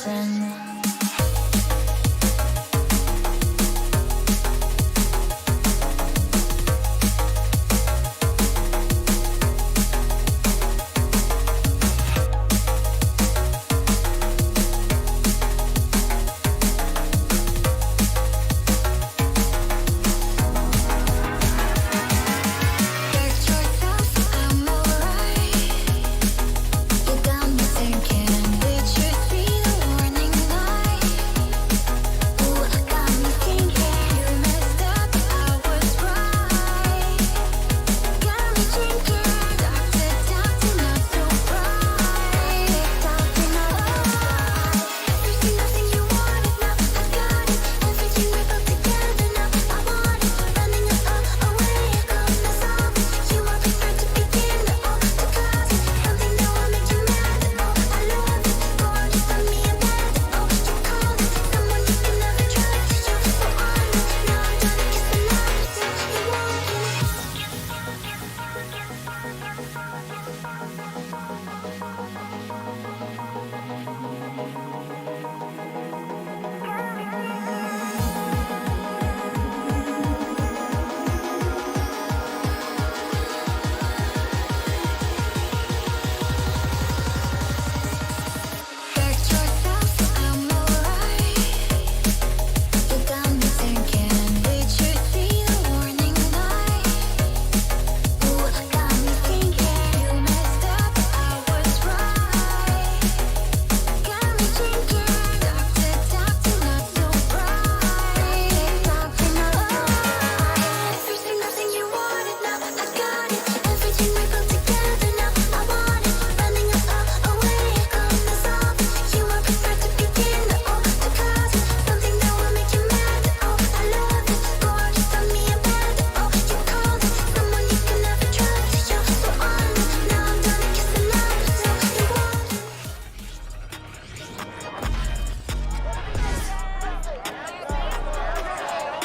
Wilson.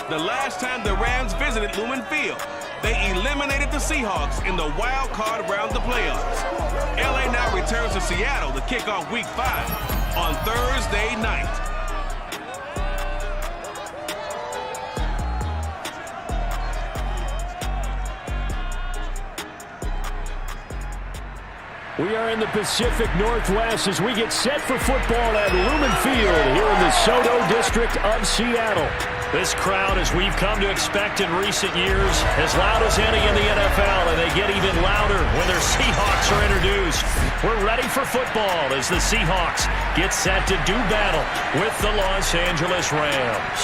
The last time the Rams visited Lumen Field, they eliminated the Seahawks in the wild card round of the playoffs. LA now returns to Seattle to kick off Week 5 on Thursday night. We are in the Pacific Northwest as we get set for football at Lumen Field here in the Soto district of Seattle. This crowd, as we've come to expect in recent years, as loud as any in the NFL, and they get even louder when their Seahawks are introduced. We're ready for football as the Seahawks get set to do battle with the Los Angeles Rams.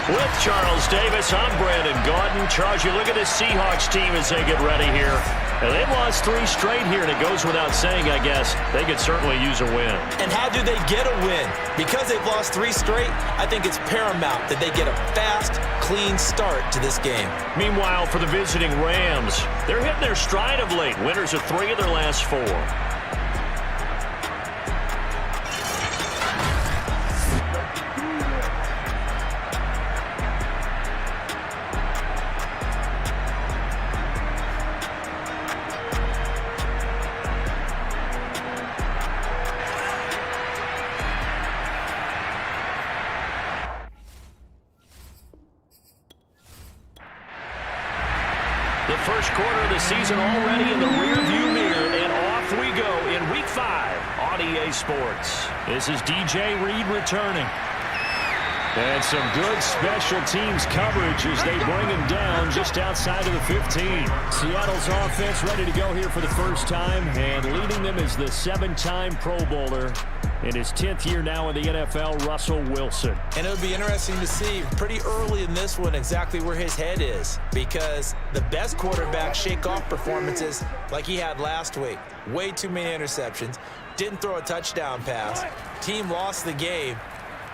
With Charles Davis, I'm Brandon Gaudin. Charles, you look at this Seahawks team as they get ready here. And they've lost 3 straight here, and it goes without saying, I guess, they could certainly use a win. And how do they get a win? Because they've lost 3 straight, I think it's paramount that they get a fast, clean start to this game. Meanwhile, for the visiting Rams, they're hitting their stride of late. Winners of 3 of their last 4. The first quarter of the season already in the rearview mirror, and off we go in Week 5 on EA Sports. This is DJ Reed returning. And some good special teams coverage as they bring him down just outside of the 15. Seattle's offense ready to go here for the first time, and leading them is the 7-time Pro Bowler in his 10th year now in the NFL, Russell Wilson. And it'll be interesting to see pretty early in this one exactly where his head is, because the best quarterbacks shake off performances like he had last week. Way too many interceptions, didn't throw a touchdown pass, team lost the game.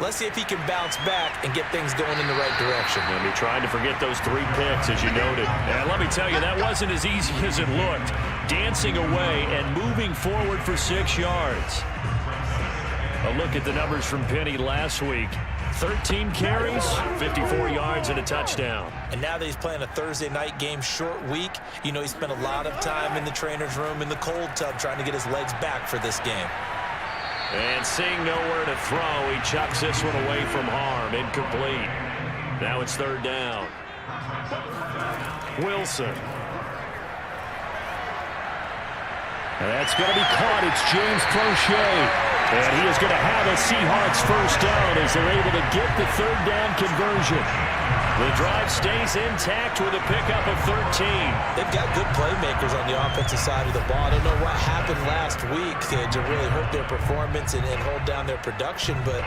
Let's see if he can bounce back and get things going in the right direction. And we tried to forget those 3 picks, as you noted. And let me tell you, that wasn't as easy as it looked. Dancing away and moving forward for 6 yards. A look at the numbers from Penny last week. 13 carries, 54 yards, and a touchdown. And now that he's playing a Thursday night game, short week, you know he spent a lot of time in the trainer's room in the cold tub trying to get his legs back for this game. And seeing nowhere to throw, he chucks this one away from harm. Incomplete. Now it's third down. Wilson. And that's going to be caught. It's James Prochet. And he is going to have a Seahawks first down as they're able to get the third down conversion. The drive stays intact with a pickup of 13. They've got good playmakers on the offensive side of the ball. I don't know what happened last week to really hurt their performance and hold down their production, but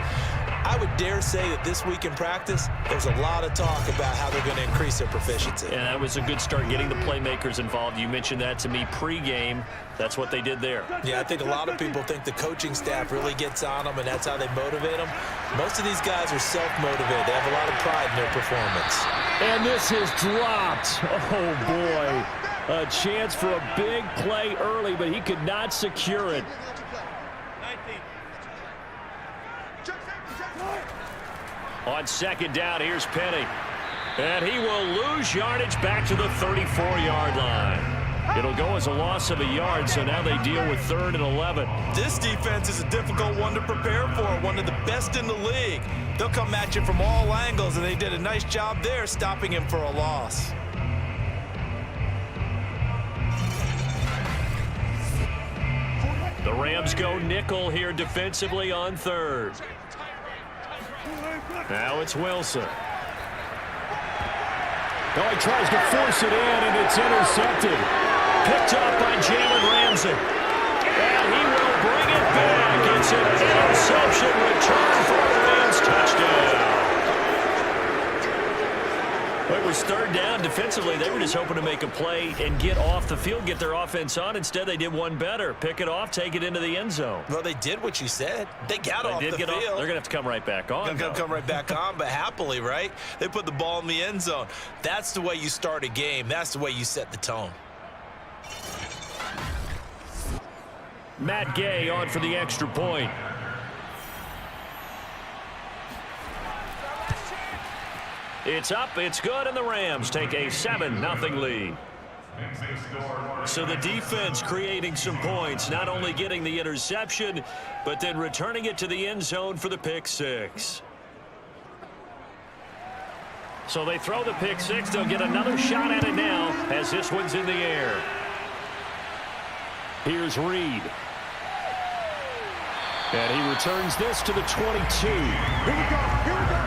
I would dare say that this week in practice, there's a lot of talk about how they're going to increase their proficiency. And that was a good start getting the playmakers involved. You mentioned that to me pregame. That's what they did there. Yeah, I think a lot of people think the coaching staff really gets on them, and that's how they motivate them. Most of these guys are self-motivated. They have a lot of pride in their performance. And this is dropped. Oh, boy. A chance for a big play early, but he could not secure it. On second down, here's Penny. And he will lose yardage back to the 34-yard line. It'll go as a loss of a yard, so now they deal with 3rd and 11. This defense is a difficult one to prepare for, one of the best in the league. They'll come at you from all angles, and they did a nice job there stopping him for a loss. The Rams go nickel here defensively on 3rd. Now it's Wilson. Oh, he tries to force it in, and it's intercepted. Picked up by Jalen Ramsey. And he will bring it back. It's an interception return for a Rams touchdown. It was 3rd down defensively. They were just hoping to make a play and get off the field, get their offense on. Instead, they did one better. Pick it off, take it into the end zone. Well, they did what you said. They got off the field. They're going to have to come right back on. They're going to come right back on, but happily, right? They put the ball in the end zone. That's the way you start a game. That's the way you set the tone. Matt Gay on for the extra point. It's up, it's good, and the Rams take a 7-0 lead. So the defense creating some points, not only getting the interception, but then returning it to the end zone for the pick six. So they throw the pick six. They'll get another shot at it now as this one's in the air. Here's Reed. And he returns this to the 22. Here we go, here we go,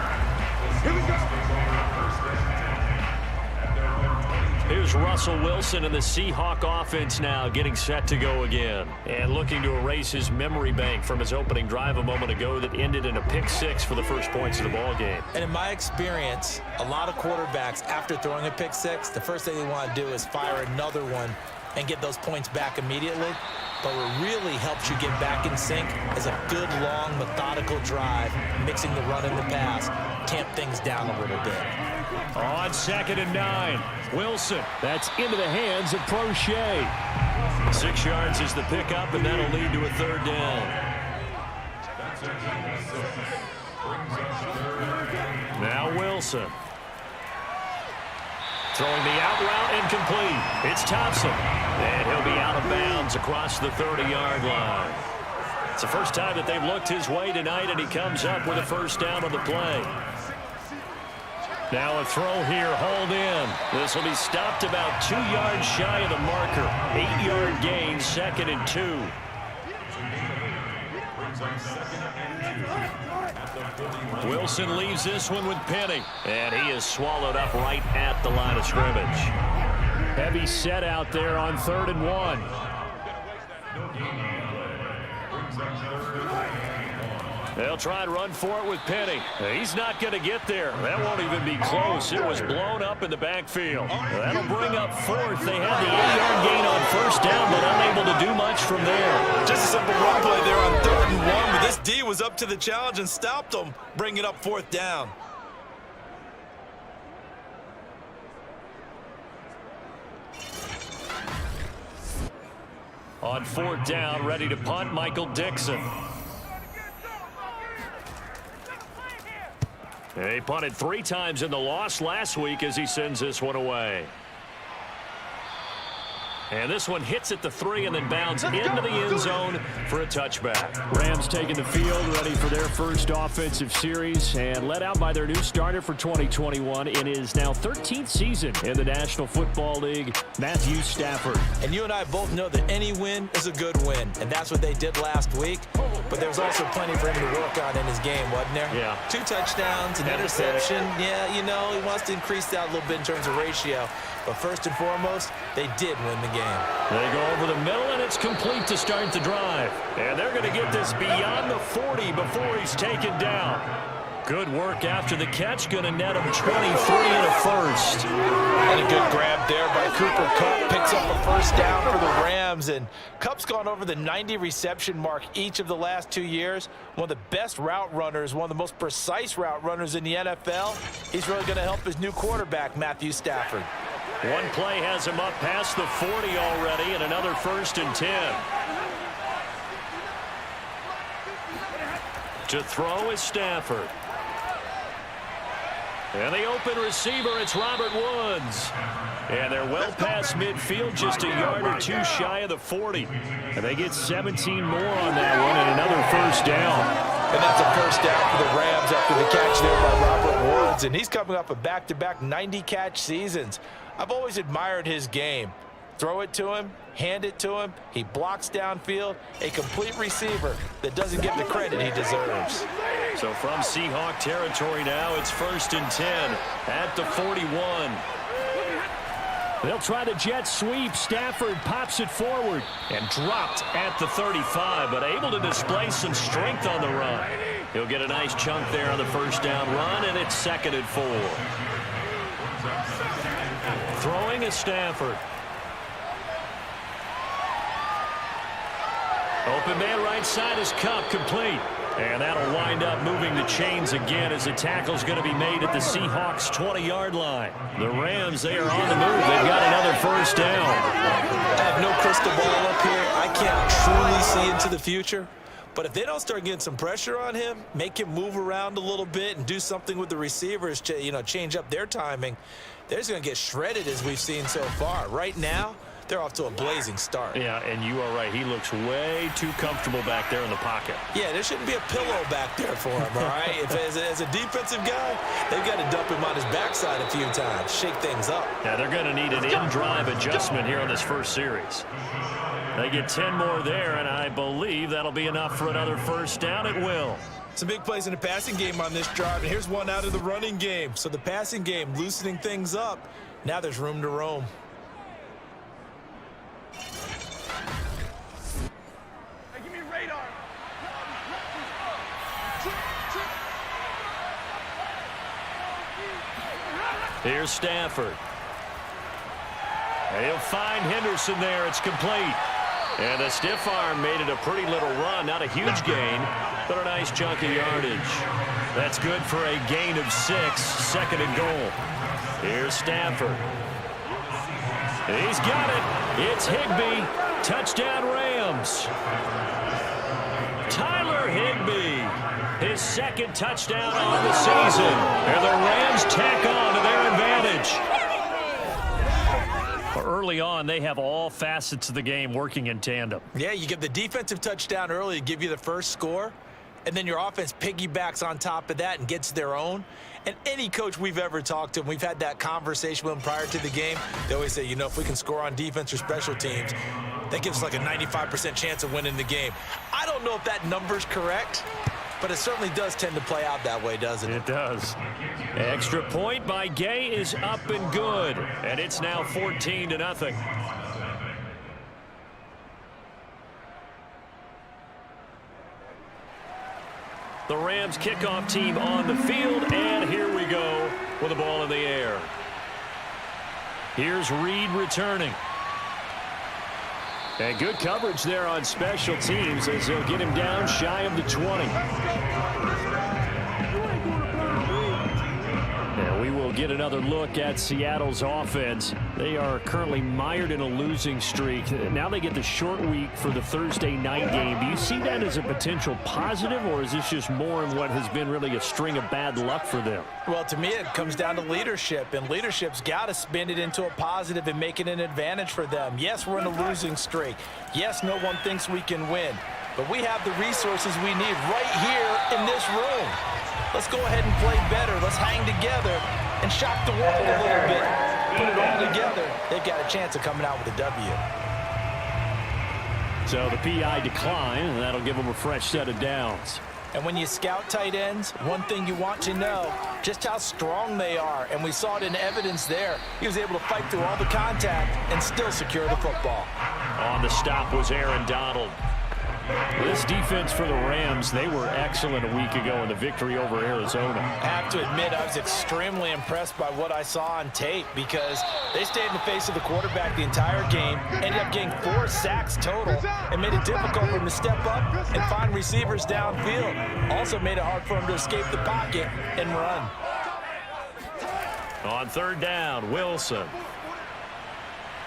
here we go. Here's Russell Wilson and the Seahawk offense now getting set to go again. And looking to erase his memory bank from his opening drive a moment ago that ended in a pick six for the first points of the ball game. And in my experience, a lot of quarterbacks, after throwing a pick six, the first thing they want to do is fire another one and get those points back immediately. But what really helps you get back in sync is a good, long, methodical drive, mixing the run and the pass, tamp things down a little bit. On 2nd and 9, Wilson. That's into the hands of Prochet. 6 yards is the pickup, and that'll lead to a 3rd down. Now Wilson. Throwing the out route incomplete. It's Thompson. And he'll be out of bounds across the 30-yard line. It's the first time that they've looked his way tonight, and he comes up with a first down on the play. Now a throw here, hauled in. This will be stopped about 2 yards shy of the marker. 8-yard gain, 2nd and 2. Wilson leaves this one with Penny. And he is swallowed up right at the line of scrimmage. Heavy set out there on 3rd and 1. They'll try and run for it with Penny. He's not going to get there. That won't even be close. It was blown up in the backfield. That'll bring up 4th. They had the 8-yard gain on 1st down, but unable to do much from there. Just a simple run play there on 3rd and 1, but this D was up to the challenge and stopped them, bringing up 4th down. On 4th down, ready to punt, Michael Dixon. He punted 3 times in the loss last week as he sends this one away. And this one hits at the 3 and then bounds into the end zone for a touchback. Rams taking the field, ready for their first offensive series, and led out by their new starter for 2021 in his now 13th season in the National Football League, Matthew Stafford. And you and I both know that any win is a good win, and that's what they did last week. But there was also plenty for him to work on in his game, wasn't there? Yeah. 2 touchdowns, an interception. Yeah, you know, he wants to increase that a little bit in terms of ratio. But first and foremost, they did win the game. They go over the middle, and it's complete to start the drive. And they're going to get this beyond the 40 before he's taken down. Good work after the catch, going to net him 23 and a first. And a good grab there by Cooper Kupp. Picks up a first down for the Rams. And Kupp's gone over the 90 reception mark each of the last 2 years. One of the best route runners, one of the most precise route runners in the NFL. He's really going to help his new quarterback, Matthew Stafford. One play has him up past the 40 already, and another 1st and 10. To throw is Stafford. And the open receiver, it's Robert Woods. And they're well past midfield, just a yard or 2 shy of the 40. And they get 17 more on that one and another first down. And that's a first down for the Rams after the catch there by Robert Woods. And he's coming up a back-to-back 90-catch seasons. I've always admired his game. Throw it to him, hand it to him. He blocks downfield. A complete receiver that doesn't get the credit he deserves. So from Seahawk territory now, it's 1st and 10 at the 41. They'll try the jet sweep. Stafford pops it forward and dropped at the 35, but able to display some strength on the run. He'll get a nice chunk there on the first down run, and it's 2nd and 4. Throwing is Stafford. Open man right side is Kupp, complete. And that'll wind up moving the chains again as the tackle's going to be made at the Seahawks' 20-yard line. The Rams, they are on the move. They've got another first down. I have no crystal ball up here. I can't truly see into the future. But if they don't start getting some pressure on him, make him move around a little bit and do something with the receivers to, you know, change up their timing, they're just going to get shredded as we've seen so far. Right now, they're off to a blazing start. Yeah, and you are right. He looks way too comfortable back there in the pocket. Yeah, there shouldn't be a pillow back there for him, all right? If as a defensive guy, they've got to dump him on his backside a few times, shake things up. Yeah, they're going to need an in-drive adjustment here on this first series. They get 10 more there, and I believe that'll be enough for another first down. It will. Some big plays in the passing game on this drive, and here's one out of the running game. So the passing game loosening things up. Now there's room to roam. Hey, give me radar. Here's Stafford. And he'll find Henderson there. It's complete. And the stiff arm made it a pretty little run. Not a huge gain, but a nice chunk of yardage. That's good for a gain of 6, 2nd and goal. Here's Stafford. He's got it. It's Higbee. Touchdown Rams. Tyler Higbee. His 2nd touchdown on the season. And the Rams tack on to their advantage. Early on, they have all facets of the game working in tandem. Yeah, you get the defensive touchdown early to give you the first score, and then your offense piggybacks on top of that and gets their own. And any coach we've ever talked to, and we've had that conversation with them prior to the game, they always say, you know, if we can score on defense or special teams, that gives us like a 95% chance of winning the game. I don't know if that number's correct, but it certainly does tend to play out that way, doesn't it? It does. Extra point by Gay is up and good, and it's now 14-0. The Rams kickoff team on the field, and here we go with the ball in the air. Here's Reed returning. And good coverage there on special teams as they'll get him down shy of the 20. And we will get another look at Seattle's offense. They are currently mired in a losing streak. Now they get the short week for the Thursday night game. Do you see that as a potential positive, or is this just more in what has been really a string of bad luck for them? Well, to me, it comes down to leadership, and leadership's got to spin it into a positive and make it an advantage for them. Yes, we're in a losing streak. Yes, no one thinks we can win, but we have the resources we need right here in this room. Let's go ahead and play better. Let's hang together and shock the world a little bit. Put it all together. They've got a chance of coming out with a W. So the PI decline, and that'll give them a fresh set of downs. And when you scout tight ends, one thing you want to know, just how strong they are. And we saw it in evidence there. He was able to fight through all the contact and still secure the football. On the stop was Aaron Donald. This defense for the Rams, they were excellent a week ago in the victory over Arizona. I have to admit, I was extremely impressed by what I saw on tape because they stayed in the face of the quarterback the entire game, ended up getting 4 sacks total, and made it difficult for him to step up and find receivers downfield. Also made it hard for him to escape the pocket and run. On third down, Wilson.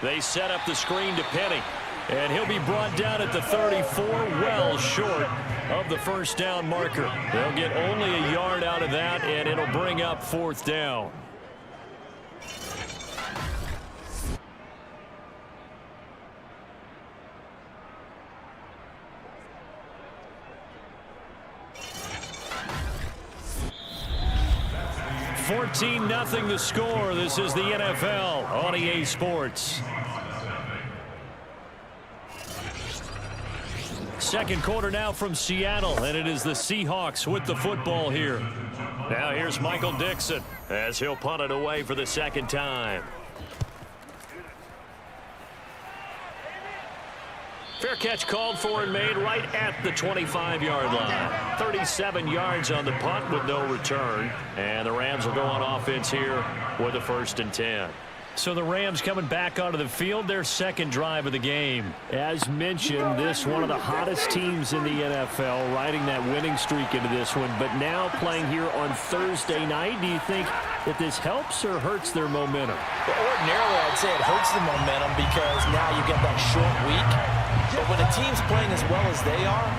They set up the screen to Penny. And he'll be brought down at the 34, well short of the first down marker. They'll get only a yard out of that, and it'll bring up fourth down. $14-0 the score. This is the NFL on EA Sports. Second quarter now from Seattle, and it is the Seahawks with the football here. Now here's Michael Dixon as he'll punt it away for the second time. Fair catch called for and made right at the 25-yard line. 37 yards on the punt with no return. And the Rams will go on offense here with a 1st and 10. So the Rams coming back onto the field, their second drive of the game. As mentioned, this one of the hottest teams in the NFL, riding that winning streak into this one, but now playing here on Thursday night. Do you think that this helps or hurts their momentum? Well, ordinarily, I'd say it hurts the momentum because now you get that short week. But when a team's playing as well as they are,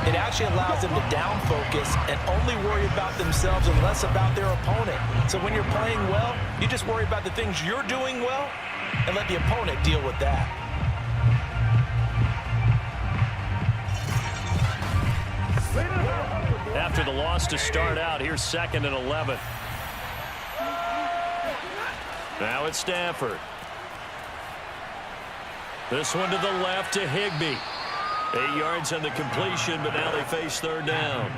it actually allows them to down focus and only worry about themselves and less about their opponent. So when you're playing well, you just worry about the things you're doing well and let the opponent deal with that. After the loss to start out, here's 2nd and 11. Now it's Stafford. This one to the left to Higbee. 8 yards on the completion, but now they face third down.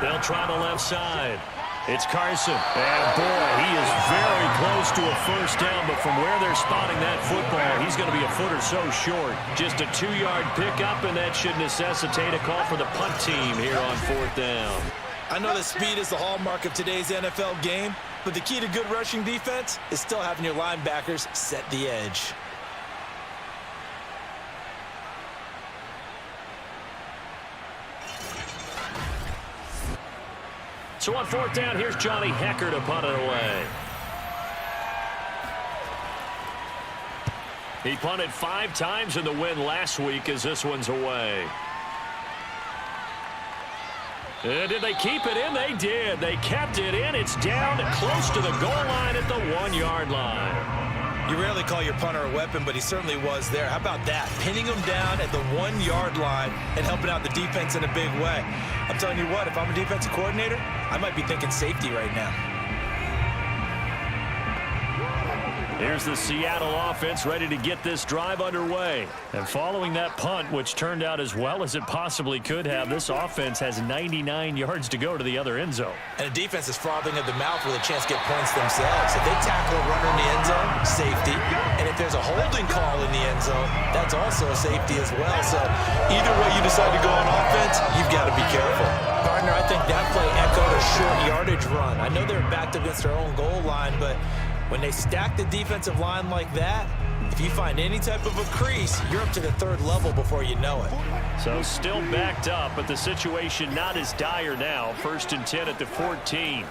They'll try the left side. It's Carson. And boy, he is very close to a first down, but from where they're spotting that football, he's going to be a foot or so short. Just a 2-yard pickup, and that should necessitate a call for the punt team here on 4th down. I know that speed is the hallmark of today's NFL game, but the key to good rushing defense is still having your linebackers set the edge. So on 4th down, here's Johnny Hecker to punt it away. He punted 5 times in the win last week as this one's away. And did they keep it in? They did. They kept it in. It's down close to the goal line at the 1-yard line. You rarely call your punter a weapon, but he certainly was there. How about that? Pinning him down at the 1-yard line and helping out the defense in a big way. I'm telling you what, if I'm a defensive coordinator, I might be thinking safety right now. Here's the Seattle offense ready to get this drive underway. And following that punt, which turned out as well as it possibly could have, this offense has 99 yards to go to the other end zone. And the defense is frothing at the mouth with a chance to get points themselves. If they tackle a runner in the end zone, safety. And if there's a holding call in the end zone, that's also a safety as well. So either way you decide to go on offense, you've got to be careful. Partner, I think that play echoed a short yardage run. I know they're backed against their own goal line, but when they stack the defensive line like that, If you find any type of a crease, you're up to the third level before you know it. So still backed up, but the situation not as dire now. 1st and 10 at the 14.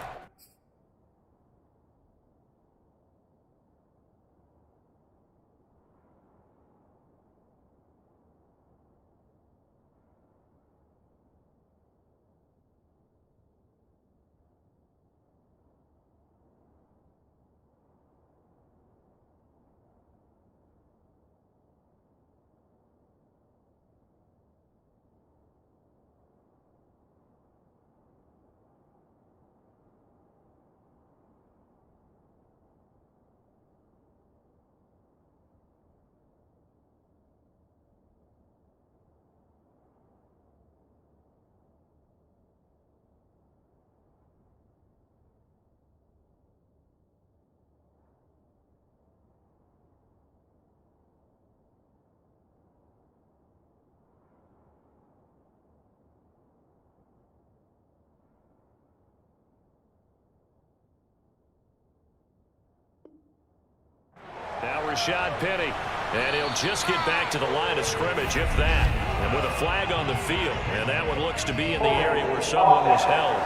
Now Rashad Penny, and he'll just get back to the line of scrimmage, if that. And with a flag on the field, and that one looks to be in the area where someone was held.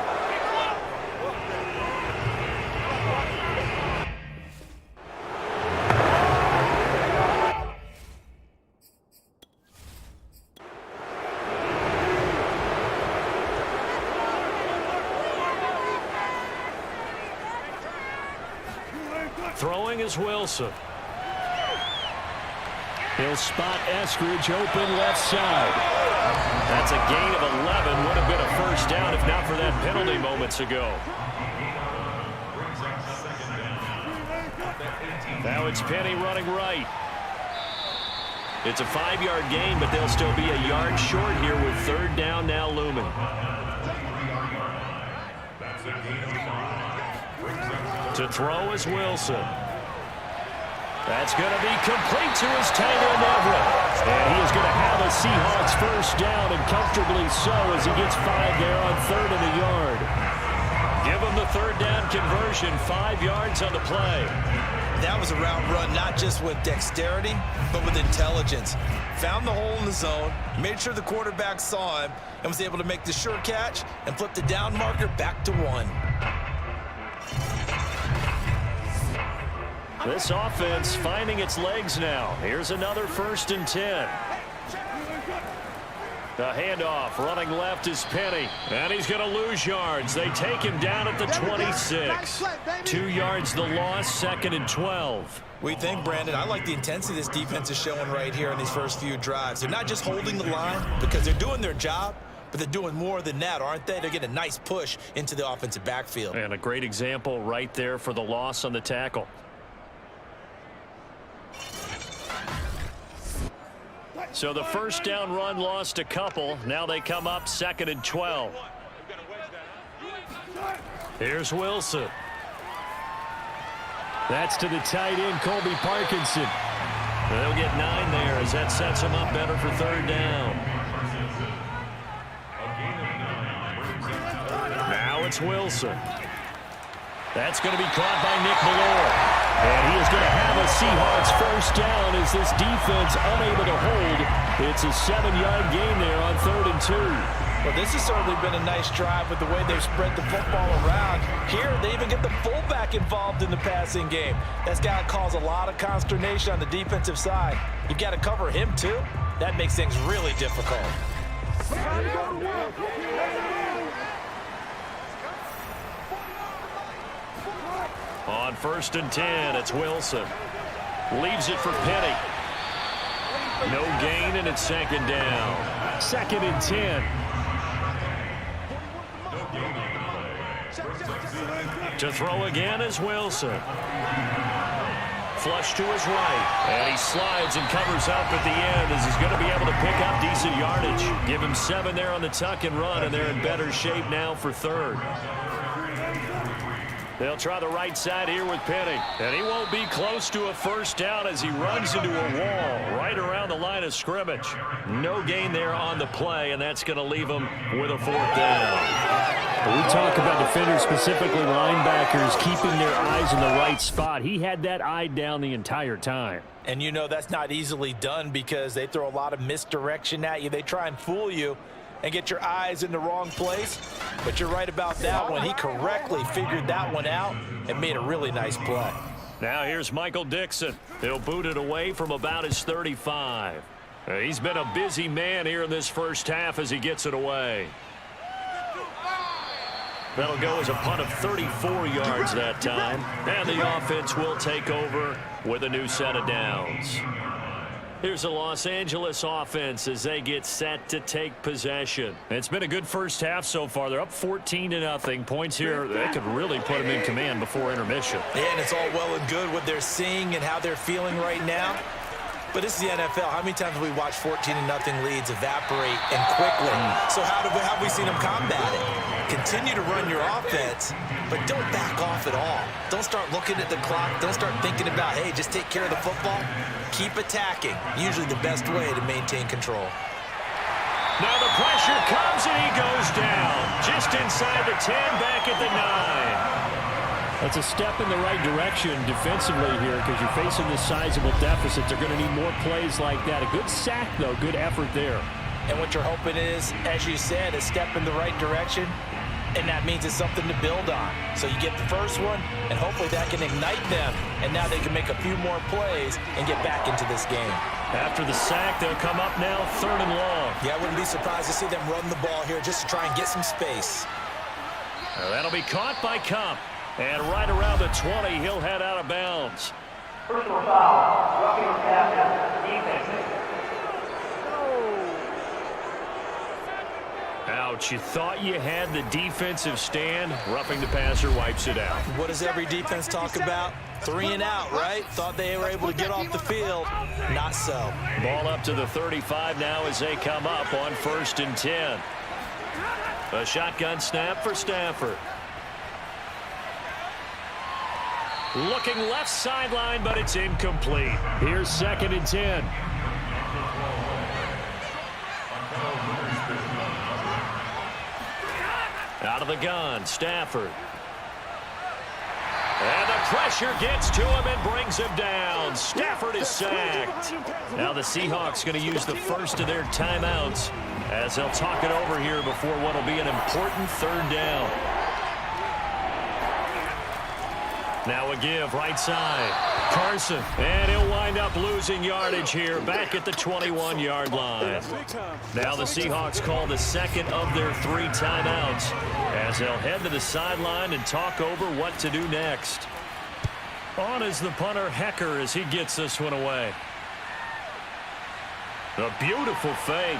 Throwing is Wilson. He'll spot Eskridge open left side. That's a gain of 11. Would have been a first down if not for that penalty moments ago. Now it's Penny running right. It's a 5-yard gain, but they'll still be a yard short here with 3rd down now looming. To throw is Wilson. That's going to be complete to his tight end Everett. And he is going to have a Seahawks first down, and comfortably so, as he gets 5 there on 3rd and a yard. Give him the 3rd down conversion, 5 yards on the play. That was a route run not just with dexterity, but with intelligence. Found the hole in the zone, made sure the quarterback saw him, and was able to make the sure catch and flip the down marker back to 1. This offense finding its legs now. Here's another 1st and 10. The handoff running left is Penny. And he's going to lose yards. They take him down at the 26. 2 yards the loss, 2nd and 12. We think, Brandon, I like the intensity this defense is showing right here in these first few drives. They're not just holding the line because they're doing their job, but they're doing more than that, aren't they? They're getting a nice push into the offensive backfield. And a great example right there for the loss on the tackle. So the first down run lost a couple. Now they come up 2nd and 12. Here's Wilson. That's to the tight end, Colby Parkinson. They'll get 9 there as that sets them up better for 3rd down. Now it's Wilson. That's going to be caught by Nick Ballore. And he is going to have a Seahawks first down as this defense unable to hold. It's a 7-yard gain there on 3rd and 2. Well, this has certainly been a nice drive with the way they've spread the football around. Here, they even get the fullback involved in the passing game. That's got to cause a lot of consternation on the defensive side. You've got to cover him, too. That makes things really difficult. On 1st and 10, it's Wilson. Leaves it for Penny. No gain, and it's 2nd down. 2nd and 10. To throw again is Wilson. Flush to his right. And he slides and covers up at the end as he's going to be able to pick up decent yardage. Give him 7 there on the tuck and run, and they're in better shape now for 3rd. They'll try the right side here with Penny. And he won't be close to a first down as he runs into a wall right around the line of scrimmage. No gain there on the play, and that's going to leave him with a 4th down. We talk about defenders, specifically linebackers, keeping their eyes in the right spot. He had that eye down the entire time. And you know that's not easily done because they throw a lot of misdirection at you. They try and fool you and get your eyes in the wrong place. But you're right about that one. He correctly figured that one out and made a really nice play. Now here's Michael Dixon. He'll boot it away from about his 35. He's been a busy man here in this first half as he gets it away. That'll go as a punt of 34 yards that time. And the offense will take over with a new set of downs. Here's the Los Angeles offense as they get set to take possession. It's been a good first half so far. They're up 14-0. Points here, they could really put them in command before intermission. Yeah, and it's all well and good what they're seeing and how they're feeling right now. But this is the NFL. How many times have we watched 14-0 leads evaporate and quickly? So how have we seen them combat it? Continue to run your offense, but don't back off at all. Don't start looking at the clock. Don't start thinking about, hey, just take care of the football. Keep attacking. Usually the best way to maintain control. Now the pressure comes and he goes down. Just inside the 10, back at the 9. That's a step in the right direction defensively here because you're facing this sizable deficit. They're going to need more plays like that. A good sack, though. Good effort there. And what you're hoping is, as you said, a step in the right direction, and that means it's something to build on. So you get the first one, and hopefully that can ignite them, and now they can make a few more plays and get back into this game. After the sack, they'll come up now 3rd and long. Yeah, I wouldn't be surprised to see them run the ball here just to try and get some space. Well, that'll be caught by Kump. And right around the 20, he'll head out of bounds. Personal foul, roughing the passer, defense. Ouch, you thought you had the defensive stand. Roughing the passer wipes it out. What does every defense talk about? 3 and out, right? Thought they were able to get off the field. Not so. Ball up to the 35 now as they come up on 1st and 10. A shotgun snap for Stafford. Looking left sideline, but it's incomplete. Here's 2nd and 10. Out of the gun, Stafford. And the pressure gets to him and brings him down. Stafford is sacked. Now the Seahawks going to use the first of their timeouts as they'll talk it over here before what will be an important 3rd down. Now a give right side. Carson. And he'll wind up losing yardage here back at the 21-yard line. Now the Seahawks call the 2nd of their 3 timeouts as they'll head to the sideline and talk over what to do next. On is the punter Hecker as he gets this one away. A beautiful fake.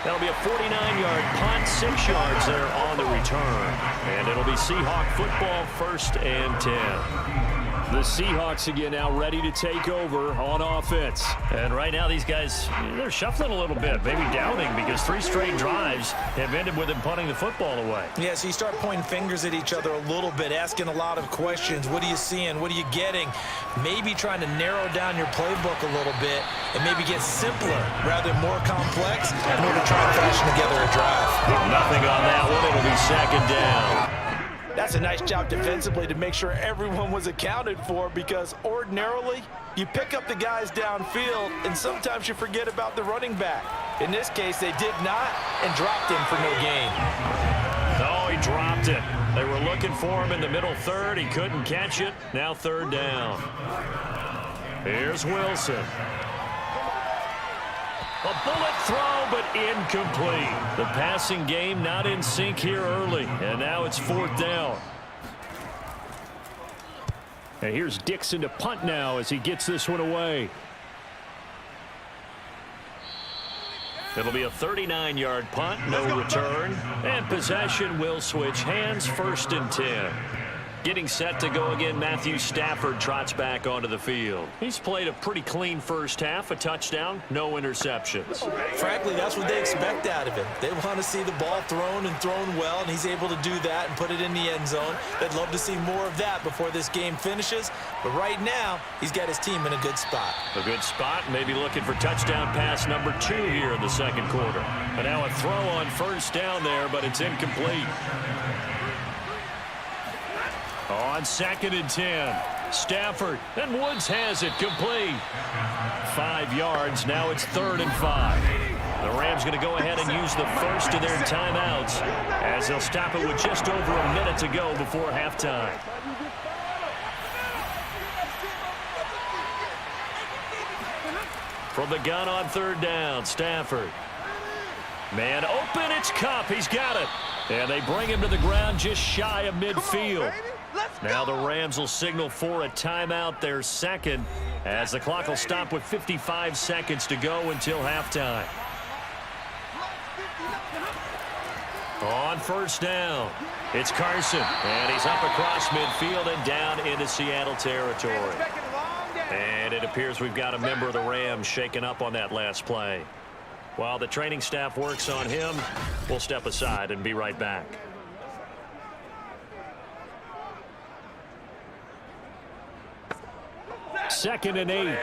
That'll be a 49-yard punt, 6 yards there on the return. And it'll be Seahawk football 1st and 10. The Seahawks again now ready to take over on offense. And right now these guys, they're shuffling a little bit, maybe doubting because 3 straight drives have ended with them punting the football away. Yeah, so you start pointing fingers at each other a little bit, asking a lot of questions. What are you seeing? What are you getting? Maybe trying to narrow down your playbook a little bit and maybe get simpler rather than more complex in order to try and fashion together a drive. Nothing on that one. It'll be 2nd down. That's a nice job defensively to make sure everyone was accounted for because ordinarily you pick up the guys downfield and sometimes you forget about the running back. In this case, they did not and dropped him for no gain. Oh, he dropped it. They were looking for him in the middle 3rd. He couldn't catch it. Now 3rd down. Here's Wilson. A bullet throw, but incomplete. The passing game not in sync here early, and now it's 4th down. And here's Dixon to punt now as he gets this one away. It'll be a 39-yard punt, no return, and possession will switch hands 1st and 10. Getting set to go again, Matthew Stafford trots back onto the field. He's played a pretty clean first half, a touchdown, no interceptions. Frankly, that's what they expect out of him. They want to see the ball thrown and thrown well, and he's able to do that and put it in the end zone. They'd love to see more of that before this game finishes, but right now, he's got his team in a good spot. A good spot, maybe looking for touchdown pass number 2 here in the second quarter. And now a throw on first down there, but it's incomplete. On 2nd and 10, Stafford, and Woods has it complete. 5 yards, now it's 3rd and 5. The Rams going to go ahead and use the first of their timeouts as they'll stop it with just over a minute to go before halftime. From the gun on 3rd down, Stafford. Man open, it's Kupp, he's got it. And they bring him to the ground just shy of midfield. Now the Rams will signal for a timeout, their second, as the clock will stop with 55 seconds to go until halftime. On 1st down, it's Carson, and he's up across midfield and down into Seattle territory. And it appears we've got a member of the Rams shaken up on that last play. While the training staff works on him, we'll step aside and be right back. Second and 8.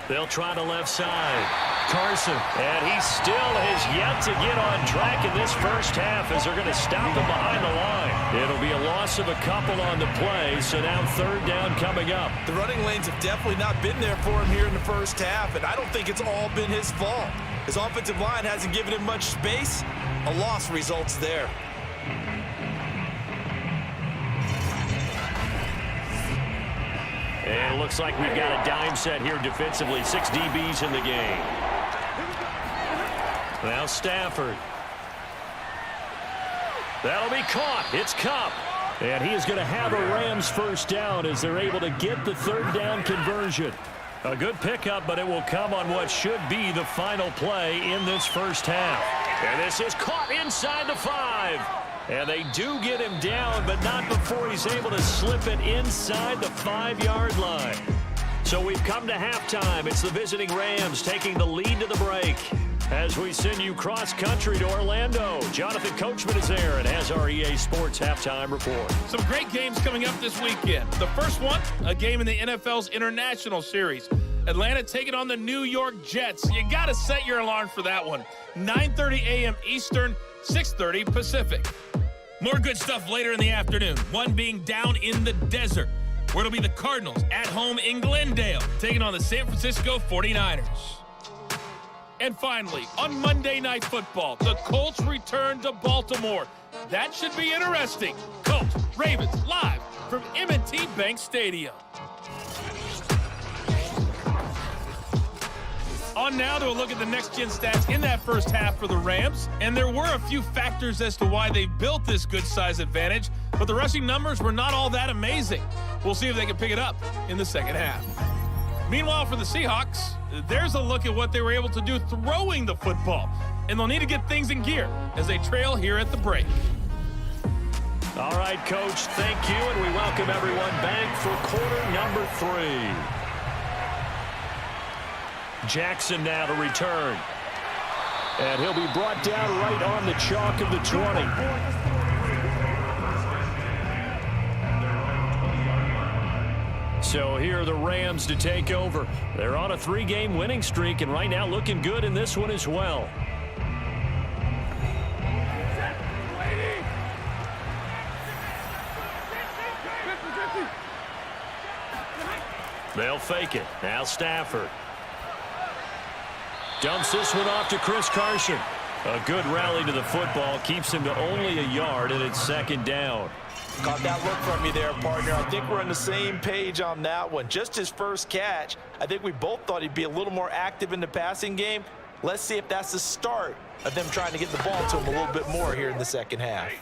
They'll try the left side. Carson, and he still has yet to get on track in this first half as they're going to stop him behind the line. It'll be a loss of a couple on the play, so now 3rd down coming up. The running lanes have definitely not been there for him here in the first half, and I don't think it's all been his fault. His offensive line hasn't given him much space. A loss results there. And it looks like we've got a dime set here defensively. 6 DBs in the game. Now Stafford. That'll be caught. It's Kupp. And he is going to have a Rams first down as they're able to get the 3rd down conversion. A good pickup, but it will come on what should be the final play in this first half. And this is caught inside the 5. And they do get him down, but not before he's able to slip it inside the 5-yard line. So we've come to halftime. It's the visiting Rams taking the lead to the break. As we send you cross-country to Orlando, Jonathan Coachman is there and has our EA Sports halftime report. Some great games coming up this weekend. The first one, a game in the NFL's International Series. Atlanta taking on the New York Jets. You got to set your alarm for that one. 9:30 a.m. Eastern, 6:30 Pacific. More good stuff later in the afternoon. One being down in the desert, where it'll be the Cardinals at home in Glendale, taking on the San Francisco 49ers. And finally, on Monday Night Football, the Colts return to Baltimore. That should be interesting. Colts, Ravens, live from M&T Bank Stadium. On now to a look at the next-gen stats in that first half for the Rams. And there were a few factors as to why they built this good size advantage, but the rushing numbers were not all that amazing. We'll see if they can pick it up in the second half. Meanwhile, for the Seahawks, there's a look at what they were able to do throwing the football. And they'll need to get things in gear as they trail here at the break. All right, Coach, thank you, and we welcome everyone back for quarter number 3. Jackson now to return. And he'll be brought down right on the chalk of the 20. So here are the Rams to take over. They're on a 3-game winning streak, and right now looking good in this one as well. They'll fake it. Now Stafford. Dumps this one off to Chris Carson. A good rally to the football. Keeps him to only a yard, and it's 2nd down. Caught that look from you there, partner. I think we're on the same page on that one. Just his first catch. I think we both thought he'd be a little more active in the passing game. Let's see if that's the start of them trying to get the ball to him a little bit more here in the second half.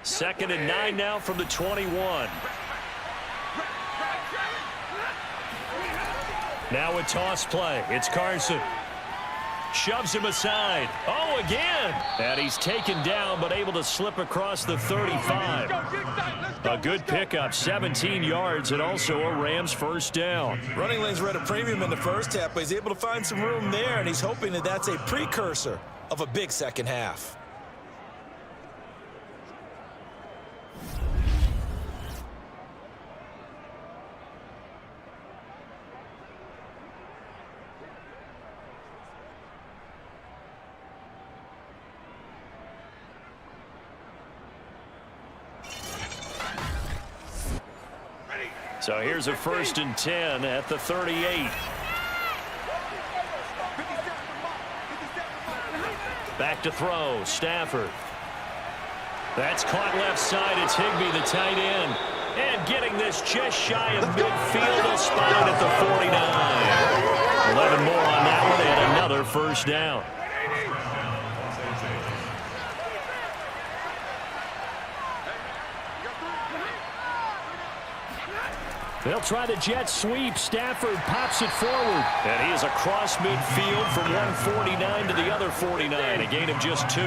2nd and 9 now from the 21. Now a toss play. It's Carson. Shoves him aside. Oh, again. And he's taken down, but able to slip across the 35. A good pickup, 17 yards, and also a Rams first down. Running lanes were at a premium in the first half, but he's able to find some room there, and he's hoping that that's a precursor of a big second half. So here's a 1st and 10 at the 38. Back to throw, Stafford. That's caught left side. It's Higbee, the tight end. And getting this just shy of midfield, a spot at the 49. 11 more on that one, and another first down. They'll try the jet sweep. Stafford pops it forward. And he is across midfield from 149 to the other 49. A gain of just 2.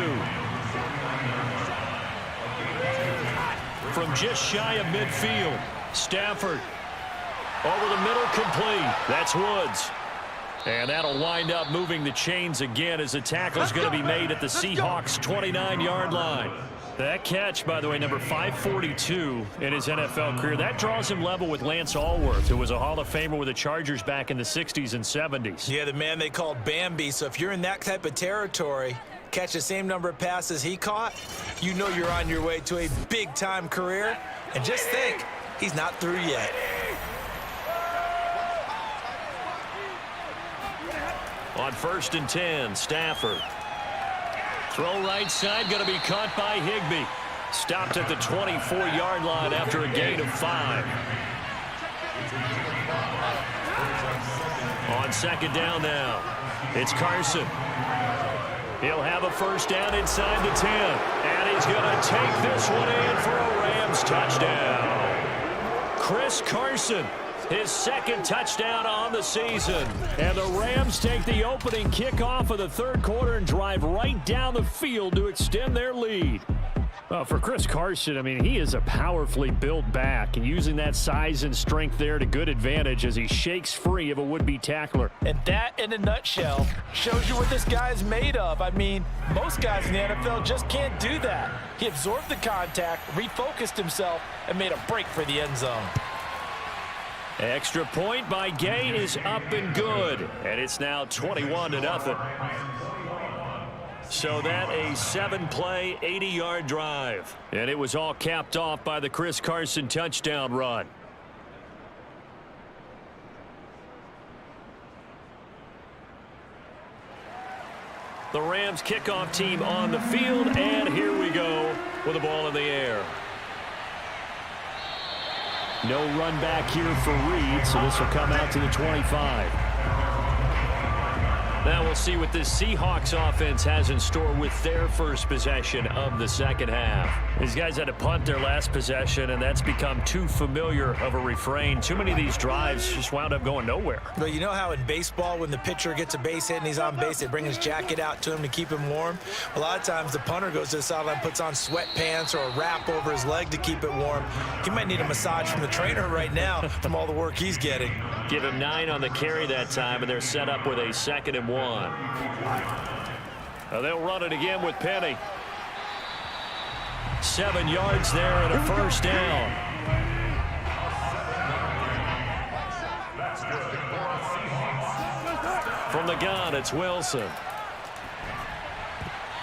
From just shy of midfield. Stafford over the middle, complete. That's Woods. And that'll wind up moving the chains again as the tackle is going to be made at the Seahawks' 29-yard line. That catch, by the way, number 542 in his NFL career. That draws him level with Lance Allworth, who was a Hall of Famer with the Chargers back in the 60s and 70s. Yeah, the man they called Bambi. So if you're in that type of territory, catch the same number of passes he caught, you know you're on your way to a big-time career. And just think, he's not through yet. On 1st and 10, Stafford. Throw right side, going to be caught by Higbee. Stopped at the 24-yard line after a gain of 5. On 2nd down now, it's Carson. He'll have a first down inside the 10. And he's going to take this one in for a Rams touchdown. Chris Carson, his 2nd touchdown on the season. And the Rams take the opening kickoff of the 3rd quarter and drive right down the field to extend their lead. Well, for Chris Carson, I mean, he is a powerfully built back, and using that size and strength there to good advantage as he shakes free of a would-be tackler. And that, in a nutshell, shows you what this guy is made of. I mean, most guys in the NFL just can't do that. He absorbed the contact, refocused himself, and made a break for the end zone. Extra point by Gay is up and good, and it's now 21-0. So that a 7-play, 80-yard drive, and it was all capped off by the Chris Carson touchdown run. The Rams kickoff team on the field, and here we go with the ball in the air. No run back here for Reed, so this will come out to the 25. Now we'll see what this Seahawks offense has in store with their first possession of the second half. These guys had to punt their last possession, and that's become too familiar of a refrain. Too many of these drives just wound up going nowhere. But you know how in baseball, when the pitcher gets a base hit and he's on base, they bring his jacket out to him to keep him warm? A lot of times the punter goes to the sideline, puts on sweatpants or a wrap over his leg to keep it warm. He might need a massage from the trainer right now from all the work he's getting. Give him 9 on the carry that time, and they're set up with a 2nd and 1. They'll run it again with Penny. 7 yards there and a first down. From the gun, it's Wilson.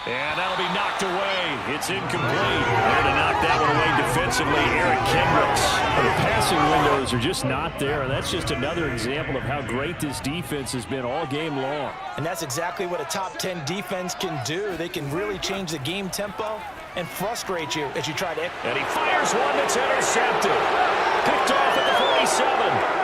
And that'll be knocked away. It's incomplete. There to knock that one away defensively, Eric Kendricks. The passing windows are just not there, and that's just another example of how great this defense has been all game long. And that's exactly what a top 10 defense can do. They can really change the game tempo and frustrate you as you try to... And he fires one that's intercepted. Picked off at the 47.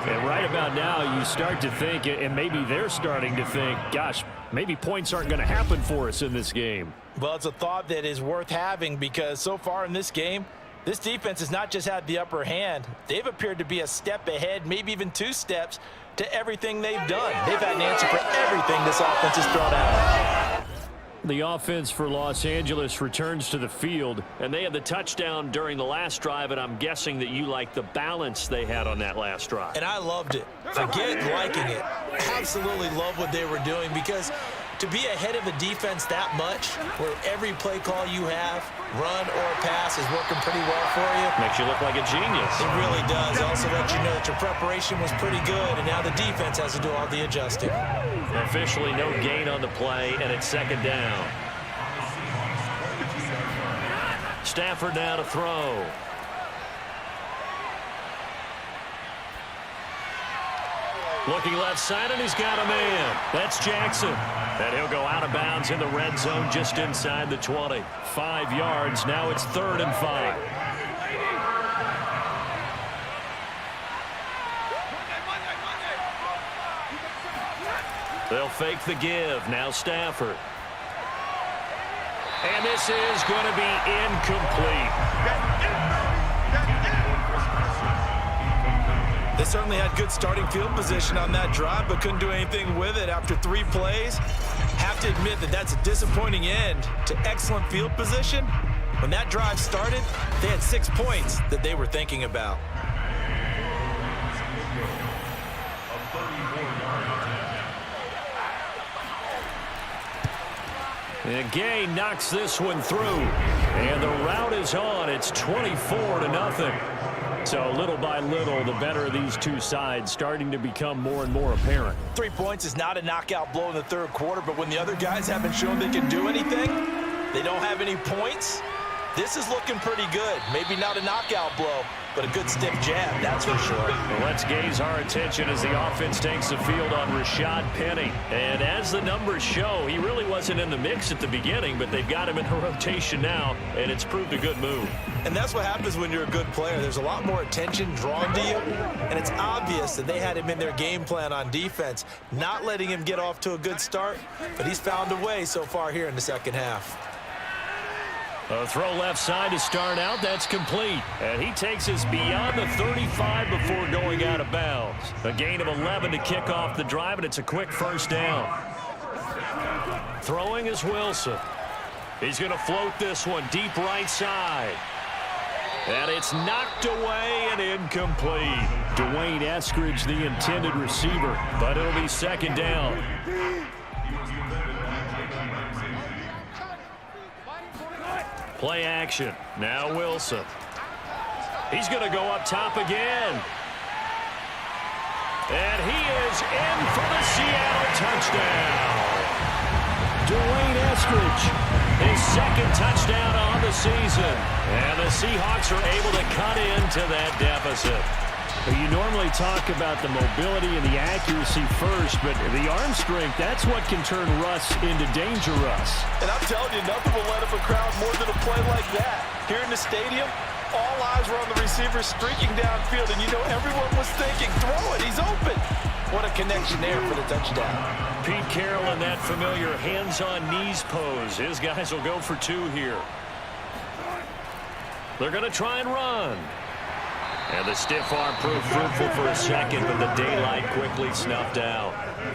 And right about now, you start to think, and maybe they're starting to think, gosh, maybe points aren't going to happen for us in this game. Well, it's a thought that is worth having because so far in this game, This defense has not just had the upper hand. They've appeared to be a step ahead, maybe even 2 steps, to everything they've done. They've had an answer for everything this offense has thrown out. The offense for Los Angeles returns to the field, and they had the touchdown during the last drive, and I'm guessing that you like the balance they had on that last drive. And I loved it. Again, liking it. Absolutely love what they were doing, because to be ahead of a defense that much, where every play call you have, run or pass, is working pretty well for you. Makes you look like a genius. It really does. Also let you know that your preparation was pretty good, and now the defense has to do all the adjusting. Officially no gain on the play, and it's 2nd down. Stafford now to throw. Looking left side, and he's got a man. That's Jackson. And he'll go out of bounds in the red zone just inside the 20. 5 yards. Now it's 3rd and 5. They'll fake the give. Now Stafford. And this is going to be incomplete. They certainly had good starting field position on that drive, but couldn't do anything with it after 3 plays. Have to admit that that's a disappointing end to excellent field position. When that drive started, they had 6 points that they were thinking about. And Gay knocks this one through. And the route is on. It's 24-0. So little by little, the better of these two sides starting to become more and more apparent. 3 points is not a knockout blow in the 3rd quarter, but when the other guys haven't shown they can do anything, they don't have any points, this is looking pretty good. Maybe not a knockout blow, but a good stiff jab, that's for sure. Well, let's gaze our attention as the offense takes the field on Rashad Penny. And as the numbers show, he really wasn't in the mix at the beginning, but they've got him in the rotation now, and it's proved a good move. And that's what happens when you're a good player. There's a lot more attention drawn to you, and it's obvious that they had him in their game plan on defense, not letting him get off to a good start, but he's found a way so far here in the 2nd half. A throw left side to start out. That's complete. And he takes us beyond the 35 before going out of bounds. A gain of 11 to kick off the drive, and it's a quick 1st down. Throwing is Wilson. He's going to float this one deep right side. And it's knocked away and incomplete. Dwayne Eskridge, the intended receiver, but it'll be 2nd down. Play action. Now Wilson. He's going to go up top again. And he is in for the Seattle touchdown. Dwayne Eskridge, his 2nd touchdown on the season. And the Seahawks are able to cut into that deficit. You normally talk about the mobility and the accuracy first, but the arm strength, that's what can turn Russ into Danger Russ. And I'm telling you, nothing will let up a crowd more than a play like that. Here in the stadium, all eyes were on the receiver streaking downfield, and you know everyone was thinking, throw it, he's open. What a connection there for the touchdown. Pete Carroll in that familiar hands-on knees pose. His guys will go for 2 here. They're going to try and run. And the stiff arm proved fruitful for a second, but the daylight quickly snuffed out.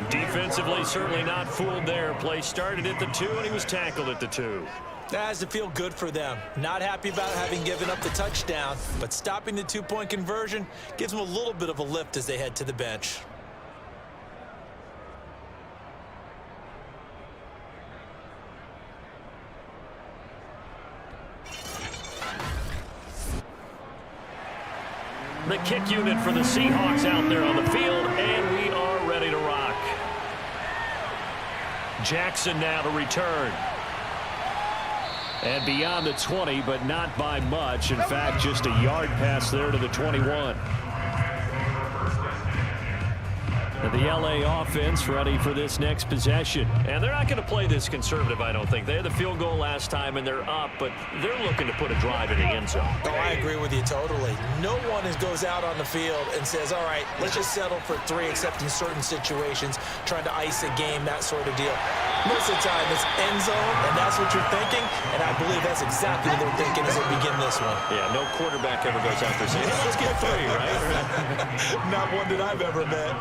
Defensively, certainly not fooled there. Play started at the 2, and he was tackled at the 2. That has to feel good for them. Not happy about having given up the touchdown, but stopping the 2-point conversion gives them a little bit of a lift as they head to the bench. The kick unit for the Seahawks out there on the field, and we are ready to rock. Jackson now to return. And beyond the 20, but not by much. In fact, just a yard pass there to the 21. The LA offense ready for this next possession. And they're not going to play this conservative, I don't think. They had the field goal last time, and they're up, but they're looking to put a drive in the end zone. Oh, I agree with you totally. No one goes out on the field and says, all right, let's just settle for 3, except in certain situations, trying to ice a game, that sort of deal. Most of the time, it's end zone, and that's what you're thinking, and I believe that's exactly what they're thinking as they begin this one. Yeah, no quarterback ever goes out there saying, hey, let's get 3, right? Not one that I've ever met.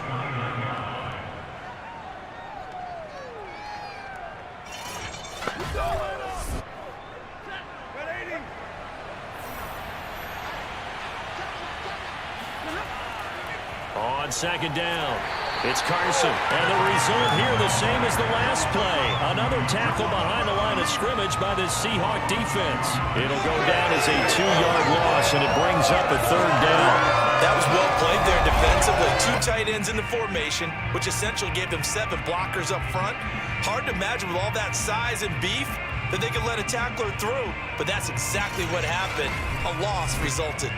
On second down, it's Carson. And the result here the same as the last play. Another tackle behind the line of scrimmage by the Seahawk defense. It'll go down as a 2-yard loss, and it brings up a 3rd down. That was well played there defensively. 2 tight ends in the formation, which essentially gave them 7 blockers up front. Hard to imagine with all that size and beef that they could let a tackler through, but that's exactly what happened. A loss resulted.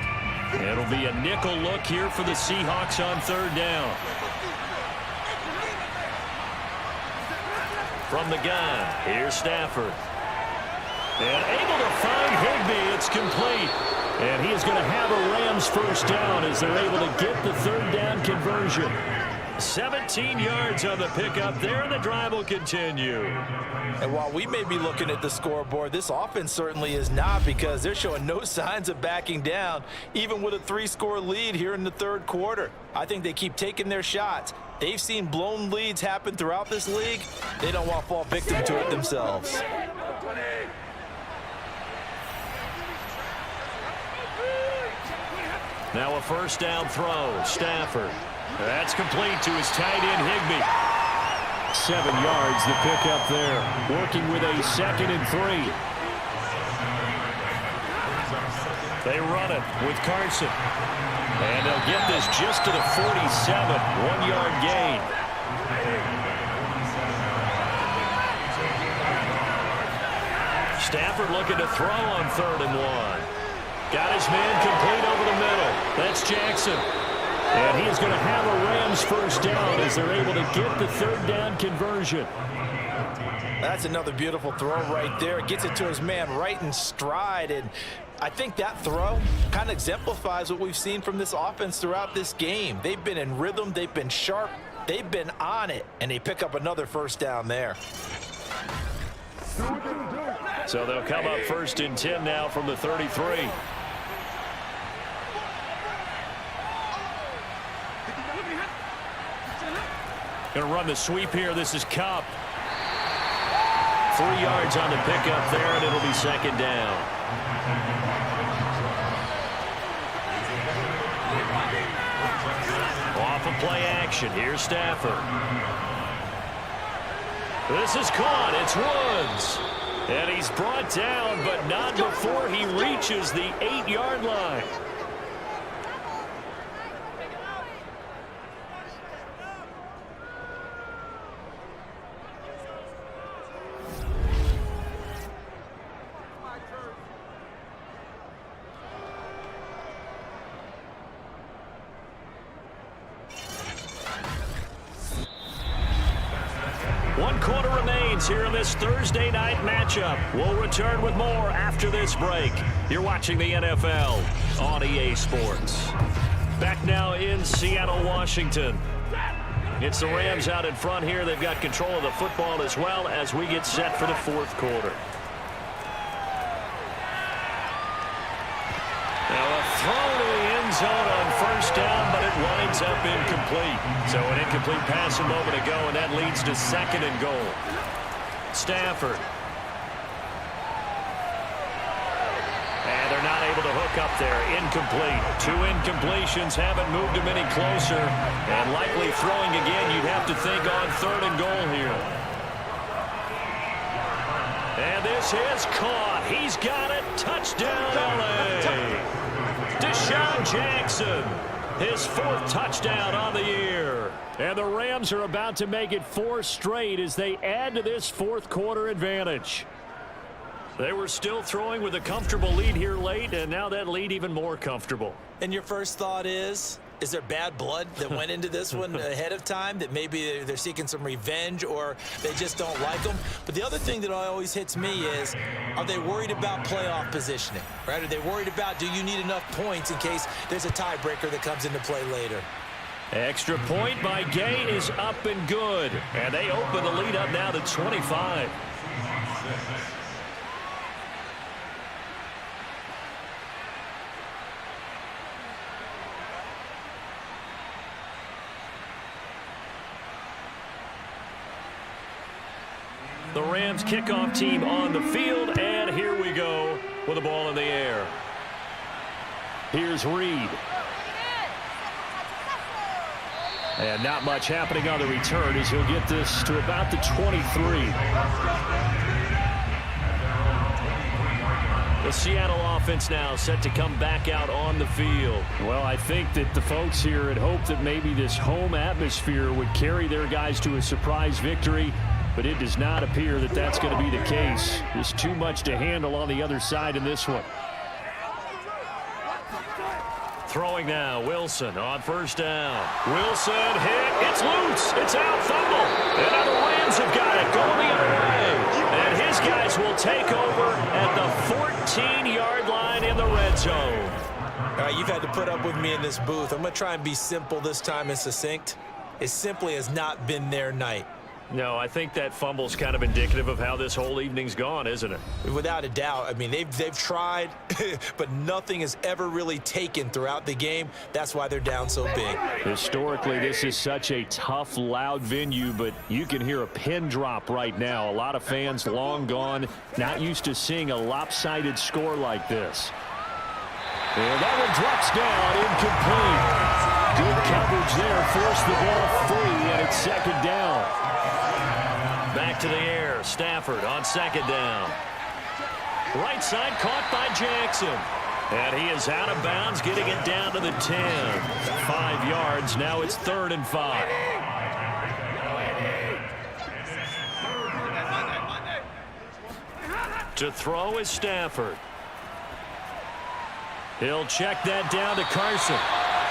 It'll be a nickel look here for the Seahawks on 3rd down. From the gun, here's Stafford. And able to find Higbee. It's complete. And he is going to have a Rams 1st down as they're able to get the 3rd down conversion. 17 yards on the pickup there, and the drive will continue. And while we may be looking at the scoreboard, this offense certainly is not, because they're showing no signs of backing down, even with a 3-score lead here in the 3rd quarter. I think they keep taking their shots. They've seen blown leads happen throughout this league. They don't want to fall victim to it themselves. Now a 1st down throw. Stafford. That's complete to his tight end, Higbee. 7 yards the pickup there. Working with a 2nd and 3. They run it with Carson. And they'll get this just to the 47. 1-yard gain. Stafford looking to throw on 3rd and 1. Got his man complete over the middle. That's Jackson. And he is going to have a Rams 1st down as they're able to get the 3rd down conversion. That's another beautiful throw right there. Gets it to his man right in stride. And I think that throw kind of exemplifies what we've seen from this offense throughout this game. They've been in rhythm. They've been sharp. They've been on it. And they pick up another 1st down there. So they'll come up 1st and 10 now from the 33. Going to run the sweep here. This is Kupp. 3 yards on the pickup there, and it'll be 2nd down. Off of play action. Here's Stafford. This is caught. It's Woods. And he's brought down, but not before he reaches the 8-yard line. Here in this Thursday night matchup. We'll return with more after this break. You're watching the NFL on EA Sports. Back now in Seattle, Washington. It's the Rams out in front here. They've got control of the football as well as we get set for the 4th quarter. Now a throw to the end zone on 1st down, but it winds up incomplete. So an incomplete pass a moment ago, and that leads to 2nd and goal. Stafford. And they're not able to hook up there. Incomplete. 2 incompletions haven't moved him any closer. And likely throwing again, you'd have to think on 3rd and goal here. And this is caught. He's got it. Touchdown, LA. Deshaun Jackson. His 4th touchdown on the year. And the Rams are about to make it 4 straight as they add to this 4th quarter advantage. They were still throwing with a comfortable lead here late, and now that lead even more comfortable. And your first thought is there bad blood that went into this one ahead of time, that maybe they're seeking some revenge or they just don't like them? But the other thing that always hits me is, are they worried about playoff positioning, right? Are they worried about, do you need enough points in case there's a tiebreaker that comes into play later? Extra point by Gay is up and good. And they open the lead up now to 25. The Rams kickoff team on the field, and here we go with the ball in the air. Here's Reed. And not much happening on the return as he'll get this to about the 23. The Seattle offense now set to come back out on the field. Well, I think that the folks here had hoped that maybe this home atmosphere would carry their guys to a surprise victory, but it does not appear that that's going to be the case. There's too much to handle on the other side in this one. Throwing now, Wilson on first down. Wilson hit, it's loose, it's out, fumble. And now the Rams have got it going the other way. And his guys will take over at the 14-yard line in the red zone. All right, you've had to put up with me in this booth. I'm going to try and be simple this time and succinct. It simply has not been their night. No, I think that fumble's kind of indicative of how this whole evening's gone, isn't it? Without a doubt. I mean, they've tried, but nothing has ever really taken throughout the game. That's why they're down so big. Historically, this is such a tough, loud venue, but you can hear a pin drop right now. A lot of fans long gone, not used to seeing a lopsided score like this. And that one drops down, incomplete. Good coverage there, forced the ball free, and it's second down. Back to the air, Stafford on second down. Right side caught by Jackson. And he is out of bounds, getting it down to the 10. 5 yards, now it's 3rd and 5. To throw is Stafford. He'll check that down to Carson.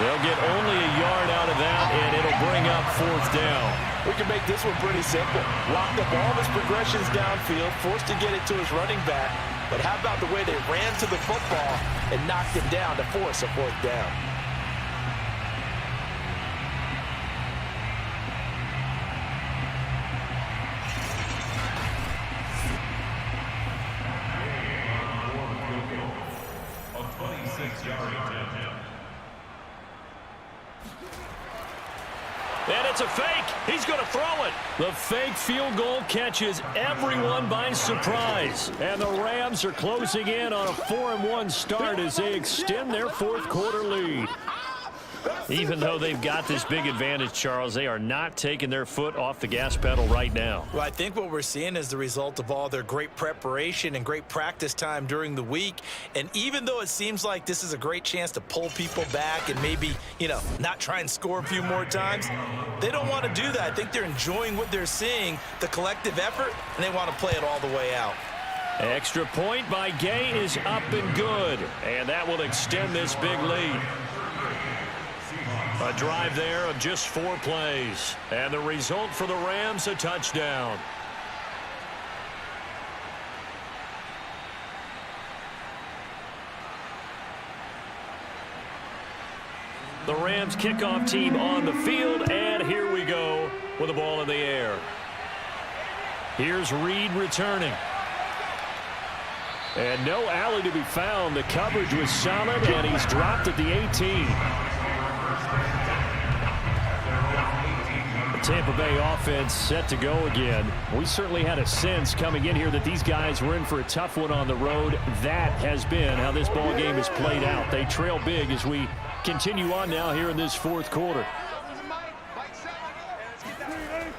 They'll get only a yard out of that, and it'll bring up 4th down. We can make this one pretty simple. Locked up all of his progressions downfield, forced to get it to his running back. But how about the way they ran to the football and knocked him down to force a 4th down? And it's a fake. He's going to throw it. The fake field goal catches everyone by surprise. And the Rams are closing in on a 4-1 start as they extend their 4th quarter lead. Even though they've got this big advantage, Charles, they are not taking their foot off the gas pedal right now. Well, I think what we're seeing is the result of all their great preparation and great practice time during the week. And even though it seems like this is a great chance to pull people back and maybe, not try and score a few more times, they don't want to do that. I think they're enjoying what they're seeing, the collective effort, and they want to play it all the way out. Extra point by Gay is up and good. And that will extend this big lead. A drive there of just 4 plays. And the result for the Rams, a touchdown. The Rams kickoff team on the field, and here we go with the ball in the air. Here's Reed returning. And no alley to be found. The coverage was solid, and he's dropped at the 18. Tampa Bay offense set to go again. We certainly had a sense coming in here that these guys were in for a tough one on the road. That has been how this ball game has played out. They trail big as we continue on now here in this 4th quarter.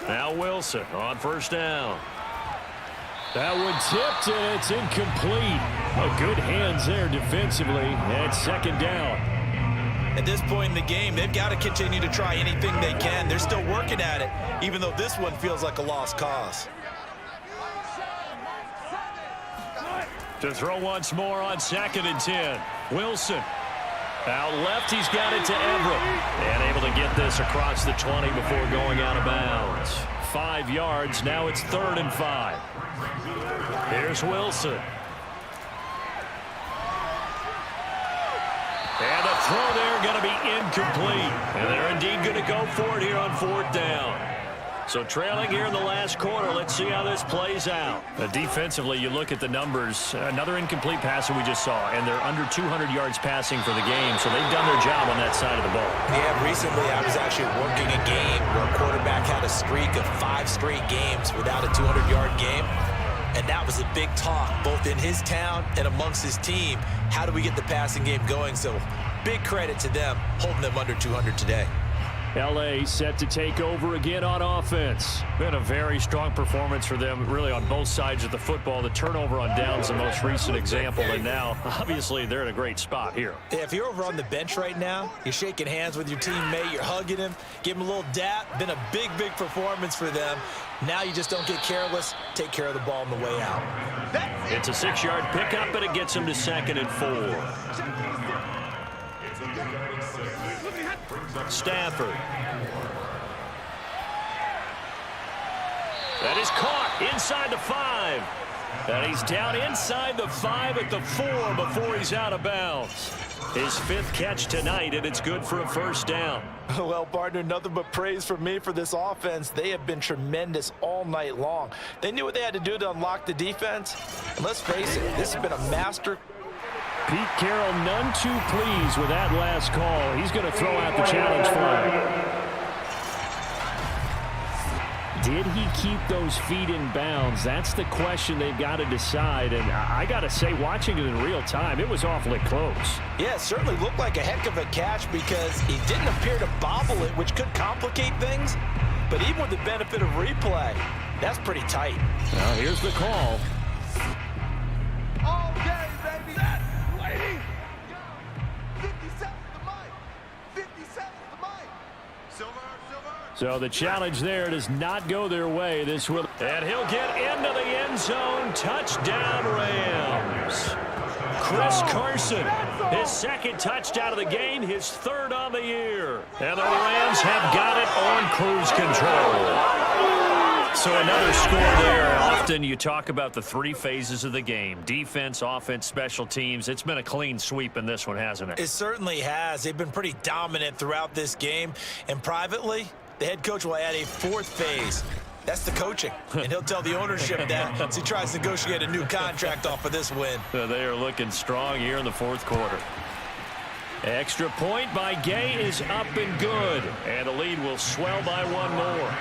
Now Wilson on first down. That one tipped, and it's incomplete. Good hands there defensively, and it's second down. At this point in the game, they've got to continue to try anything they can. They're still working at it, even though this one feels like a lost cause. To throw once more on 2nd and 10. Wilson. Out left, he's got it to Everett. And able to get this across the 20 before going out of bounds. 5 yards, now it's 3rd and 5. Here's Wilson. And the throw there going to be incomplete. And they're indeed going to go for it here on 4th down. So trailing here in the last quarter. Let's see how this plays out. Defensively, you look at the numbers. Another incomplete pass that we just saw, and they're under 200 yards passing for the game, so they've done their job on that side of the ball. Yeah, recently I was actually working a game where a quarterback had a streak of 5 straight games without a 200-yard game. And that was a big talk, both in his town and amongst his team. How do we get the passing game going? So big credit to them, holding them under 200 today. L.A. set to take over again on offense. Been a very strong performance for them, really, on both sides of the football. The turnover on downs, the most recent example, and now, obviously, they're in a great spot here. Yeah, if you're over on the bench right now, you're shaking hands with your teammate, you're hugging him, give him a little dap. Been a big, big performance for them. Now you just don't get careless. Take care of the ball on the way out. It's a 6-yard pickup, but it gets them to 2nd and 4. Stafford. That is caught inside the 5. And he's down inside the 5 at the 4 before he's out of bounds. His 5th catch tonight, and it's good for a 1st down. Well, partner, nothing but praise from me for this offense. They have been tremendous all night long. They knew what they had to do to unlock the defense. And let's face it, this has been a master. Pete Carroll none too pleased with that last call. He's going to throw out the challenge flag. Did he keep those feet in bounds? That's the question they've got to decide. And I got to say, watching it in real time, it was awfully close. Yeah, it certainly looked like a heck of a catch because he didn't appear to bobble it, which could complicate things. But even with the benefit of replay, that's pretty tight. Now here's the call. All day, baby. That's waiting. 57 the mic. 57 the mic. Silver. So the challenge there does not go their way. This will, and he'll get into the end zone. Touchdown, Rams. Chris Carson, his 2nd touchdown of the game, his 3rd on the year. And the Rams have got it on cruise control. So another score there. Often you talk about the 3 phases of the game: defense, offense, special teams. It's been a clean sweep in this one, hasn't it? It certainly has. They've been pretty dominant throughout this game. And privately, the head coach will add a 4th phase. That's the coaching. And he'll tell the ownership that as he tries to negotiate a new contract off of this win. So they are looking strong here in the 4th quarter. Extra point by Gay is up and good. And the lead will swell by 1 more.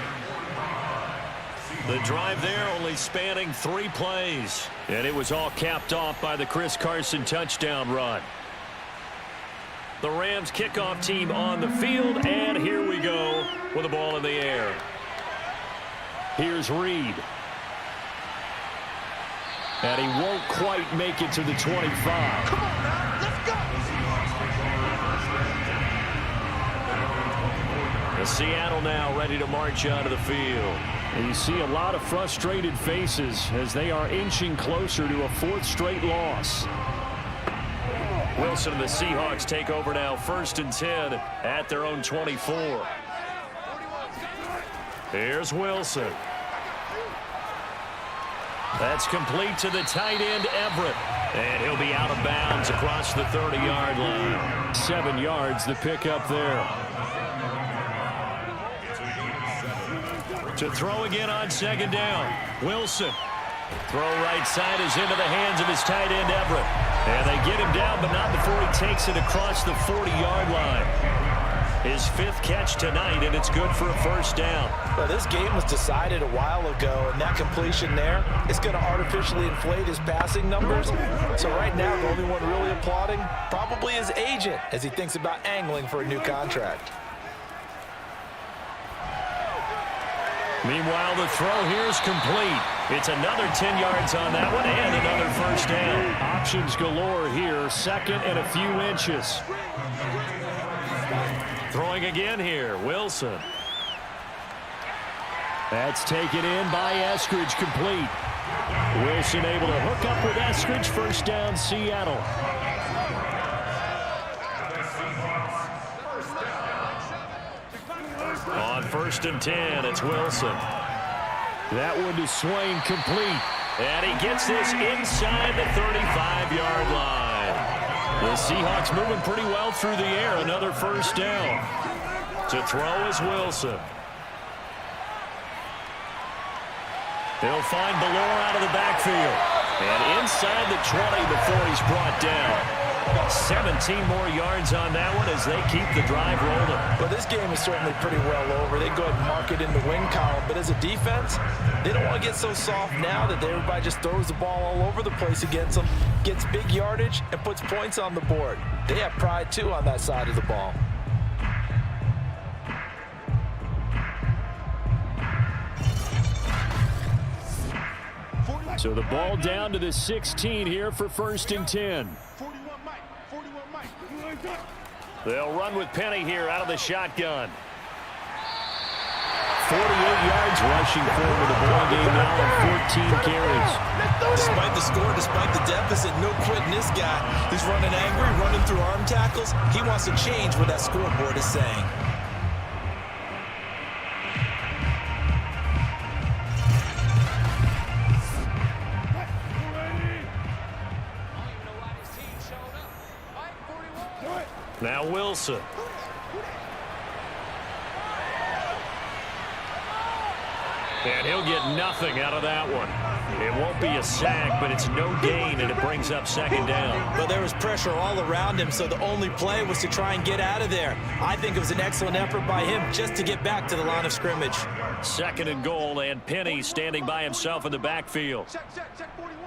The drive there only spanning 3 plays. And it was all capped off by the Chris Carson touchdown run. The Rams kickoff team on the field, and here we go with the ball in the air. Here's Reed. And he won't quite make it to the 25. Come on now, let's go. The Seattle now ready to march onto the field. And you see a lot of frustrated faces as they are inching closer to a 4th straight loss. Wilson and the Seahawks take over now, 1st and 10 at their own 24. Here's Wilson. That's complete to the tight end, Everett. And he'll be out of bounds across the 30-yard line. 7 yards, the pickup there. To throw again on 2nd down. Wilson. Throw right side is into the hands of his tight end, Everett. And they get him down, but not before he takes it across the 40-yard line. His 5th catch tonight, and it's good for a 1st down. Well, this game was decided a while ago, and that completion there is going to artificially inflate his passing numbers. So right now, the only one really applauding probably his agent as he thinks about angling for a new contract. Meanwhile, the throw here is complete. It's another 10 yards on that one and another 1st down. Options galore here, 2nd and a few inches. Throwing again here, Wilson. That's taken in by Eskridge, complete. Wilson able to hook up with Eskridge, 1st down, Seattle. On 1st and 10, it's Wilson. That one to Swain, complete. And he gets this inside the 35-yard line. The Seahawks moving pretty well through the air. Another 1st down. To throw is Wilson. He'll find Ballore out of the backfield. And inside the 20 before he's brought down. 17 more yards on that one as they keep the drive rolling. Well, this game is certainly pretty well over. They go ahead and mark it in the win column. But as a defense, they don't want to get so soft now that everybody just throws the ball all over the place against them, gets big yardage, and puts points on the board. They have pride, too, on that side of the ball. So the ball down to the 16 here for 1st and 10. They'll run with Penny here out of the shotgun. 48 yards rushing forward the ball game now on 14 carries. Despite the score, despite the deficit, no quitting this guy. He's running angry, running through arm tackles. He wants to change what that scoreboard is saying. Now Wilson. And he'll get nothing out of that one. It won't be a sack, but it's no gain, and it brings up 2nd down. But there was pressure all around him, so the only play was to try and get out of there. I think it was an excellent effort by him just to get back to the line of scrimmage. 2nd and goal, and Penny standing by himself in the backfield. Check 41.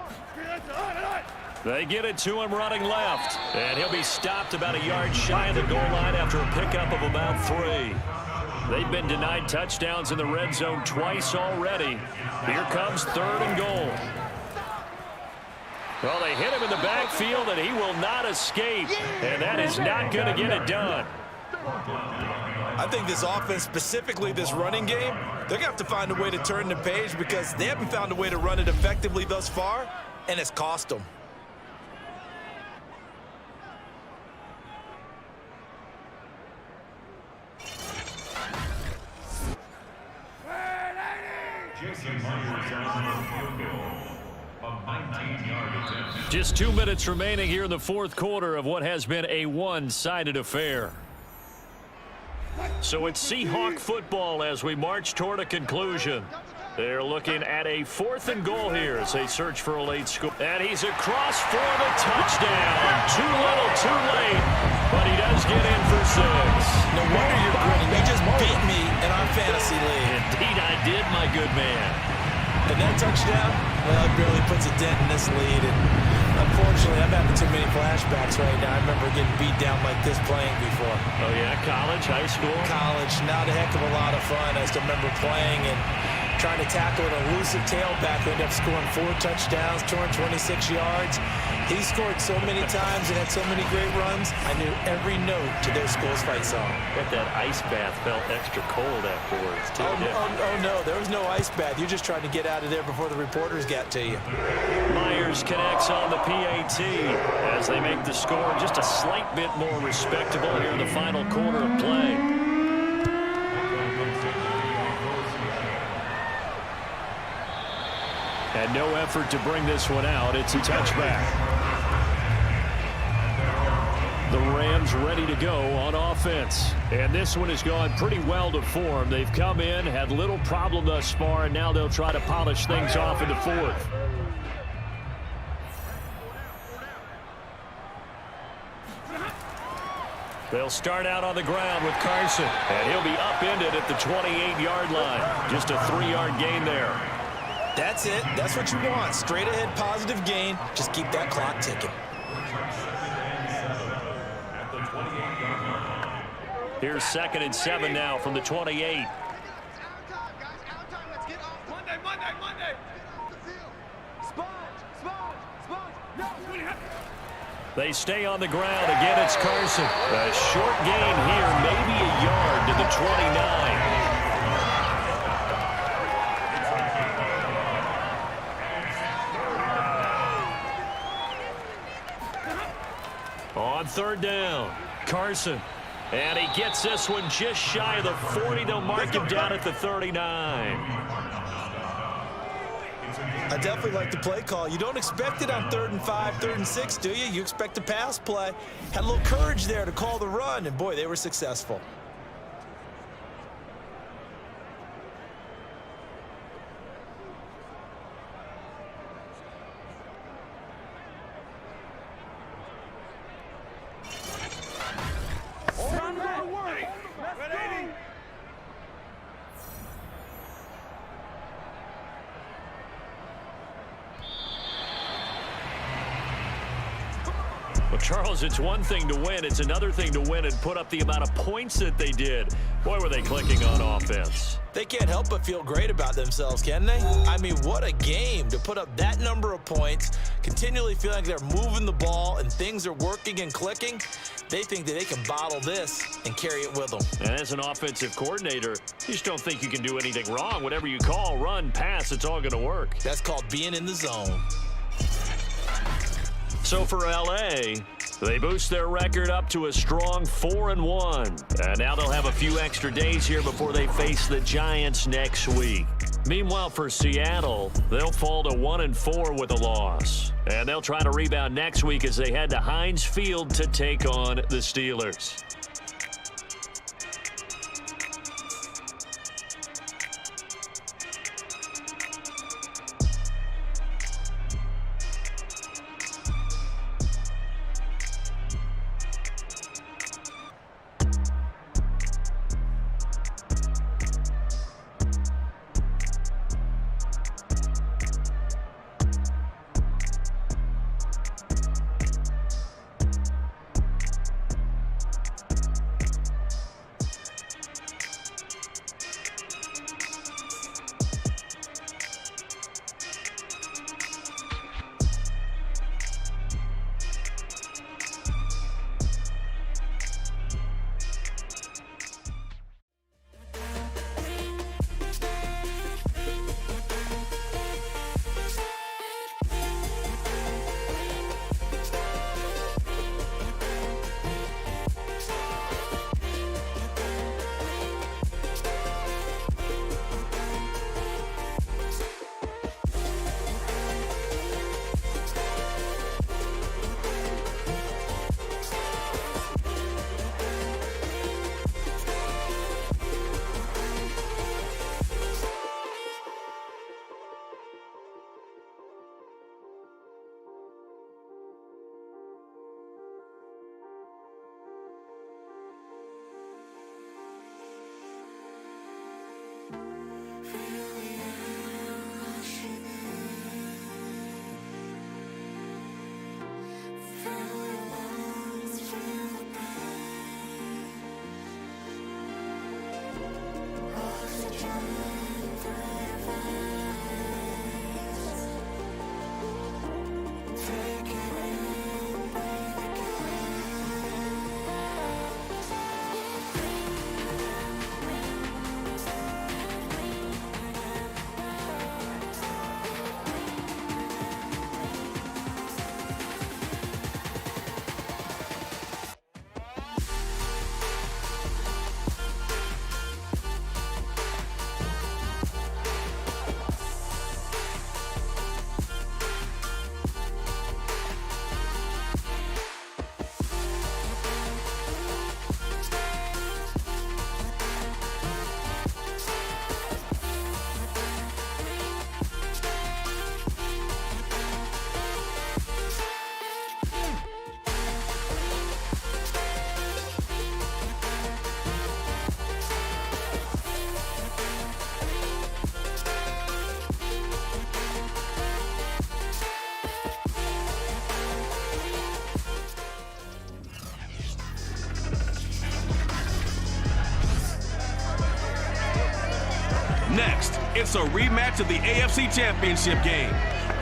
They get it to him running left. And he'll be stopped about a yard shy of the goal line after a pickup of about 3. They've been denied touchdowns in the red zone twice already. Here comes 3rd and goal. Well, they hit him in the backfield, and he will not escape. And that is not going to get it done. I think this offense, specifically this running game, they're going to have to find a way to turn the page because they haven't found a way to run it effectively thus far, and it's cost them. Just 2 minutes remaining here in the 4th quarter of what has been a one-sided affair. So it's Seahawk football as we march toward a conclusion. They're looking at a 4th and goal here as they search for a late score. And he's across for the touchdown. Too little, too late, but he does get in for 6. No wonder you're grinning. You just beat me in our fantasy league. Indeed I did, my good man. And that touchdown, well, it barely puts a dent in this lead. And unfortunately, I'm having too many flashbacks right now. I remember getting beat down like this playing before. Oh, yeah? College, high school? College, not a heck of a lot of fun. I still remember playing and trying to tackle an elusive tailback who ended up scoring 4 touchdowns, 226 yards. He scored so many times and had so many great runs, I knew every note to their school's fight song. Bet that ice bath felt extra cold afterwards, too. Oh, no, there was no ice bath. You're just trying to get out of there before the reporters got to you. Myers connects on the PAT as they make the score just a slight bit more respectable here in the final quarter of play. And no effort to bring this one out. It's a touchback. The Rams ready to go on offense. And this one has gone pretty well to form. They've come in, had little problem thus far, and now they'll try to polish things off in the 4th. They'll start out on the ground with Carson. And he'll be upended at the 28-yard line. Just a 3-yard gain there. That's it. That's what you want. Straight ahead positive gain. Just keep that clock ticking. Here's 2nd and 7 now from the 28. They stay on the ground. Again, it's Carson. A short gain here, maybe a yard to the 29. On 3rd down, Carson. And he gets this one just shy of the 40. They'll mark him down at the 39. I definitely like the play call. You don't expect it on 3rd and 5, 3rd and 6, do you? You expect a pass play. Had a little courage there to call the run, and boy, they were successful. Well, Charles, it's one thing to win. It's another thing to win and put up the amount of points that they did. Boy, were they clicking on offense. They can't help but feel great about themselves, can they? I mean, what a game to put up that number of points, continually feeling like they're moving the ball and things are working and clicking. They think that they can bottle this and carry it with them. And as an offensive coordinator, you just don't think you can do anything wrong. Whatever you call, run, pass, it's all going to work. That's called being in the zone. So for L.A., they boost their record up to a strong 4-1. And now they'll have a few extra days here before they face the Giants next week. Meanwhile, for Seattle, they'll fall to 1-4 with a loss. And they'll try to rebound next week as they head to Heinz Field to take on the Steelers. Next, it's a rematch of the AFC Championship game.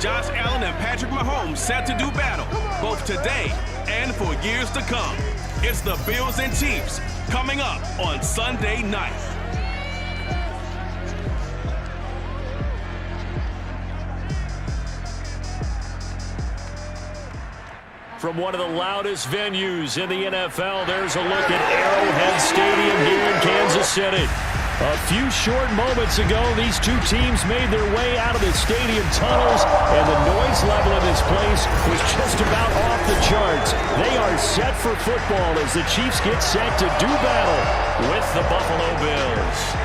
Josh Allen and Patrick Mahomes set to do battle, both today and for years to come. It's the Bills and Chiefs coming up on Sunday night. From one of the loudest venues in the NFL, there's a look at Arrowhead Stadium here in Kansas City. A few short moments ago, these two teams made their way out of the stadium tunnels, and the noise level in this place was just about off the charts. They are set for football as the Chiefs get set to do battle with the Buffalo Bills.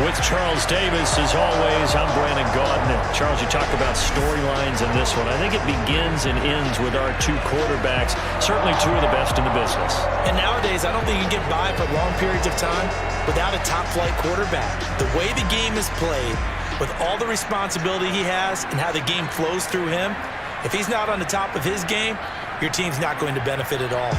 With Charles Davis, as always, I'm Brandon Gaudin. Charles, you talk about storylines in this one. I think it begins and ends with our two quarterbacks, certainly two of the best in the business. And nowadays, I don't think you can get by for long periods of time without a top-flight quarterback. The way the game is played, with all the responsibility he has and how the game flows through him, If he's not on the top of his game, your team's not going to benefit at all.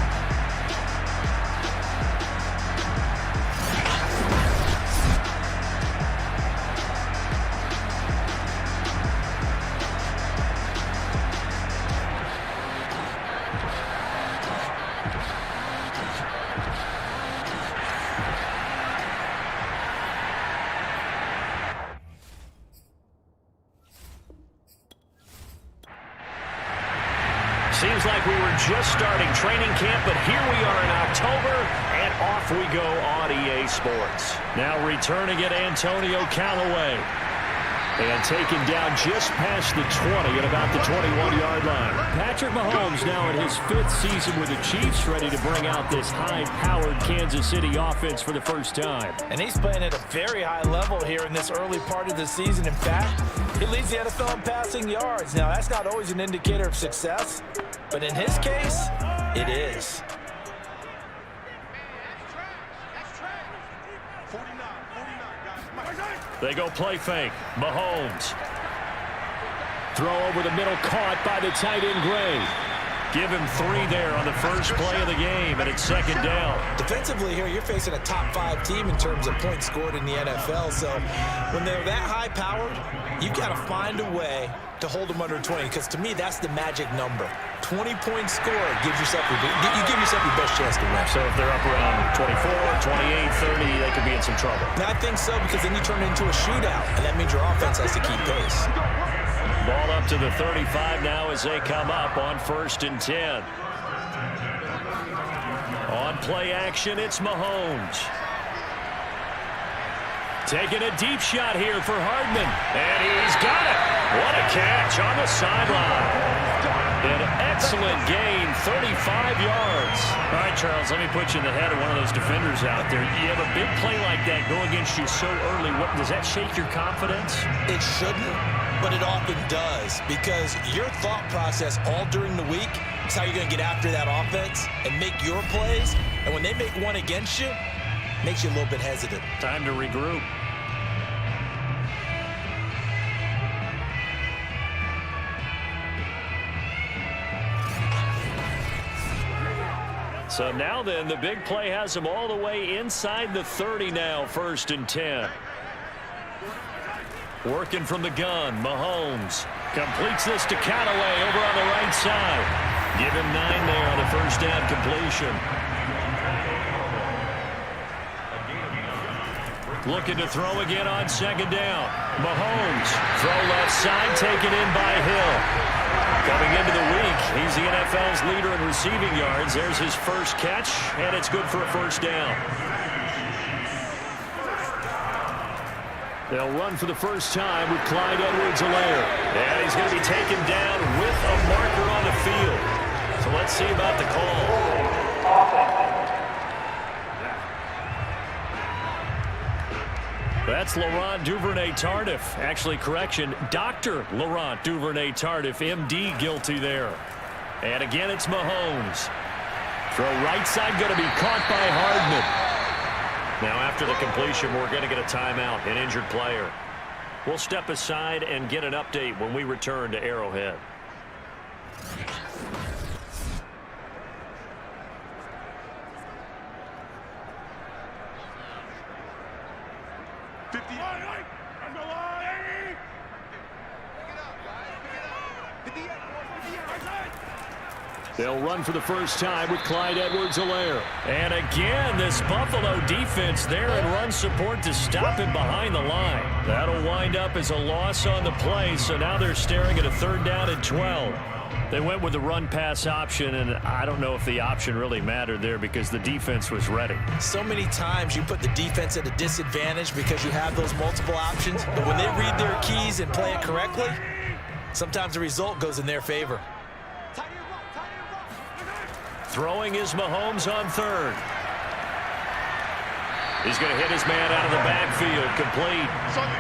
Seems like we were just starting training camp, but here we are in October, and off we go on EA Sports. Now returning it, Antonio Callaway. And taken down just past the 20 at about the 21-yard line. Patrick Mahomes now in his 5th season with the Chiefs, ready to bring out this high-powered Kansas City offense for the first time. And he's playing at a very high level here in this early part of the season. In fact, he leads the NFL in passing yards. Now, that's not always an indicator of success, but in his case, it is. They go play fake. Mahomes. Throw over the middle, caught by the tight end Gray. Give him 3 there on the first play of the game, and it's 2nd down. Defensively here, you're facing a top-5 team in terms of points scored in the NFL, so when they're that high-powered, you've got to find a way to hold them under 20, because to me, that's the magic number. 20-point score gives yourself you give yourself your best chance to win. So if they're up around 24, 28, 30, they could be in some trouble. Now, I think so, because then you turn it into a shootout, and that means your offense has to keep pace. Ball up to the 35 now as they come up on 1st and 10. On play action, it's Mahomes. Taking a deep shot here for Hardman. And he's got it. What a catch on the sideline. An excellent gain, 35 yards. All right, Charles, let me put you in the head of one of those defenders out there. You have a big play like that go against you so early. Does that shake your confidence? It shouldn't, but it often does, because your thought process all during the week is how you're going to get after that offense and make your plays. And when they make one against you, it makes you a little bit hesitant. Time to regroup. So now then, the big play has them all the way inside the 30 now, 1st and 10. Working from the gun, Mahomes completes this to Callaway over on the right side. Give him 9 there on the first down completion. Looking to throw again on 2nd down. Mahomes, throw left side, taken in by Hill. Coming into the week, he's the NFL's leader in receiving yards. There's his first catch, and it's good for a 1st down. They'll run for the first time with Clyde Edwards-Helaire. And he's going to be taken down with a marker on the field. So let's see about the call. That's Laurent Duvernay-Tardif. Actually, correction, Dr. Laurent Duvernay-Tardif, MD, guilty there. And again, it's Mahomes. Throw right side, going to be caught by Hardman. Now, after the completion, we're going to get a timeout, an injured player. We'll step aside and get an update when we return to Arrowhead. They'll run for the first time with Clyde Edwards-Helaire. And again, this Buffalo defense there and run support to stop him behind the line. That'll wind up as a loss on the play, so now they're staring at a 3rd down and 12. They went with the run-pass option, and I don't know if the option really mattered there because the defense was ready. So many times you put the defense at a disadvantage because you have those multiple options, but when they read their keys and play it correctly, sometimes the result goes in their favor. Throwing is Mahomes on 3rd. He's going to hit his man out of the backfield, complete.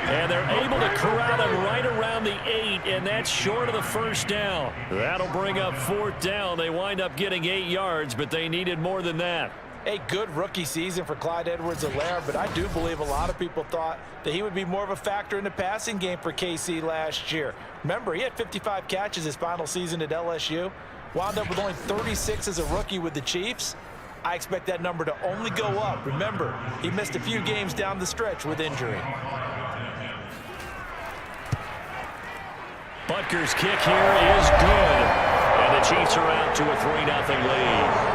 And they're able to corral him right around the 8, and that's short of the 1st down. That'll bring up 4th down. They wind up getting 8 yards, but they needed more than that. A good rookie season for Clyde Edwards-Helaire, but I do believe a lot of people thought that he would be more of a factor in the passing game for KC last year. Remember, he had 55 catches his final season at LSU, wound up with only 36 as a rookie with the Chiefs. I expect that number to only go up. Remember, he missed a few games down the stretch with injury. Butker's kick here is good. And the Chiefs are out to a 3-0 lead.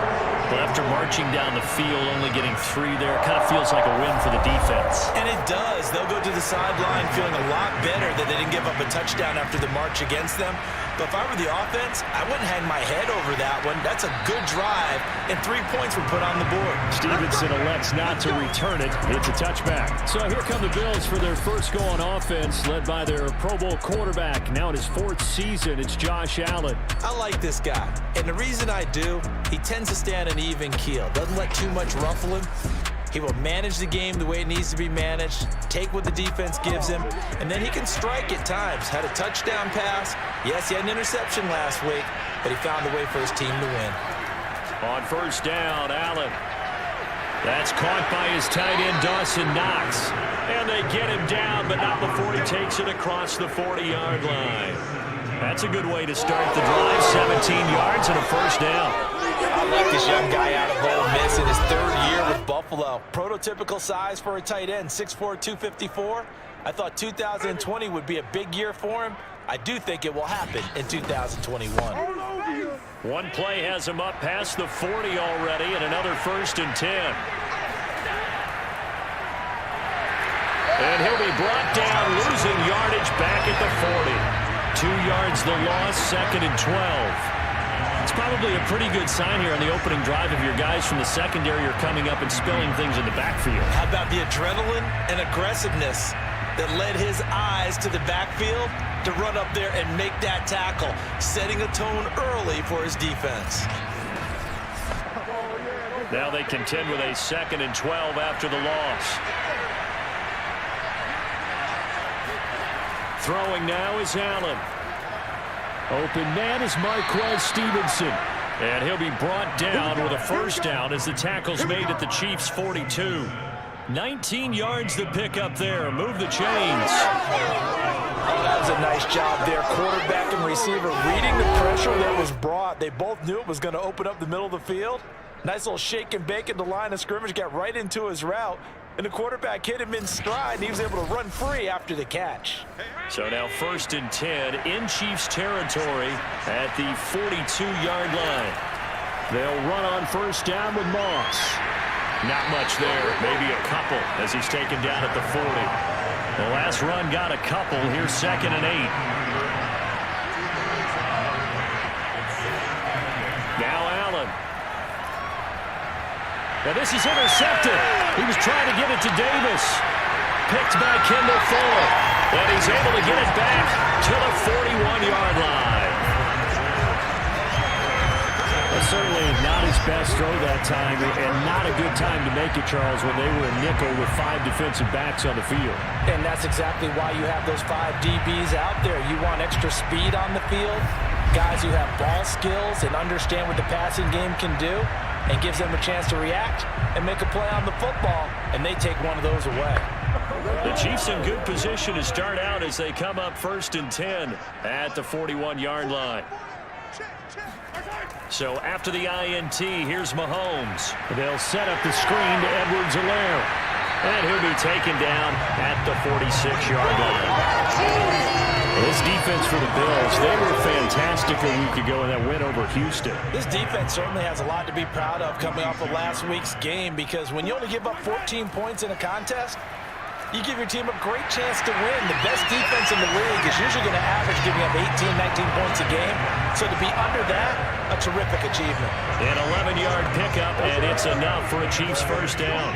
But after marching down the field, only getting 3 there, kind of feels like a win for the defense. And it does. They'll go to the sideline feeling a lot better that they didn't give up a touchdown after the march against them. But if I were the offense, I wouldn't hang my head over that one. That's a good drive, and 3 points were put on the board. Stevenson elects not to return it. It's a touchback. So here come the Bills for their first go on offense, led by their Pro Bowl quarterback. Now in his 4th season, it's Josh Allen. I like this guy, and the reason I do, he tends to stay on an even keel. Doesn't let too much ruffle him. He will manage the game the way it needs to be managed, take what the defense gives him, and then he can strike at times. Had a touchdown pass. Yes, he had an interception last week, but he found a way for his team to win. On first down, Allen. That's caught by his tight end, Dawson Knox. And they get him down, but not before he takes it across the 40-yard line. That's a good way to start the drive. 17 yards and a first down. I like this young guy out of Ole Miss in his 3rd year with Buffalo. Prototypical size for a tight end, 6'4", 254. I thought 2020 would be a big year for him. I do think it will happen in 2021. One play has him up past the 40 already, and another 1st and 10. And he'll be brought down, losing yardage back at the 40. 2 yards the loss, 2nd and 12. It's probably a pretty good sign here on the opening drive of your guys from the secondary are coming up and spilling things in the backfield. How about the adrenaline and aggressiveness that led his eyes to the backfield to run up there and make that tackle, setting a tone early for his defense. Now they contend with a 2nd and 12 after the loss. Throwing now is Allen. Open man is Marquez Stevenson. And he'll be brought down with a first down as the tackle's made at the Chiefs' 42. 19 yards to pick up there. Move the chains. Oh, that was a nice job there. Quarterback and receiver reading the pressure that was brought. They both knew it was going to open up the middle of the field. Nice little shake and bake at the line of scrimmage. Got right into his route. And the quarterback hit him in stride, and he was able to run free after the catch. So now 1st and 10 in Chiefs territory at the 42-yard line. They'll run on first down with Moss. Not much there, maybe a couple as he's taken down at the 40. The last run got a couple. Here's 2nd and 8. Now Allen. Now this is intercepted. He was trying to get it to Davis. Picked by Kendall Fuller. And he's able to get it back to the 41-yard line. Certainly not his best throw that time, and not a good time to make it, Charles, when they were a nickel with 5 defensive backs on the field. And that's exactly why you have those 5 DBs out there. You want extra speed on the field, guys who have ball skills and understand what the passing game can do, and gives them a chance to react and make a play on the football, and they take one of those away. The Chiefs in good position to start out as they come up 1st and 10 at the 41-yard line. So after the INT, here's Mahomes. They'll set up the screen to Edwards-Helaire. And he'll be taken down at the 46-yard line. This defense for the Bills, they were fantastic a week ago in that win over Houston. This defense certainly has a lot to be proud of coming off of last week's game, because when you only give up 14 points in a contest, you give your team a great chance to win. The best defense in the league is usually going to average giving up 18, 19 points a game. So to be under that, a terrific achievement. An 11-yard pickup, and it's enough for a Chiefs first down.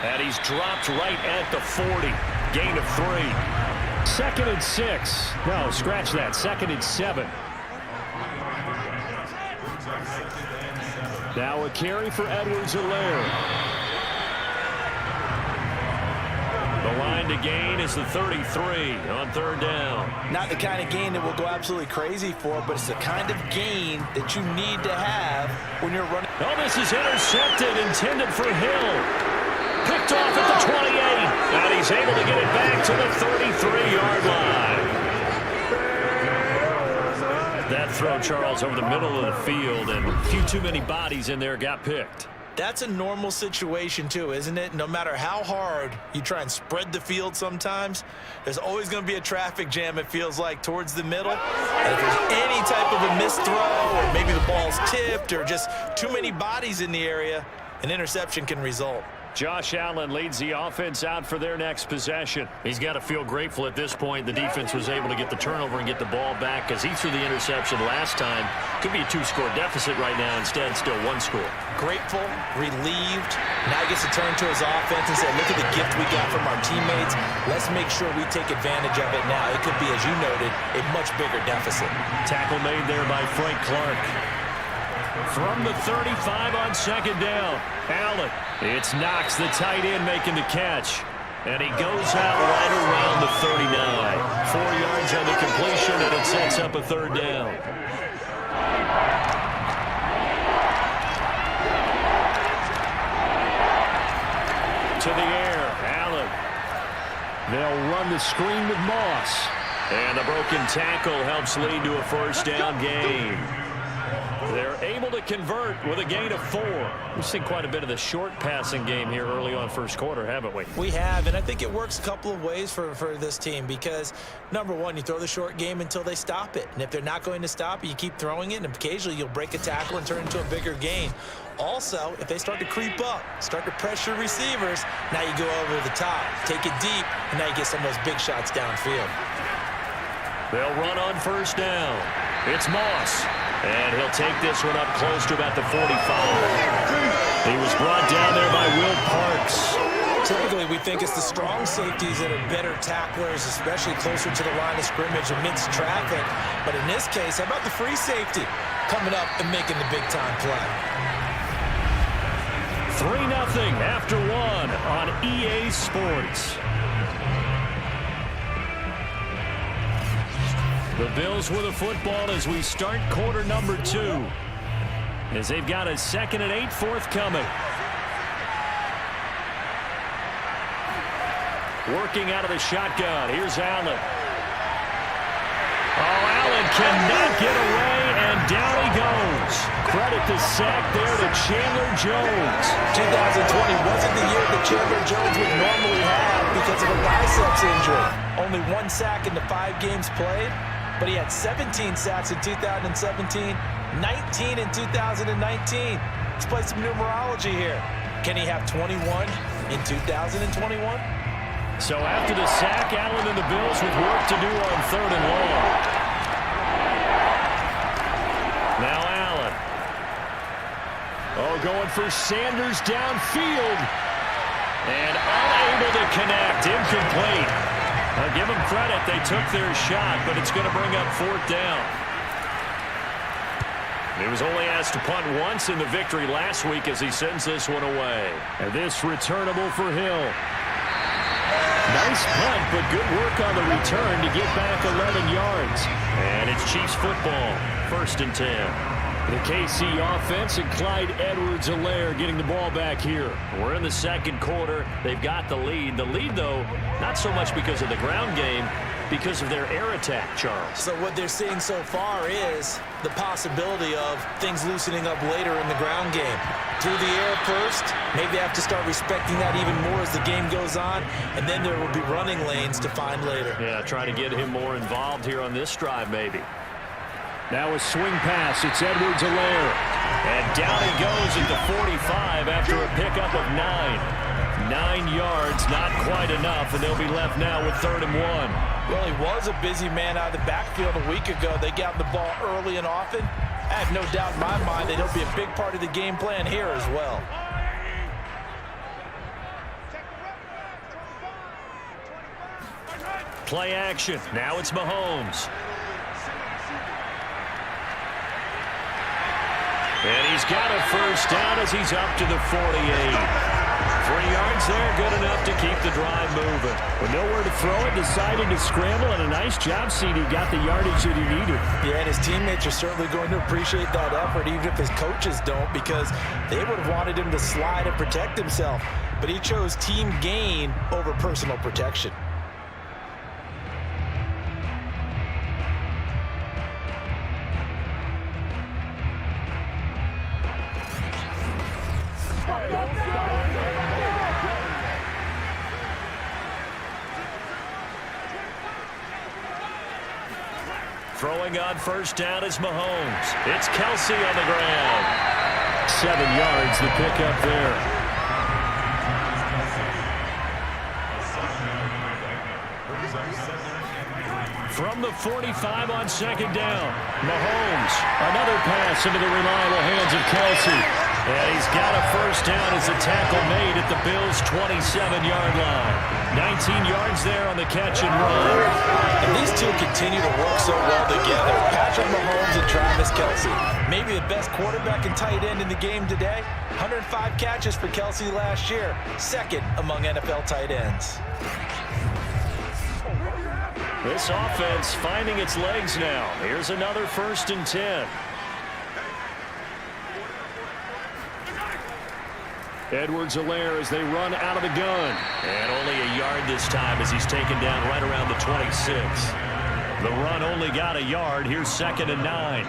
And he's dropped right at the 40. Gain of 3. 2nd and 6. No, scratch that. 2nd and 7. Now a carry for Edwards-Helaire. The line to gain is the 33 on third down. Not the kind of gain that we'll go absolutely crazy for, but it's the kind of gain that you need to have when you're running. Oh, this is intercepted, intended for Hill. Picked off at the 28. And he's able to get it back to the 33-yard line. That throw, Charles, over the middle of the field, and a few too many bodies in there got picked. That's a normal situation, too, isn't it? No matter how hard you try and spread the field sometimes, there's always going to be a traffic jam, it feels like, towards the middle. And if there's any type of a missed throw, or maybe the ball's tipped, or just too many bodies in the area, an interception can result. Josh Allen leads the offense out for their next possession. He's got to feel grateful at this point the defense was able to get the turnover and get the ball back because he threw the interception last time. Could be a 2-score deficit right now. Instead, still 1 score. Grateful, relieved. Now he gets to turn to his offense and say, look at the gift we got from our teammates. Let's make sure we take advantage of it now. It could be, as you noted, a much bigger deficit. Tackle made there by Frank Clark. From the 35 on second down, Allen. It's Knox, the tight end, making the catch. And he goes out right around the 39. 4 yards on the completion, and it sets up a third down. To the air, Allen. They'll run the screen with Moss. And the broken tackle helps lead to a first down gain. They're able to convert with a gain of 4. We've seen quite a bit of the short passing game here early on first quarter, haven't we? We have, and I think it works a couple of ways for this team because, number one, you throw the short game until they stop it. And if they're not going to stop it, you keep throwing it, and occasionally you'll break a tackle and turn it into a bigger gain. Also, if they start to creep up, start to pressure receivers, now you go over the top, take it deep, and now you get some of those big shots downfield. They'll run on first down. It's Moss. And he'll take this one up close to about the 45. He was brought down there by Will Parks. Typically, we think it's the strong safeties that are better tacklers, especially closer to the line of scrimmage amidst traffic. But in this case, how about the free safety coming up and making the big-time play? 3-0 after 1 on EA Sports. The Bills with the football as we start quarter number 2. As they've got a 2nd and 8 forthcoming. Working out of the shotgun. Here's Allen. Oh, Allen cannot get away, and down he goes. Credit the sack there to Chandler Jones. 2020 wasn't the year that Chandler Jones would normally have because of a biceps injury. Only 1 sack in the 5 games played. But he had 17 sacks in 2017, 19 in 2019. Let's play some numerology here. Can he have 21 in 2021? So after the sack, Allen and the Bills with work to do on 3rd and long. Now Allen. Oh, going for Sanders downfield. And unable to connect. Incomplete. I'll give them credit. They took their shot, but it's going to bring up 4th down. He was only asked to punt once in the victory last week as he sends this one away. And this returnable for Hill. Nice punt, but good work on the return to get back 11 yards. And it's Chiefs football, 1st and 10. The KC offense and Clyde Edwards-Helaire getting the ball back here. We're in the 2nd quarter. They've got the lead. The lead, though, not so much because of the ground game, because of their air attack, Charles. So what they're seeing so far is the possibility of things loosening up later in the ground game. Through the air first, maybe they have to start respecting that even more as the game goes on, and then there will be running lanes to find later. Yeah, trying to get him more involved here on this drive, maybe. Now a swing pass. It's Edwards-Helaire. And down he goes at the 45 after a pickup of 9. 9 yards, not quite enough, and they'll be left now with 3rd and 1. Well, he was a busy man out of the backfield a week ago. They got the ball early and often. I have no doubt in my mind that he'll be a big part of the game plan here as well. Play action. Now it's Mahomes. And he's got a first down as he's up to the 48. 3 yards there, good enough to keep the drive moving. With nowhere to throw it, decided to scramble, and a nice job, CD. Got the yardage that he needed. Yeah, and his teammates are certainly going to appreciate that effort, even if his coaches don't, because they would have wanted him to slide and protect himself. But he chose team gain over personal protection. Throwing on first down is Mahomes. It's Kelsey on the ground. 7 yards, the pickup there. From the 45 on second down, Mahomes. Another pass into the reliable hands of Kelsey. And he's got a first down as a tackle made at the Bills' 27-yard line. 19 yards there on the catch and run. And these two continue to work so well together. Patrick Mahomes and Travis Kelsey. Maybe the best quarterback and tight end in the game today. 105 catches for Kelsey last year. Second among NFL tight ends. This offense finding its legs now. Here's another 1st and 10. Edwards-Helaire as they run out of the gun. And only a yard this time as he's taken down right around the 26. The run only got a yard. Here's 2nd and 9.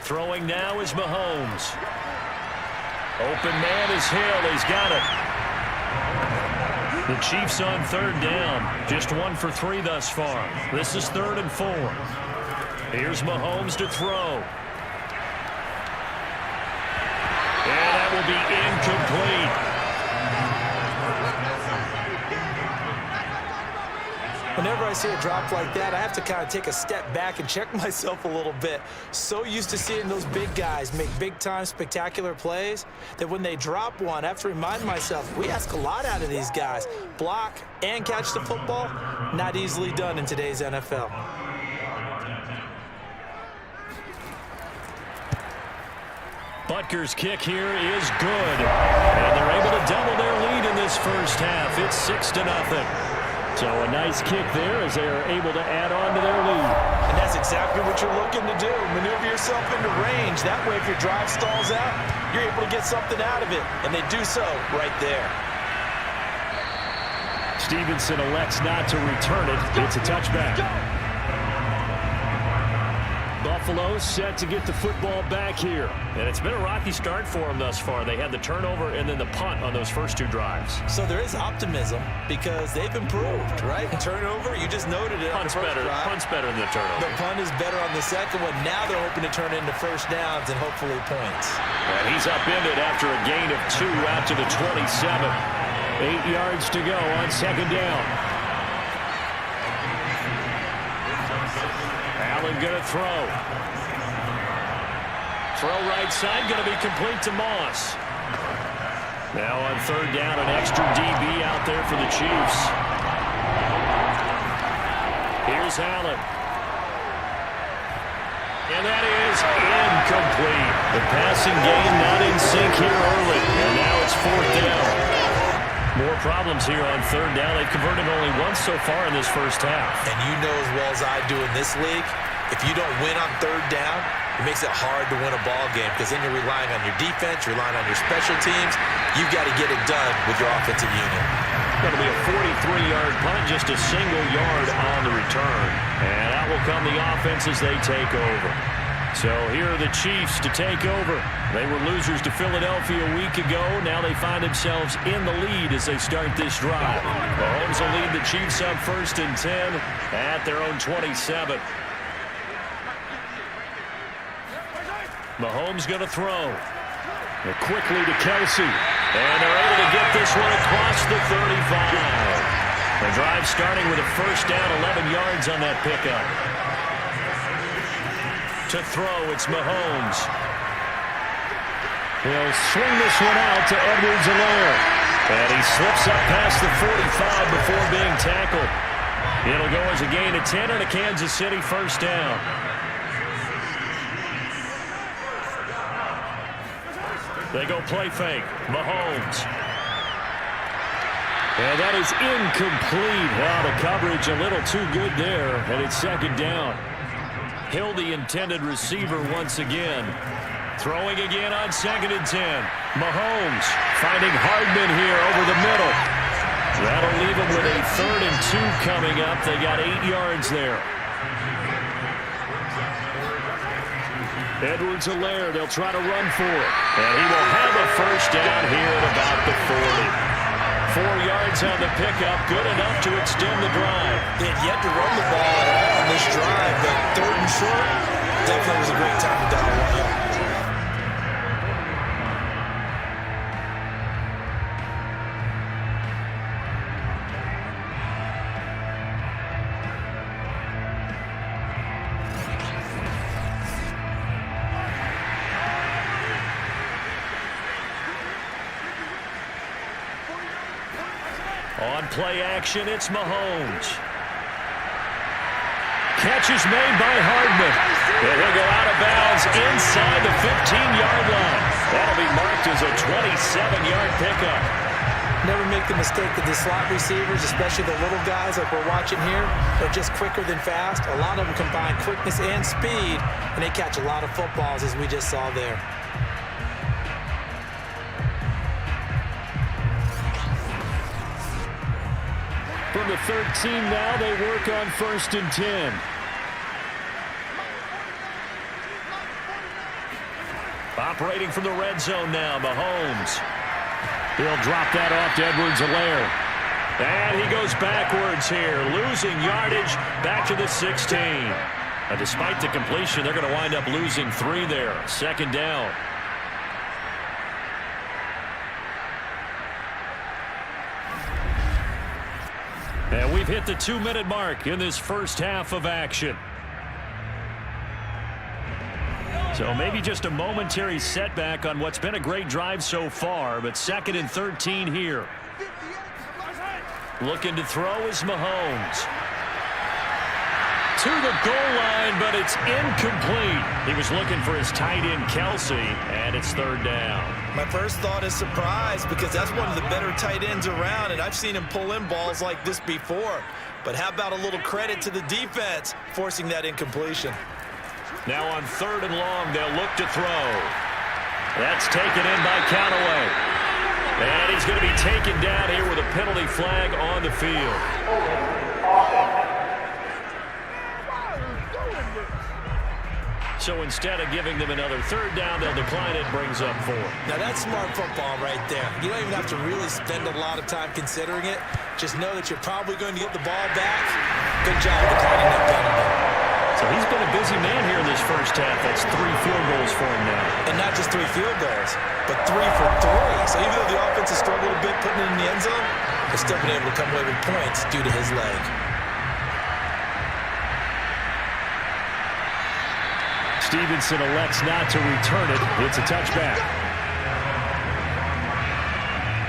Throwing now is Mahomes. Open man is Hill. He's got it. The Chiefs on 3rd down. Just 1 for 3 thus far. This is 3rd and 4. Here's Mahomes to throw. And that will be incomplete. Whenever I see a drop like that, I have to kind of take a step back and check myself a little bit. So used to seeing those big guys make big-time spectacular plays that when they drop one, I have to remind myself, we ask a lot out of these guys. Block and catch the football, not easily done in today's NFL. Butker's kick here is good. And they're able to double their lead in this first half. It's 6-0. So a nice kick there as they are able to add on to their lead. And that's exactly what you're looking to do. Maneuver yourself into range. That way, if your drive stalls out, you're able to get something out of it. And they do so right there. Stevenson elects not to return it. It's a touchback. Buffalo set to get the football back here. And it's been a rocky start for them thus far. They had the turnover and then the punt on those first 2 drives. So there is optimism because they've improved, right? Turnover, you just noted it. Punt's better. Punt's better than the turnover. The punt is better on the second one. Now they're hoping to turn it into first downs and hopefully points. And he's upended after a gain of 2 out to the 27. 8 yards to go on second down. Allen going to throw. Throw right side, going to be complete to Moss. Now on 3rd down, an extra DB out there for the Chiefs. Here's Allen. And that is incomplete. The passing game not in sync here early. And now it's 4th down. More problems here on 3rd down. They've converted only once so far in this first half. And you know as well as I do in this league, if you don't win on 3rd down, it makes it hard to win a ball game because then you're relying on your defense, relying on your special teams. You've got to get it done with your offensive unit. Going to be a 43-yard punt, just a single yard on the return. And out will come the offense as they take over. So here are the Chiefs to take over. They were losers to Philadelphia a week ago. Now they find themselves in the lead as they start this drive. Mahomes will lead the Chiefs up 1st and 10 at their own 27. Mahomes going to throw. And quickly to Kelsey. And they're able to get this one across the 35. The drive starting with a first down, 11 yards on that pickup. To throw, it's Mahomes. He'll swing this one out to Edwards-Helaire. And he slips up past the 45 before being tackled. It'll go as a gain of 10 and a Kansas City first down. They go play fake. Mahomes. And that is incomplete. Well, the coverage a little too good there, and it's second down. Hill, the intended receiver once again. Throwing again on 2nd and 10. Mahomes finding Hardman here over the middle. That'll leave him with a 3rd and 2 coming up. They got 8 yards there. Edwards-Helaire, they'll try to run for it. And he will have a first down here at about the 40. 4 yards on the pickup, good enough to extend the drive. They had yet to run the ball at all on this drive, but 3rd and short definitely was a great time to dial one up. On play action, it's Mahomes. Catch is made by Hardman. And he'll go out of bounds inside the 15-yard line. That'll be marked as a 27-yard pickup. Never make the mistake that the slot receivers, especially the little guys like we're watching here, are just quicker than fast. A lot of them combine quickness and speed, and they catch a lot of footballs, as we just saw there. From the 13 now, they work on 1st and 10. Operating from the red zone now, Mahomes. He'll drop that off to Edwards-Helaire. And he goes backwards here, losing yardage back to the 16. And despite the completion, they're going to wind up losing 3 there. 2nd down. And we've hit the 2-minute mark in this first half of action. So maybe just a momentary setback on what's been a great drive so far, but 2nd and 13 here. Looking to throw is Mahomes. To the goal line, but it's incomplete. He was looking for his tight end, Kelsey, and it's 3rd down. My first thought is surprise, because that's one of the better tight ends around, and I've seen him pull in balls like this before. But how about a little credit to the defense forcing that incompletion? Now on 3rd and long, they'll look to throw. That's taken in by Callaway. And he's going to be taken down here with a penalty flag on the field. So instead of giving them another 3rd down, they'll decline it, brings up 4. Now that's smart football right there. You don't even have to really spend a lot of time considering it. Just know that you're probably going to get the ball back. Good job declining that penalty. So he's been a busy man here in this first half. That's 3 field goals for him now. And not just 3 field goals, but 3 for 3. So even though the offense has struggled a bit putting it in the end zone, they've still been able to come away with points due to his leg. Stevenson elects not to return it. It's a touchback.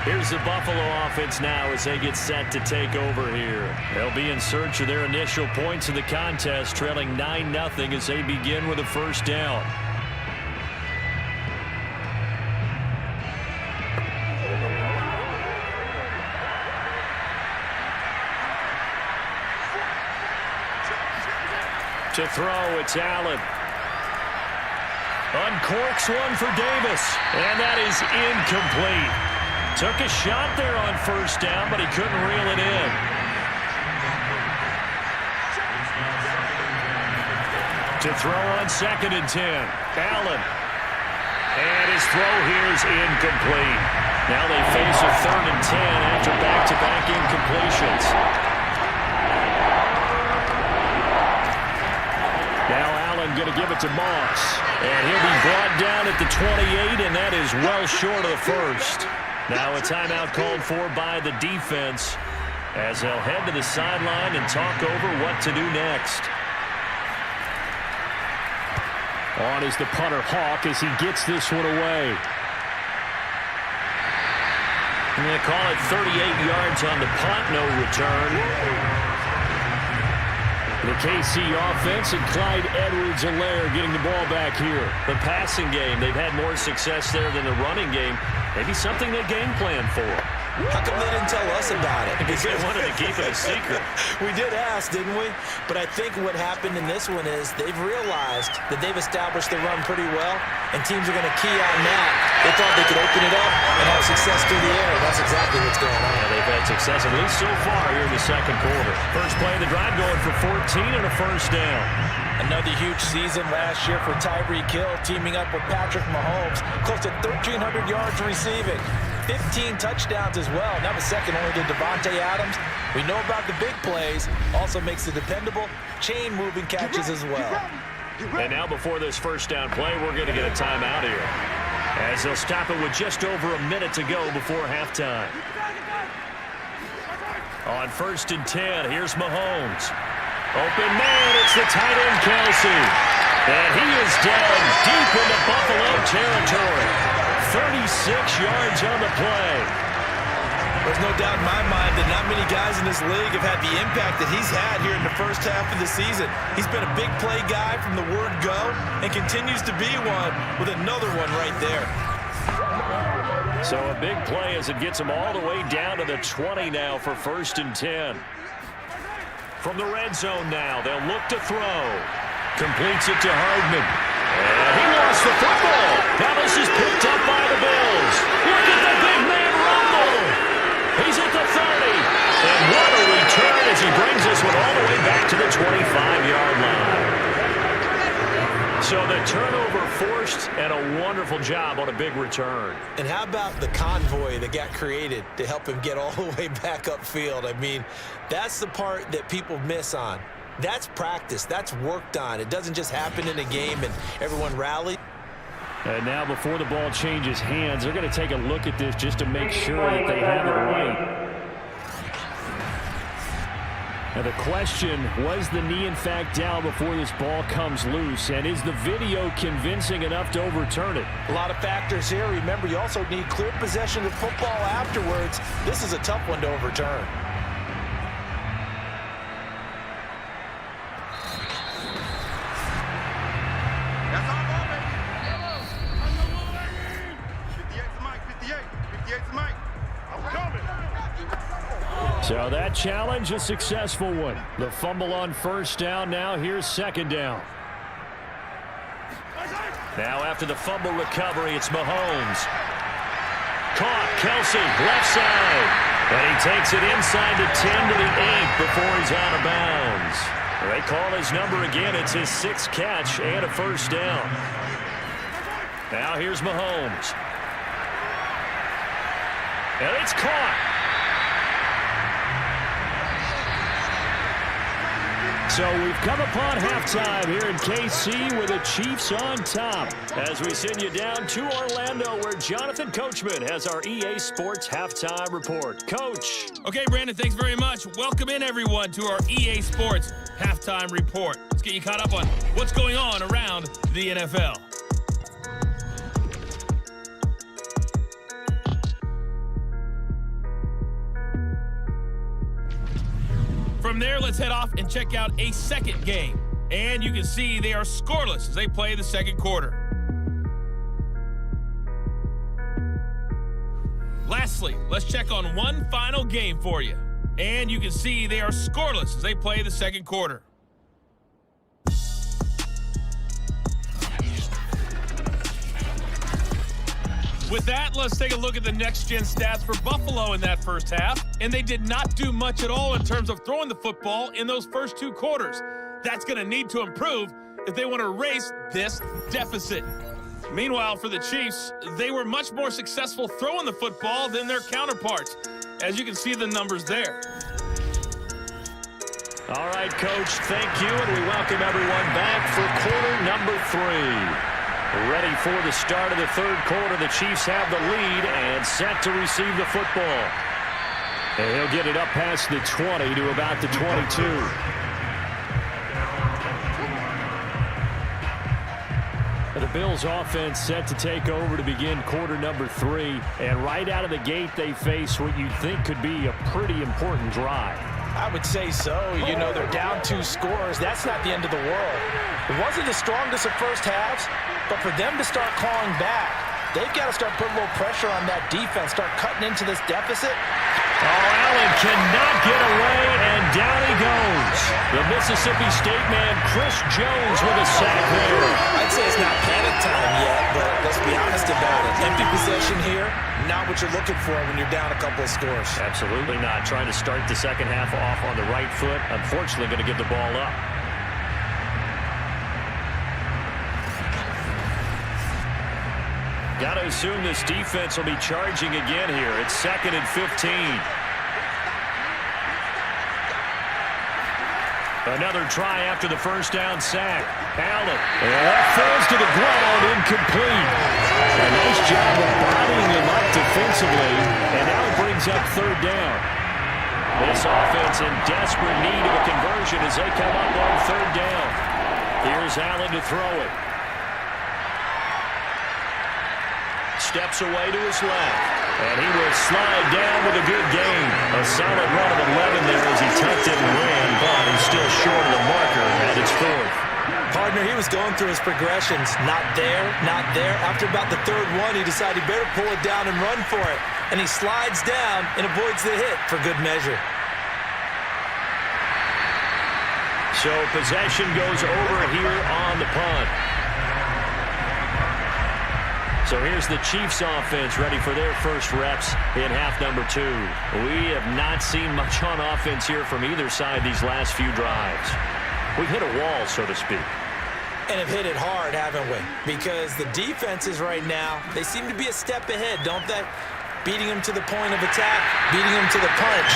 Here's the Buffalo offense now as they get set to take over here. They'll be in search of their initial points in the contest, trailing 9-0 as they begin with a 1st down. To throw, it's Allen. Uncorks one for Davis, and that is incomplete. Took a shot there on 1st down, but he couldn't reel it in. To throw on 2nd and 10, Allen. And his throw here is incomplete. Now they face a 3rd and 10 after back-to-back incompletions. Now Allen going to give it to Moss. And he'll be brought down at the 28, and that is well short of the 1st. Now a timeout called for by the defense as they'll head to the sideline and talk over what to do next. On is the punter, Hawk, as he gets this one away. And they call it 38 yards on the punt, no return. The KC offense and Clyde Edwards-Helaire getting the ball back here. The passing game, they've had more success there than the running game. Maybe something they game plan for. How come they didn't tell us us about it. Because they wanted to keep it a secret. We did ask, didn't we? But I think what happened in this one is they've realized that they've established the run pretty well, and teams are going to key on that. They thought they could open it up and have success through the air. That's exactly what's going on. Yeah, they've had success, at least so far, here in the second quarter. First play of the drive going for 14 and a first down. Another huge season last year for Tyreek Hill, teaming up with Patrick Mahomes. Close to 1,300 yards receiving. 15 touchdowns as well. That was second only to Devontae Adams. We know about the big plays. Also makes the dependable chain-moving catches as well. And now before this first down play, we're going to get a timeout here, as they'll stop it with just over a minute to go before halftime. On 1st and 10, here's Mahomes. Open man, it's the tight end, Kelsey. And he is down deep into Buffalo territory. 36 yards on the play. There's no doubt in my mind that not many guys in this league have had the impact that he's had here in the first half of the season. He's been a big play guy from the word go and continues to be one with another one right there. So a big play as it gets him all the way down to the 20 now for 1st and 10. From the red zone now, they'll look to throw. Completes it to Hardman. And he lost the football. Now this is picked up by the Bills. Look at the big man rumble. He's at the 30. And what a return as he brings this one all the way back to the 25-yard line. So the turnover forced, and a wonderful job on a big return. And how about the convoy that got created to help him get all the way back upfield? I mean, that's the part that people miss on. That's practice. That's worked on. It doesn't just happen in a game and everyone rallies. And now before the ball changes hands, they're going to take a look at this just to make sure that they have it right. Now the question, was the knee in fact down before this ball comes loose? And is the video convincing enough to overturn it? A lot of factors here. Remember, you also need clear possession of football afterwards. This is a tough one to overturn. That's our ball, baby. 58's Mike, 58's Mike. I'm coming. So that challenge, a successful one. The fumble on 1st down. Now here's 2nd down. Now after the fumble recovery, it's Mahomes. Caught, Kelsey, left side. And he takes it inside the 10 to the 8 before he's out of bounds. They call his number again. It's his 6th catch and a 1st down. Now here's Mahomes. And it's caught. So we've come upon halftime here in KC with the Chiefs on top. As we send you down to Orlando, where Jonathan Coachman has our EA Sports Halftime Report. Coach. Okay, Brandon, thanks very much. Welcome in, everyone, to our EA Sports Halftime Report. Let's get you caught up on what's going on around the NFL. From there, let's head off and check out a second game. And you can see they are scoreless as they play the second quarter. Lastly, let's check on one final game for you. And you can see they are scoreless as they play the second quarter. With that, let's take a look at the next-gen stats for Buffalo in that first half. And they did not do much at all in terms of throwing the football in those first 2 quarters. That's going to need to improve if they want to erase this deficit. Meanwhile, for the Chiefs, they were much more successful throwing the football than their counterparts, as you can see the numbers there. All right, Coach, thank you, and we welcome everyone back for quarter number 3. Ready for the start of the third quarter. The Chiefs have the lead and set to receive the football. And he'll get it up past the 20 to about the 22. The Bills offense set to take over to begin quarter number 3. And right out of the gate, they face what you think could be a pretty important drive. I would say so. You know, they're down 2 scores. That's not the end of the world. It wasn't the strongest of first halves, but for them to start clawing back, they've got to start putting a little pressure on that defense, start cutting into this deficit. Oh, Allen cannot get away, and down he goes. The Mississippi State man, Chris Jones, with a sack there. I'd say it's not panic time yet, but let's be honest about it. Empty possession here, not what you're looking for when you're down a couple of scores. Absolutely not. Trying to start the second half off on the right foot. Unfortunately, going to give the ball up. Got to assume this defense will be charging again here. It's 2nd and 15. Another try after the first down sack. Allen. And that falls to the ground, incomplete. A nice job of bodying him up defensively, and now it brings up 3rd down. This offense in desperate need of a conversion as they come up on 3rd down. Here's Allen to throw it. Steps away to his left, and he will slide down with a good gain. A solid run of 11 there as he tucked it and ran, but he's still short of the marker, and it's 4th. Partner, he was going through his progressions. Not there, not there. After about the 3rd one, he decided he better pull it down and run for it. And he slides down and avoids the hit for good measure. So possession goes over here on the punt. So here's the Chiefs offense ready for their first reps in half number 2. We have not seen much on offense here from either side these last few drives. We've hit a wall, so to speak. And have hit it hard, haven't we? Because the defenses right now, they seem to be a step ahead, don't they? Beating them to the point of attack, beating them to the punch.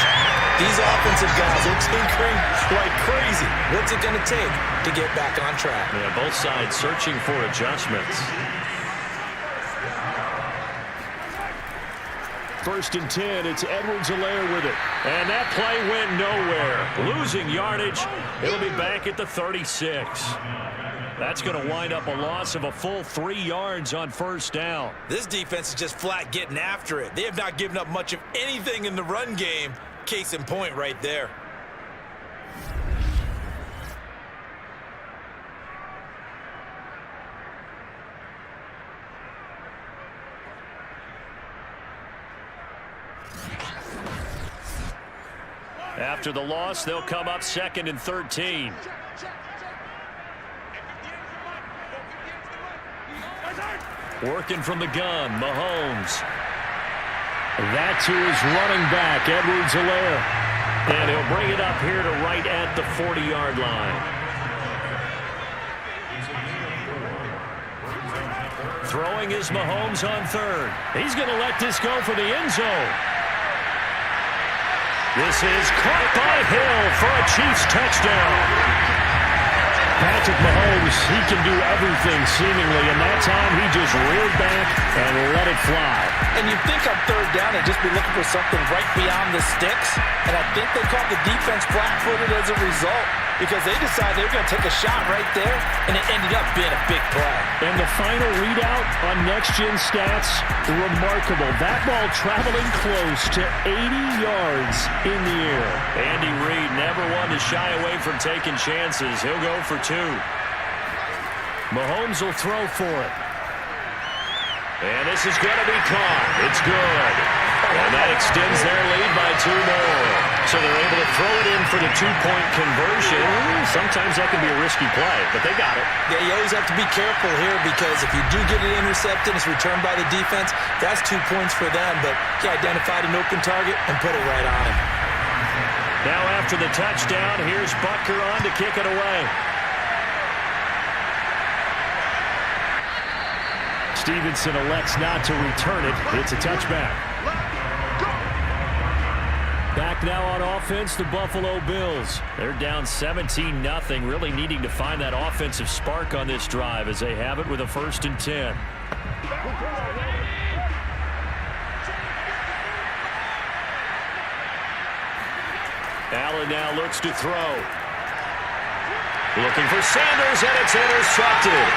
These offensive guys are tinkering like crazy. What's it going to take to get back on track? Yeah, both sides searching for adjustments. 1st and 10, it's Edwards-Helaire with it. And that play went nowhere. Losing yardage. It'll be back at the 36. That's going to wind up a loss of a full 3 yards on 1st down. This defense is just flat getting after it. They have not given up much of anything in the run game. Case in point right there. After the loss, they'll come up 2nd and 13. Working from the gun, Mahomes. That to his running back, Edwards-Helaire. And he'll bring it up here to right at the 40-yard line. Throwing is Mahomes on 3rd. He's going to let this go for the end zone. This is caught by Hill for a Chiefs touchdown. Patrick Mahomes, he can do everything seemingly, and that time he just reared back and let it fly. And you'd think on 3rd down they'd just be looking for something right beyond the sticks, and I think they caught the defense flat-footed as a result because they decided they were going to take a shot right there, and it ended up being a big play. And the final readout on next-gen stats, remarkable. That ball traveling close to 80 yards in the air. Andy Reid never one to shy away from taking chances. He'll go for 2. Mahomes will throw for it. And this is going to be caught. It's good. And that extends their lead by 2 more. So they're able to throw it in for the 2-point conversion. Sometimes that can be a risky play, but they got it. Yeah, you always have to be careful here because if you do get it intercepted, it's returned by the defense, that's 2 points for them. But he identified an open target and put it right on him. Now after the touchdown, here's Butker on to kick it away. Stevenson elects not to return it. It's a touchback. Back now on offense, the Buffalo Bills. They're down 17-0, really needing to find that offensive spark on this drive as they have it with a 1st and 10. Allen now looks to throw. Looking for Sanders, and it's intercepted.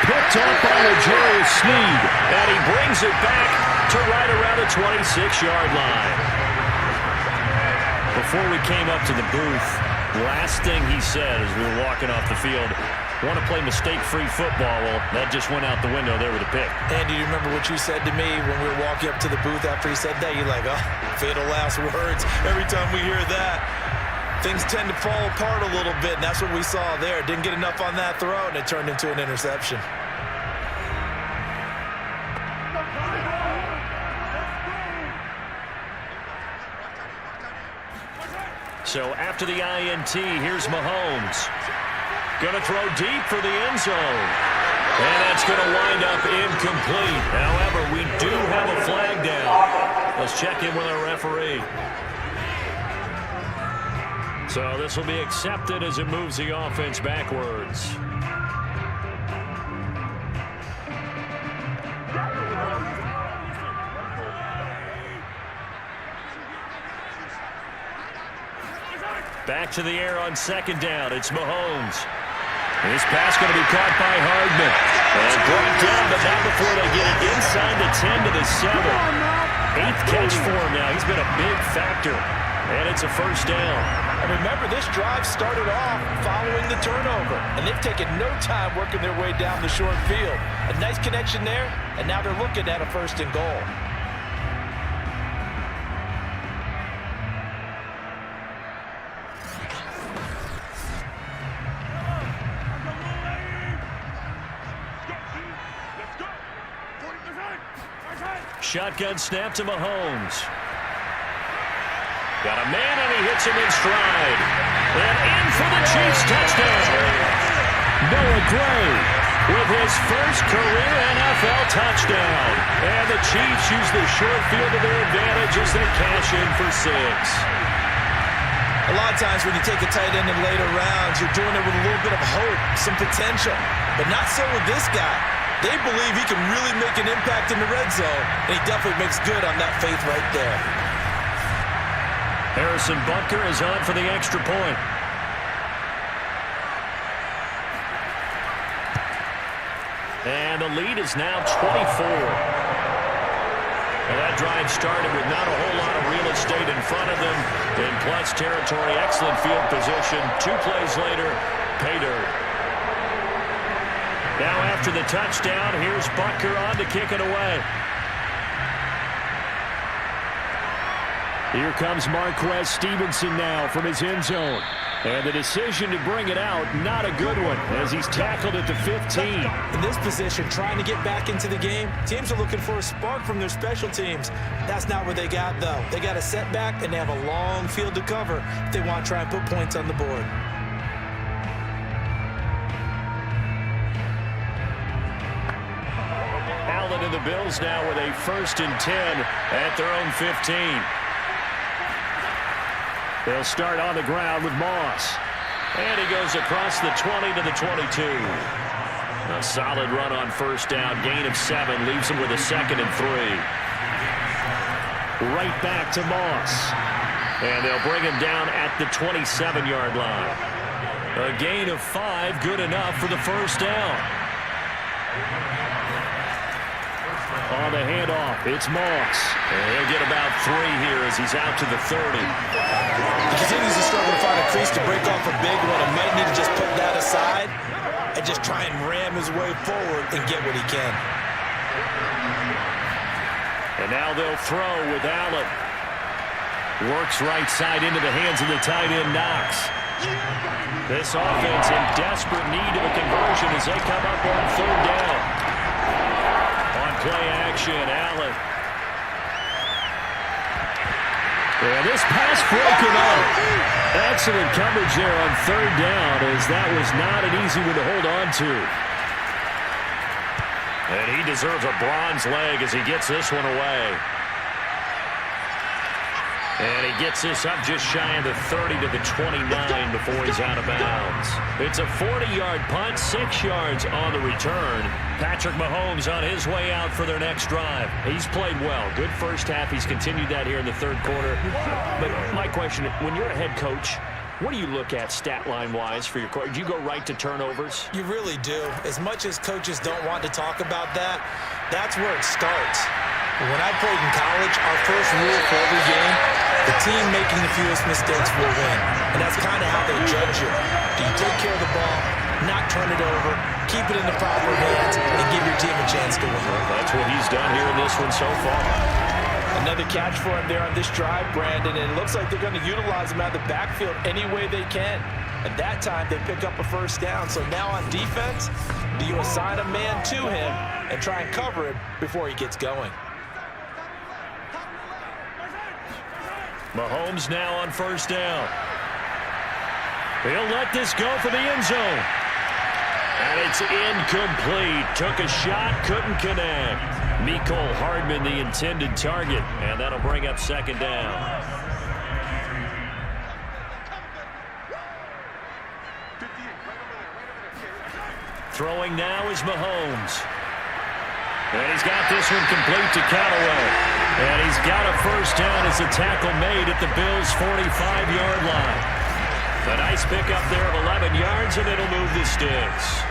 Picked up by L'Jarius Sneed, and he brings it back to right around the 26-yard line. Before we came up to the booth, last thing he said as we were walking off the field, Want to play mistake-free football. Well, that just went out the window there with a pick. Andy, do you remember what you said to me when we were walking up to the booth after he said that? You're like, oh, fatal last words. Every time we hear that, things tend to fall apart a little bit, and that's what we saw there. Didn't get enough on that throw, and it turned into an interception. So after the INT, here's Mahomes. Going to throw deep for the end zone. And that's going to wind up incomplete. However, we do have a flag down. Let's check in with our referee. So this will be accepted as it moves the offense backwards. Back to the air on second down. It's Mahomes. This pass going to be caught by Hardman. And brought down, but not before they get it inside the 10 to the 7. 8th catch for him now. He's been a big factor. And it's a first down. And remember, this drive started off following the turnover. And they've taken no time working their way down the short field. A nice connection there, and now they're looking at a 1st and goal. Shotgun snap to Mahomes. Got a man, and he hits him in stride. And in for the Chiefs touchdown. Noah Gray with his first career NFL touchdown. And the Chiefs use the short field to their advantage as they cash in for 6. A lot of times when you take a tight end in later rounds, you're doing it with a little bit of hope, some potential. But not so with this guy. They believe he can really make an impact in the red zone, and he definitely makes good on that faith right there. Harrison Butker is on for the extra point. And the lead is now 24. And that drive started with not a whole lot of real estate in front of them. In plus territory, excellent field position. 2 plays later, pay dirt. Now after the touchdown, here's Butker on to kick it away. Here comes Marquez Stevenson now from his end zone. And the decision to bring it out, not a good one, as he's tackled at the 15. In this position, trying to get back into the game, teams are looking for a spark from their special teams. That's not what they got, though. They got a setback, and they have a long field to cover if they want to try and put points on the board. Allen and the Bills now with a 1st and 10 at their own 15. They'll start on the ground with Moss. And he goes across the 20 to the 22. A solid run on 1st down. Gain of 7. Leaves him with a 2nd and 3. Right back to Moss. And they'll bring him down at the 27-yard line. A gain of 5. Good enough for the 1st down. On the handoff, it's Moss. And he'll get about 3 here as he's out to the 30. He continues to struggle to find a crease to break off a big one. And might need to just put that aside and just try and ram his way forward and get what he can. And now they'll throw with Allen. Works right side into the hands of the tight end, Knox. This offense in desperate need of a conversion as they come up on 3rd down. On play action, Allen. And this pass broken up. Excellent coverage there on 3rd down, as that was not an easy one to hold on to. And he deserves a bronze leg as he gets this one away. And he gets this up just shy of the 30 to the 29 before he's out of bounds. It's a 40-yard punt, 6 yards on the return. Patrick Mahomes on his way out for their next drive. He's played well. Good first half. He's continued that here in the 3rd quarter. But my question, when you're a head coach, what do you look at stat line-wise for your coach? Do you go right to turnovers? You really do. As much as coaches don't want to talk about that, that's where it starts. When I played in college, our first rule for every game, the team making the fewest mistakes will win. And that's kind of how they judge you. Do you take care of the ball? not turn it over, keep it in the proper hands, and give your team a chance to win. That's what he's done here in this one so far. Another catch for him there on this drive, Brandon, and it looks like they're going to utilize him out of the backfield any way they can. At that time, they pick up a first down. So now on defense, do you assign a man to him and try and cover him before he gets going? Mahomes now on first down. He'll let this go for the end zone. And it's incomplete. Took a shot, couldn't connect. Mecole Hardman, the intended target, and that'll bring up second down. Throwing now is Mahomes. And he's got this one complete to Callaway. And he's got a first down as a tackle made at the Bills' 45-yard line. A nice pickup there of 11 yards, and it'll move the sticks.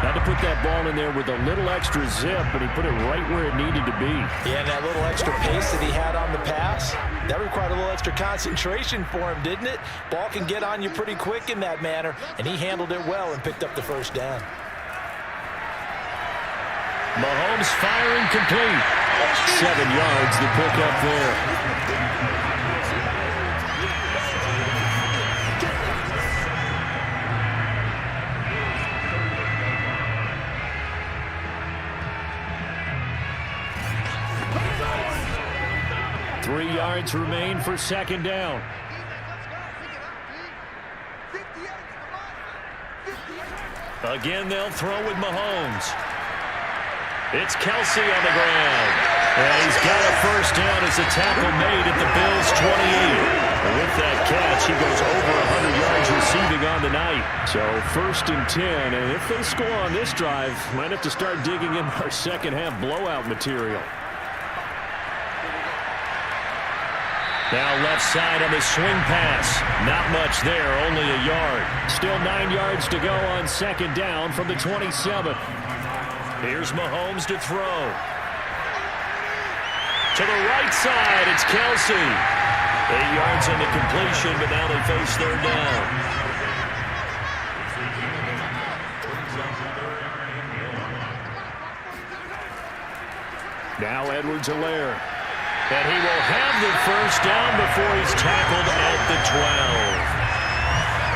Had to put that ball in there with a little extra zip, but he put it right where it needed to be. Yeah, and that little extra pace that he had on the pass, that required a little extra concentration for him, didn't it? Ball can get on you pretty quick in that manner, and he handled it well and picked up the first down. Mahomes firing complete. 7 yards to pick up there. 3 yards remain for second down. Again, they'll throw with Mahomes. It's Kelsey on the ground. And he's got a first down as a tackle made at the Bills' 28. And with that catch, he goes over 100 yards receiving on the night. So 1st and 10, and if they score on this drive, might have to start digging in our second half blowout material. Now left side on the swing pass. Not much there, only a yard. Still 9 yards to go on second down from the 27. Here's Mahomes to throw. To the right side, it's Kelsey. 8 yards on the completion, but now they face third down. Now Edwards-Helaire. And he will have the first down before he's tackled at the 12.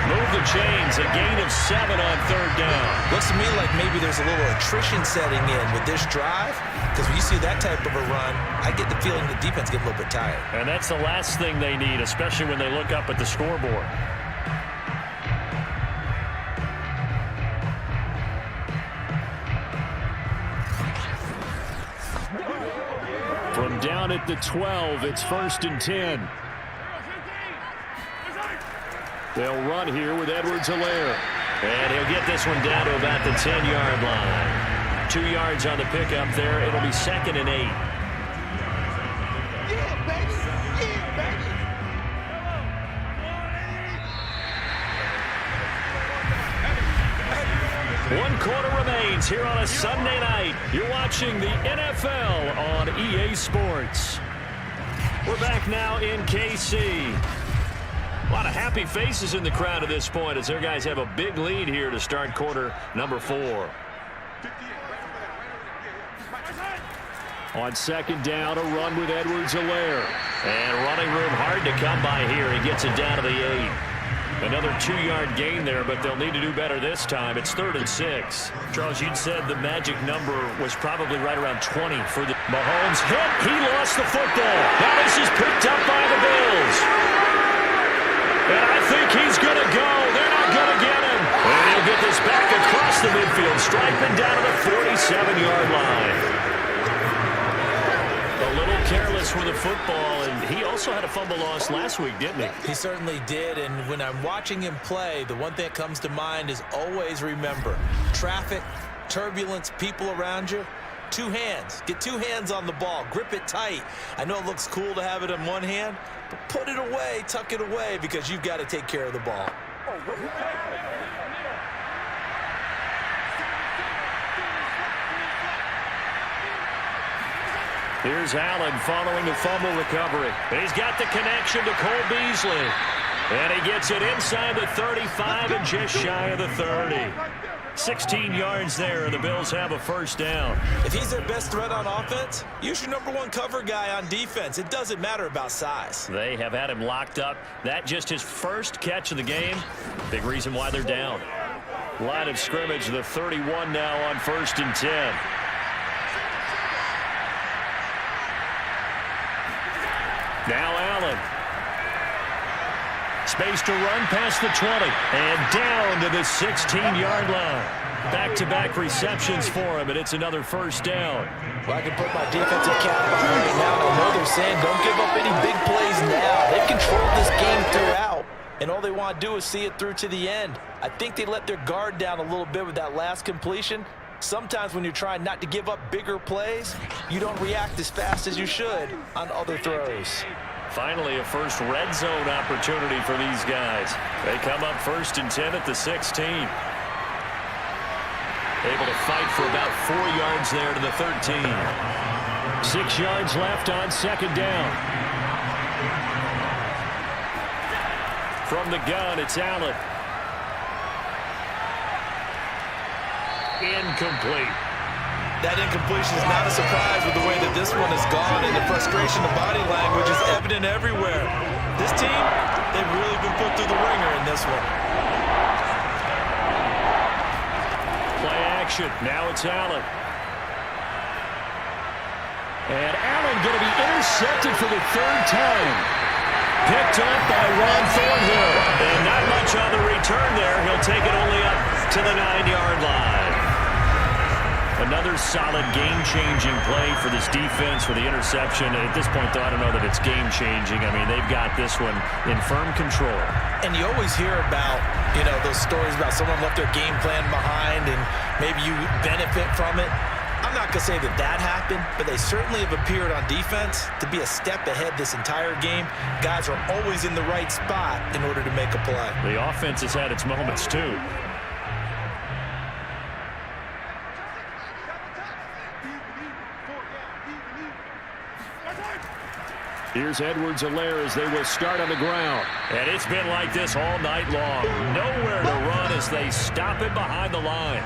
Move the chains, a gain of 7 on third down. Looks to me like maybe there's a little attrition setting in with this drive, because when you see that type of a run, I get the feeling the defense gets a little bit tired. And that's the last thing they need, especially when they look up at the scoreboard. From down at the 12, it's 1st and 10. They'll run here with Edwards-Helaire. And he'll get this one down to about the 10-yard line. 2 yards on the pickup there. It'll be 2nd and 8. Yeah, baby. Yeah, baby. 1 quarter remains here on a Sunday night. You're watching the NFL on EA Sports. We're back now in KC. A lot of happy faces in the crowd at this point as their guys have a big lead here to start quarter number 4. On second down, a run with Edwards-Helaire. And running room hard to come by here. He gets it down to the 8. Another 2-yard gain there, but they'll need to do better this time. It's 3rd and 6. Charles, you'd said the magic number was probably right around 20 for the Mahomes hit. He lost the football. Now this is picked up by the Bills. And I think he's going to go. They're not going to get him. And he'll get this back across the midfield, striping down to the 47-yard line. A little careless with the football, and he also had a fumble loss last week, didn't he? He certainly did, and when I'm watching him play, the one thing that comes to mind is always remember, traffic, turbulence, people around you, 2 hands. Get 2 hands on the ball. Grip it tight. I know it looks cool to have it in one hand, but put it away, tuck it away, because you've got to take care of the ball. Here's Allen following the fumble recovery. He's got the connection to Cole Beasley. And he gets it inside the 35 and just shy of the 30. 16 yards there, and the Bills have a first down. If he's their best threat on offense, use your #1 cover guy on defense. It doesn't matter about size. They have had him locked up. That just his first catch of the game. Big reason why they're down. Line of scrimmage, the 31 now on 1st and 10. Now Allen. Space to run past the 20 and down to the 16-yard line. Back-to-back receptions for him, and it's another first down. Well, I can put my defensive cap on right now, and I know they're saying don't give up any big plays now. They've controlled this game throughout, and all they want to do is see it through to the end. I think they let their guard down a little bit with that last completion. Sometimes when you're trying not to give up bigger plays, you don't react as fast as you should on other throws. Finally, a first red zone opportunity for these guys. They come up 1st and 10 at the 16. Able to fight for about 4 yards there to the 13. 6 yards left on 2nd down. From the gun, it's Allen. Incomplete. That incompletion is not a surprise with the way that this one has gone, and the frustration, the body language is evident everywhere. This team, they've really been put through the ringer in this one. Play action. Now it's Allen. And Allen going to be intercepted for the 3rd time. Picked up by Ron Thornhill. And not much on the return there. He'll take it only up to the 9-yard line. Another solid game-changing play for this defense for the interception. At this point, though, I don't know that it's game-changing. I mean, they've got this one in firm control. And you always hear about, those stories about someone left their game plan behind and maybe you benefit from it. I'm not going to say that happened, but they certainly have appeared on defense to be a step ahead this entire game. Guys are always in the right spot in order to make a play. The offense has had its moments, too. Here's Edwards-Helaire as they will start on the ground. And it's been like this all night long. Nowhere to run as they stop him behind the line.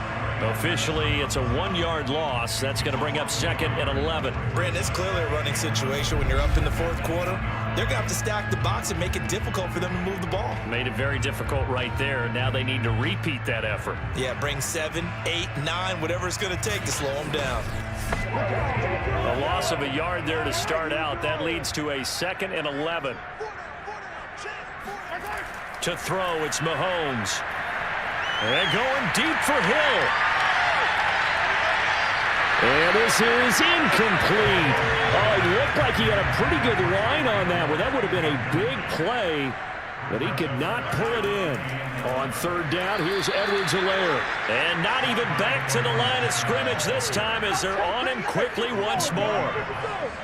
Officially, it's a 1-yard loss. That's going to bring up 2nd and 11. Brandon, it's clearly a running situation when you're up in the 4th quarter. They're going to have to stack the box and make it difficult for them to move the ball. Made it very difficult right there. Now they need to repeat that effort. Yeah, bring 7, 8, 9, whatever it's going to take to slow them down. A loss of a yard there to start out. That leads to a 2nd and 11. To throw, it's Mahomes. And going deep for Hill. And this is incomplete. Oh, it looked like he had a pretty good line on that one. That would have been a big play, but he could not pull it in. On 3rd down, here's Edwards-Helaire. And not even back to the line of scrimmage this time as they're on him quickly once more.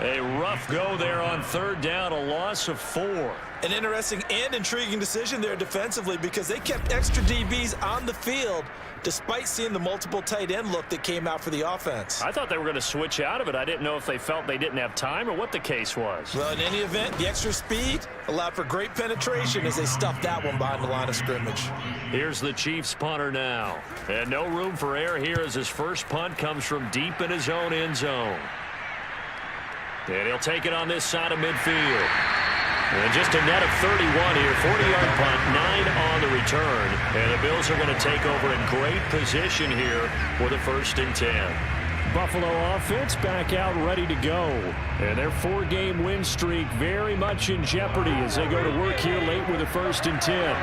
A rough go there on 3rd down, a loss of 4. An interesting and intriguing decision there defensively because they kept extra DBs on the field despite seeing the multiple tight end look that came out for the offense. I thought they were going to switch out of it. I didn't know if they felt they didn't have time or what the case was. Well, in any event, the extra speed allowed for great penetration as they stuffed that one behind the line of scrimmage. Here's the Chiefs punter now. And no room for error here as his first punt comes from deep in his own end zone. And he'll take it on this side of midfield. And just a net of 31 here, 40-yard punt, 9 on the return. And the Bills are going to take over in great position here for the 1st and 10. Buffalo offense back out ready to go. And their 4-game win streak very much in jeopardy as they go to work here late with the 1st and 10.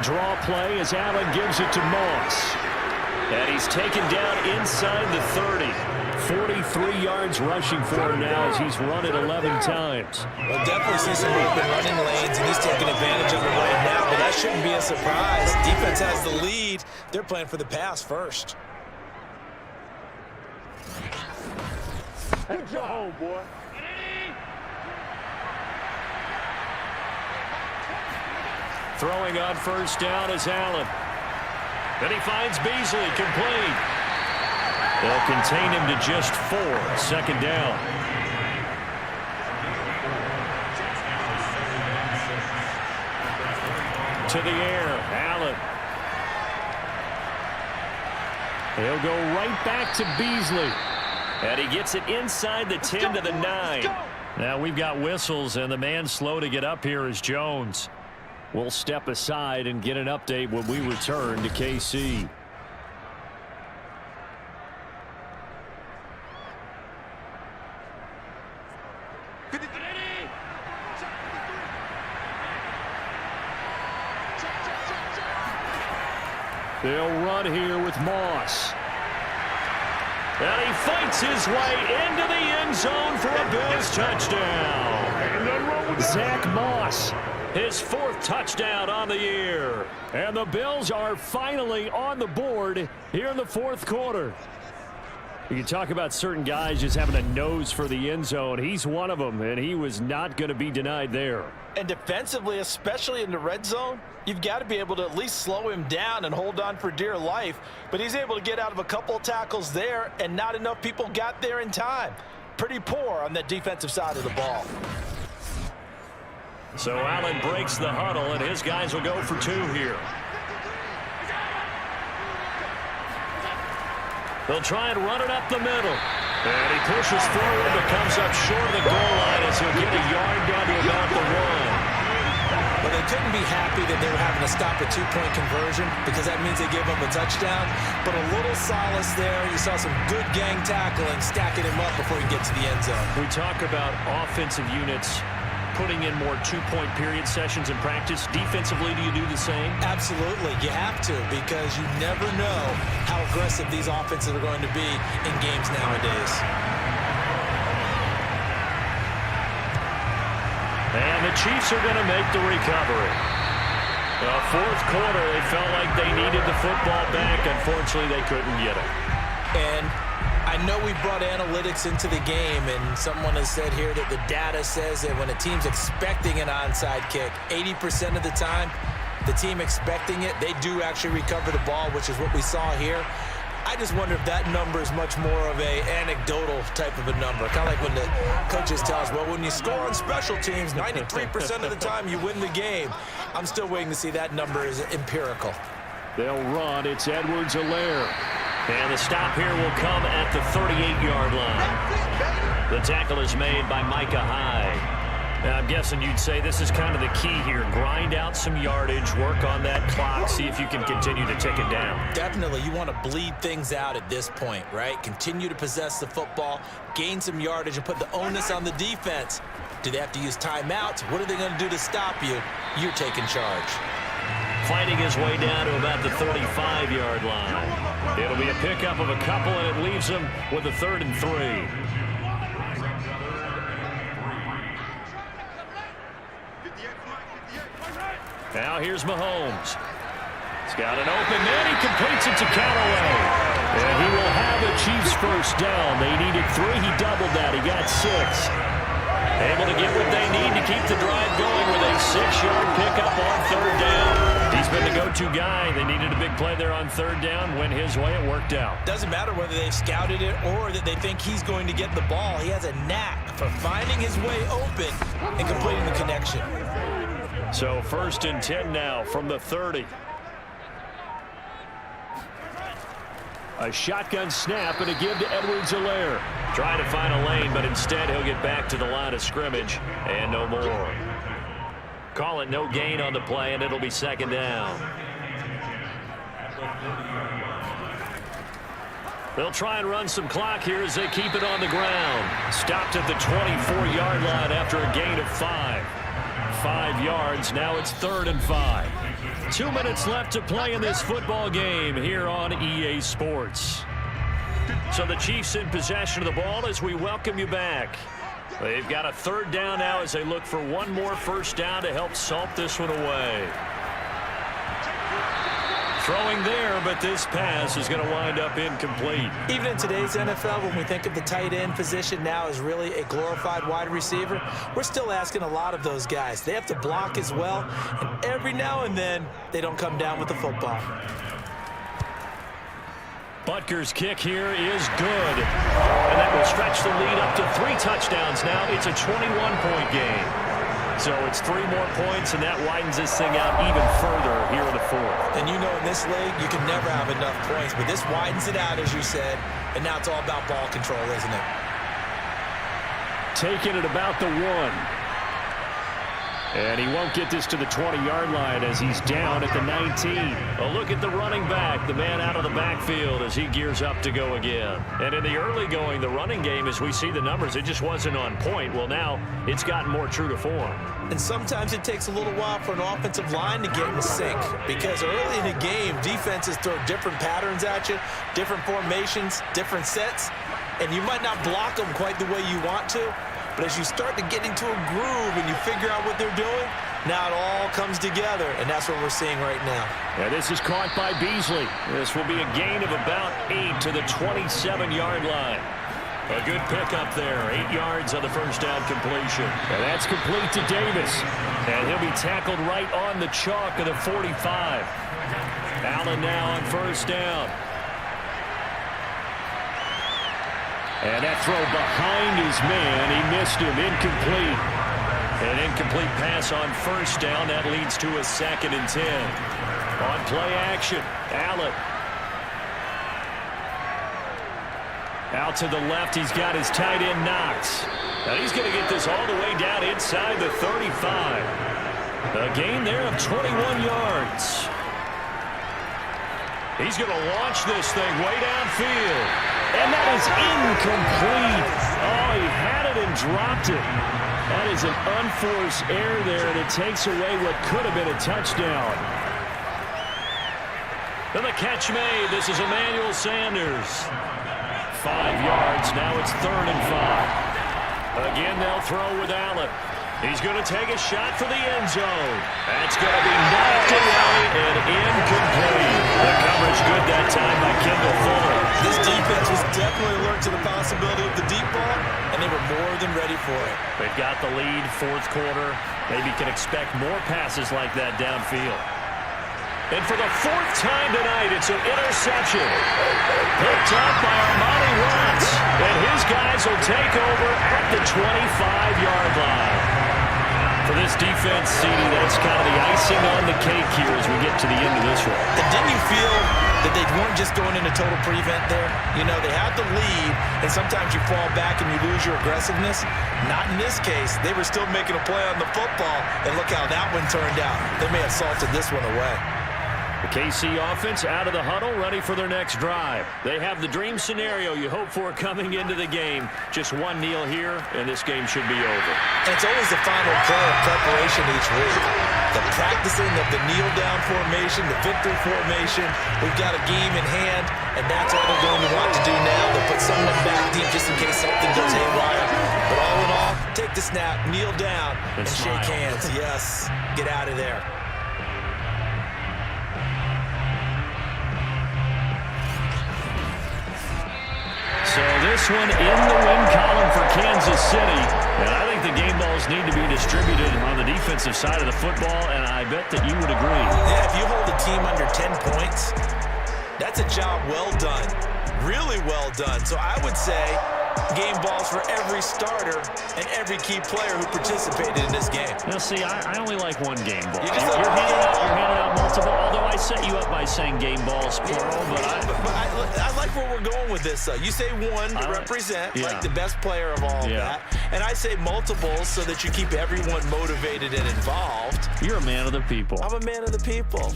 Draw play as Allen gives it to Moss. And he's taken down inside the 30. 43 yards rushing for him now as he's run it 11 times. Well, definitely see some open running lanes, and he's taking advantage of it right now, but that shouldn't be a surprise. Defense has the lead. They're playing for the pass first. Good job, boy. Throwing on 1st down is Allen. Then he finds Beasley, complete. They'll contain him to just 4, 2nd down. to the air. Allen. He'll go right back to Beasley. And he gets it inside the 10 to the 9. Now we've got whistles, and the man slow to get up here is Jones. We'll step aside and get an update when we return to KC. They'll run here with Moss. And he fights his way into the end zone for a Bills touchdown. Zach Moss, his 4th touchdown on the year. And the Bills are finally on the board here in the 4th quarter. You can talk about certain guys just having a nose for the end zone. He's one of them, and he was not going to be denied there. And defensively, especially in the red zone, you've got to be able to at least slow him down and hold on for dear life. But he's able to get out of a couple of tackles there, and not enough people got there in time. Pretty poor on that defensive side of the ball. So Allen breaks the huddle, and his guys will go for 2 here. They'll try and run it up the middle. And he pushes forward but comes up short of the goal line as he'll get a yard down to about the 1. Well, they couldn't be happy that they were having to stop a 2-point conversion because that means they give him a touchdown. But a little solace there. You saw some good gang tackling, stacking him up before he gets to the end zone. We talk about offensive units putting in more 2-point period sessions in practice. Defensively, do you do the same? Absolutely. You have to, because you never know how aggressive these offenses are going to be in games nowadays. And the Chiefs are going to make the recovery. The 4th quarter, they felt like they needed the football back. Unfortunately, they couldn't get it. And I know we brought analytics into the game, and someone has said here that the data says that when a team's expecting an onside kick, 80% of the time, the team expecting it, they do actually recover the ball, which is what we saw here. I just wonder if that number is much more of a anecdotal type of a number. Kind of like when the coaches tell us, well, when you score on special teams, 93% of the time you win the game. I'm still waiting to see that number is empirical. They'll run. It's Edwards-Helaire. And the stop here will come at the 38-yard line. The tackle is made by Micah Hyde. Now, I'm guessing you'd say this is kind of the key here. Grind out some yardage, work on that clock, see if you can continue to tick it down. Definitely. You want to bleed things out at this point, right? Continue to possess the football, gain some yardage, and put the onus on the defense. Do they have to use timeouts? What are they going to do to stop you? You're taking charge. Fighting his way down to about the 35-yard line. It'll be a pickup of a couple, and it leaves him with a 3rd and 3. Now here's Mahomes. He's got an open man. He completes it to Callaway. And he will have a Chiefs 1st down. They needed 3. He doubled that. He got 6. Able to get what they need to keep the drive going with a 6-yard pickup on 3rd down. He's been the go-to guy. They needed a big play there on 3rd down. Went his way. It worked out. Doesn't matter whether they've scouted it or that they think he's going to get the ball. He has a knack for finding his way open and completing the connection. So 1st and 10 now from the 30. A shotgun snap and a give to Edwards-Helaire. Trying to find a lane, but instead he'll get back to the line of scrimmage and no more. Call it no gain on the play, and it'll be 2nd down. They'll try and run some clock here as they keep it on the ground. Stopped at the 24-yard line after a gain of 5. 5 yards. Now it's 3rd and 5. 2 minutes left to play in this football game here on EA Sports. So the Chiefs in possession of the ball as we welcome you back. They've got a 3rd down now as they look for one more 1st down to help salt this one away. Throwing there, but this pass is going to wind up incomplete. Even in today's NFL, when we think of the tight end position now as really a glorified wide receiver, we're still asking a lot of those guys. They have to block as well, and every now and then, they don't come down with the football. Butker's kick here is good. And that will stretch the lead up to 3 touchdowns now. It's a 21-point game. So it's 3 more points, and that widens this thing out even further here in the fourth. And you know in this league, you can never have enough points, but this widens it out, as you said, and now it's all about ball control, isn't it? Taking it about the 1. And he won't get this to the 20-yard line as he's down at the 19. A look at the running back, the man out of the backfield as he gears up to go again. And in the early going, the running game, as we see the numbers, it just wasn't on point. Well, now it's gotten more true to form. And sometimes it takes a little while for an offensive line to get in sync because early in the game, defenses throw different patterns at you, different formations, different sets, and you might not block them quite the way you want to. But as you start to get into a groove and you figure out what they're doing, now it all comes together, and that's what we're seeing right now. And this is caught by Beasley. This will be a gain of about 8 to the 27-yard line. A good pickup there, 8 yards on the first down completion. And that's complete to Davis. And he'll be tackled right on the chalk of the 45. Allen now on first down. And that throw behind his man, he missed him, incomplete. An incomplete pass on first down, that leads to a 2nd and 10. On play action, Allen. Out to the left, he's got his tight end Knox. Now he's going to get this all the way down inside the 35. A gain there of 21 yards. He's going to launch this thing way downfield. And that is incomplete. Oh, he had it and dropped it. That is an unforced error there, and it takes away what could have been a touchdown. And the catch made. This is Emmanuel Sanders. 5 yards. Now it's 3rd and 5. Again, they'll throw with Allen. He's going to take a shot for the end zone. That's going to be knocked away and incomplete. The coverage good that time by Kendall Fuller. This defense was definitely alert to the possibility of the deep ball, and they were more than ready for it. They've got the lead, 4th quarter. Maybe can expect more passes like that downfield. And for the 4th time tonight, it's an interception. Picked up by Armani Watts. And his guys will take over at the 25-yard line. For this defense, CD, that's kind of the icing on the cake here as we get to the end of this one. And didn't you feel that they weren't just going into total prevent there? You know, they had the lead, and sometimes you fall back and you lose your aggressiveness. Not in this case. They were still making a play on the football, and look how that one turned out. They may have salted this one away. The KC offense out of the huddle, ready for their next drive. They have the dream scenario you hope for coming into the game. Just one kneel here, and this game should be over. And it's always the final play of preparation each week. The practicing of the kneel-down formation, the victory formation. We've got a game in hand, and that's all they're going to want to do now. They'll put someone back deep just in case something goes haywire. But all in all, take the snap, kneel down, and shake hands. Yes, get out of there. So this one in the win column for Kansas City. And I think the game balls need to be distributed on the defensive side of the football, and I bet that you would agree. Yeah, if you hold a team under 10 points, that's a job well done. Really well done. So I would say game balls for every starter and every key player who participated in this game. Now, see, I only like one game ball. You're handing out multiple, although I set you up by saying game balls, plural, but I like where we're going with this. You say one to represent, like the best player of all of that. And I say multiples so that you keep everyone motivated and involved. You're a man of the people. I'm a man of the people.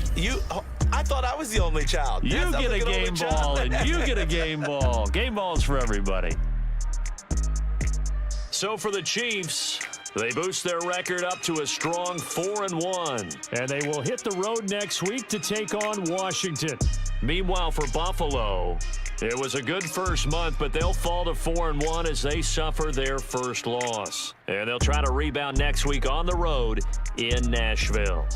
I thought I was the only child. You get a game ball, and you get a game ball. Game balls for everybody. So for the Chiefs, they boost their record up to a strong 4-1. And they will hit the road next week to take on Washington. Meanwhile, for Buffalo, it was a good first month, but they'll fall to 4-1 as they suffer their first loss. And they'll try to rebound next week on the road in Nashville.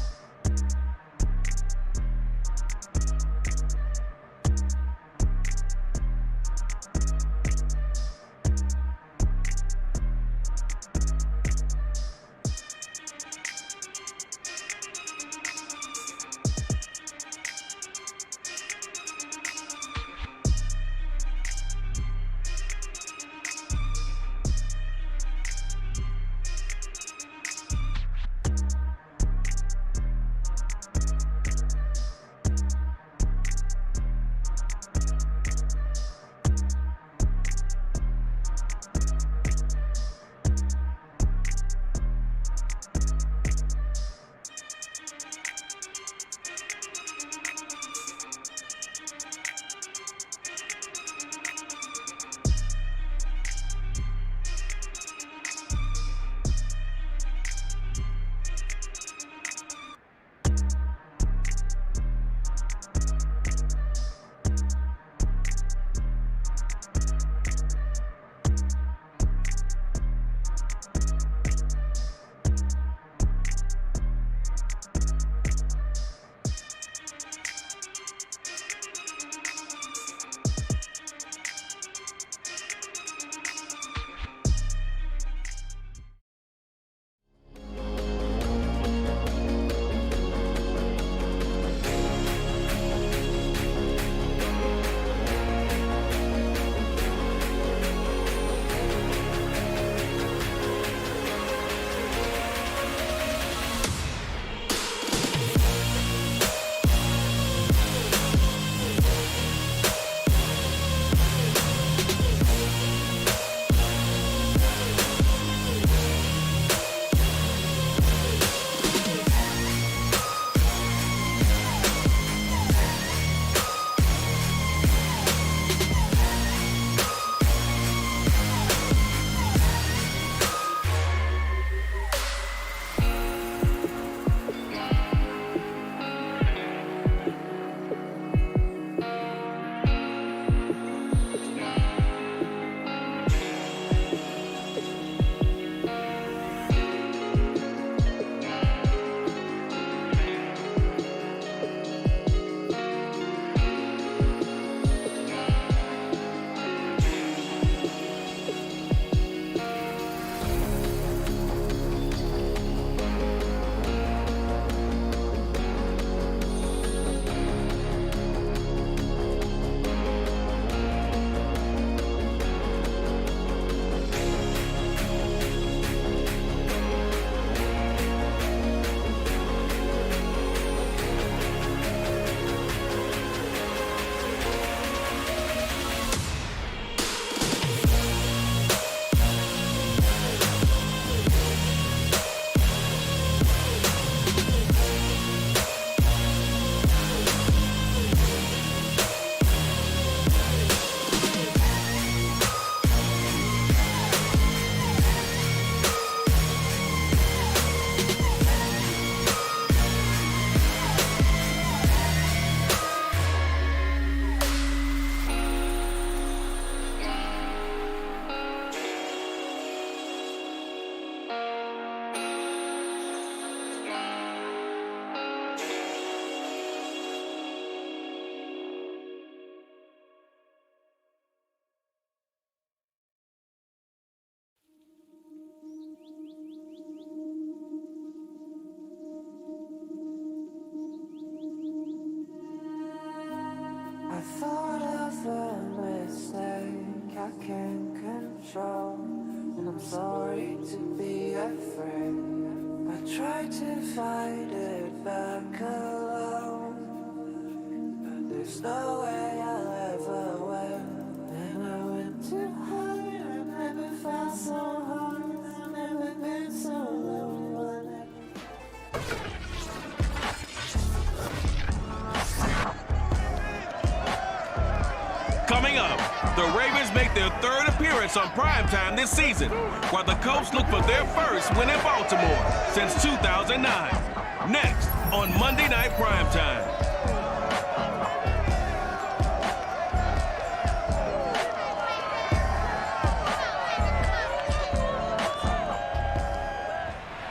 make their third appearance on primetime this season, while the Colts look for their first win in Baltimore since 2009. Next on Monday Night Primetime.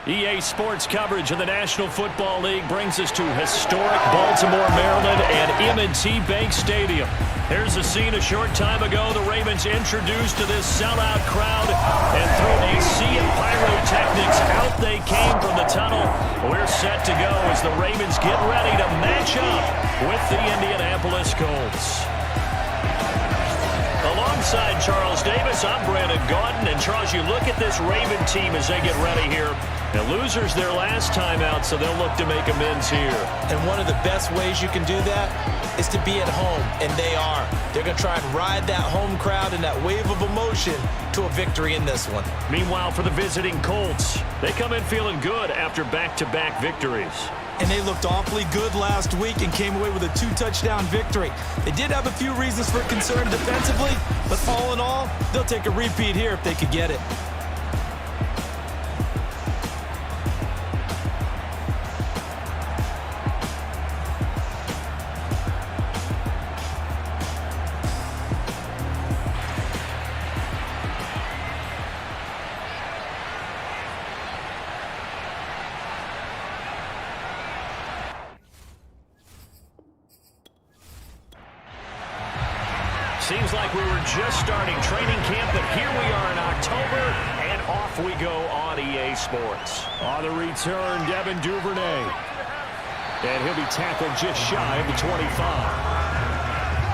EA Sports coverage of the National Football League brings us to historic Baltimore, Maryland and M&T Bank Stadium. Here's a scene a short time ago. The Ravens introduced to this sellout crowd, and through a sea of pyrotechnics, out they came from the tunnel. We're set to go as the Ravens get ready to match up with the Indianapolis Colts. Alongside Charles Davis, I'm Brandon Gaudin. And Charles, you look at this Raven team as they get ready here. The losers their last time out, so they'll look to make amends here. And one of the best ways you can do that is to be at home, and they are. They're going to try and ride that home crowd and that wave of emotion to a victory in this one. Meanwhile, for the visiting Colts, they come in feeling good after back-to-back victories. And they looked awfully good last week and came away with a 2-touchdown victory. They did have a few reasons for concern defensively, but all in all, they'll take a repeat here if they could get it. Seems like we were just starting training camp, but here we are in October, and off we go on EA Sports. On the return, Devin Duvernay. And he'll be tackled just shy of the 25.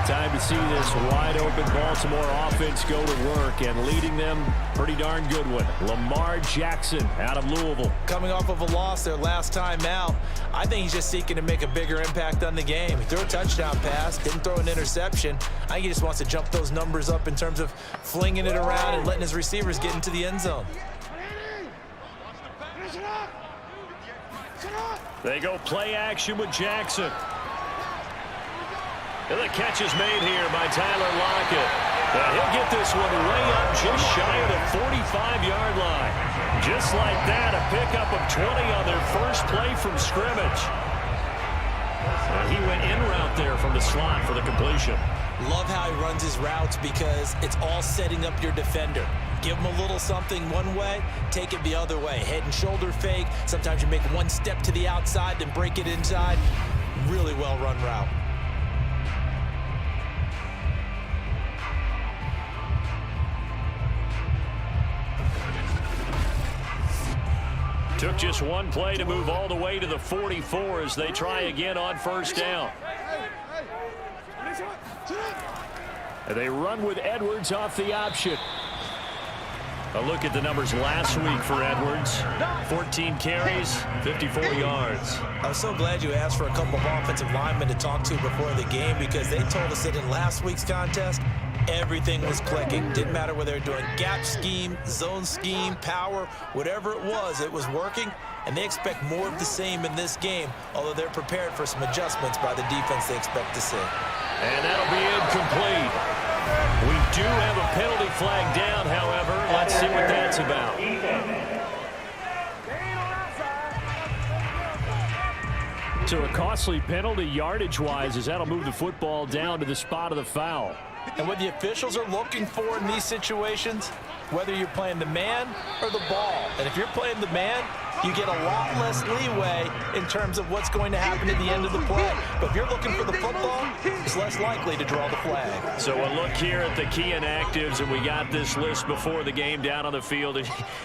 Time to see this wide-open Baltimore offense go to work, and leading them, pretty darn good one. Lamar Jackson out of Louisville. Coming off of a loss their last time out, I think he's just seeking to make a bigger impact on the game. He threw a touchdown pass, didn't throw an interception. I think he just wants to jump those numbers up in terms of flinging it around and letting his receivers get into the end zone. They go play action with Jackson. And the catch is made here by Tyler Lockett. And he'll get this one way up just shy of the 45-yard line. Just like that, a pickup of 20 on their first play from scrimmage. And he went in route there from the slot for the completion. Love how he runs his routes because it's all setting up your defender. Give him a little something one way, take it the other way. Head and shoulder fake. Sometimes you make one step to the outside, then break it inside. Really well-run route. Took just one play to move all the way to the 44 as they try again on first down. And they run with Edwards off the option. A look at the numbers last week for Edwards. 14 carries, 54 yards. I was so glad you asked for a couple of offensive linemen to talk to before the game because they told us that in last week's contest, everything was clicking. Didn't matter whether they were doing gap scheme, zone scheme, power, whatever it was working. And they expect more of the same in this game, although they're prepared for some adjustments by the defense they expect to see. And that'll be incomplete. We do have a penalty flag down, however. Let's see what that's about. So a costly penalty yardage-wise as that'll move the football down to the spot of the foul. And what the officials are looking for in these situations, whether you're playing the man or the ball. And if you're playing the man, you get a lot less leeway in terms of what's going to happen at the end of the play. But if you're looking for the football, it's less likely to draw the flag. So a look here at the key inactives, and we got this list before the game down on the field.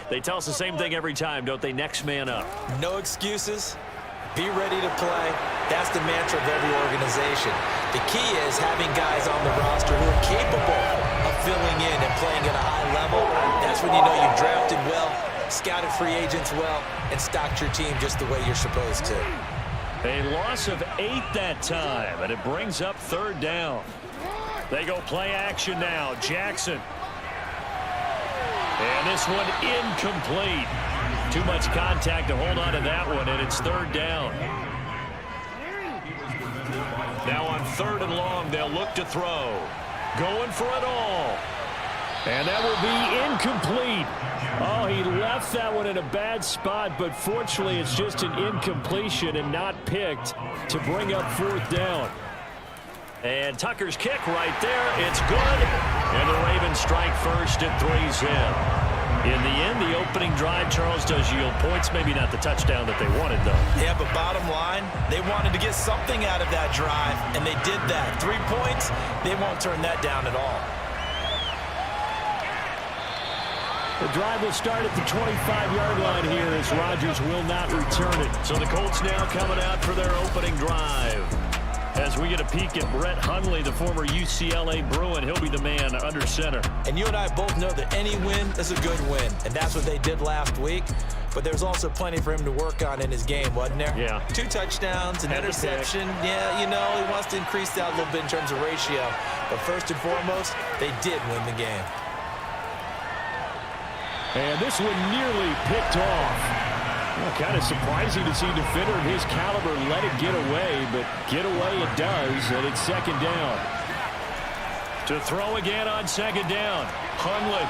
They tell us the same thing every time, don't they? Next man up. No excuses. Be ready to play. That's the mantra of every organization. The key is having guys on the roster who are capable of filling in and playing at a high level. That's when you know you've drafted well, scouted free agents well, and stocked your team just the way you're supposed to. A loss of 8 that time, and it brings up third down. They go play action now. Jackson. And this one incomplete. Too much contact to hold on to that one, and it's third down. Now on 3rd and long, they'll look to throw. Going for it all. And that will be incomplete. Oh, he left that one in a bad spot, but fortunately it's just an incompletion and not picked to bring up 4th down. And Tucker's kick right there. It's good. And the Ravens strike first at 3's in. In the end, the opening drive, Charles, does yield points. Maybe not the touchdown that they wanted, though. Yeah, but bottom line, they wanted to get something out of that drive, and they did that. 3 points, they won't turn that down at all. The drive will start at the 25-yard line here as Rodgers will not return it. So the Colts now coming out for their opening drive. As we get a peek at Brett Hundley, the former UCLA Bruin, he'll be the man under center. And you and I both know that any win is a good win, and that's what they did last week. But there's also plenty for him to work on in his game, wasn't there? Yeah. 2 touchdowns, an interception. Yeah, you know, he wants to increase that a little bit in terms of ratio. But first and foremost, they did win the game. And this one nearly picked off. Well, kind of surprising to see a defender of his caliber let it get away, but get away it does, and it's 2nd down. To throw again on 2nd down, Hundley.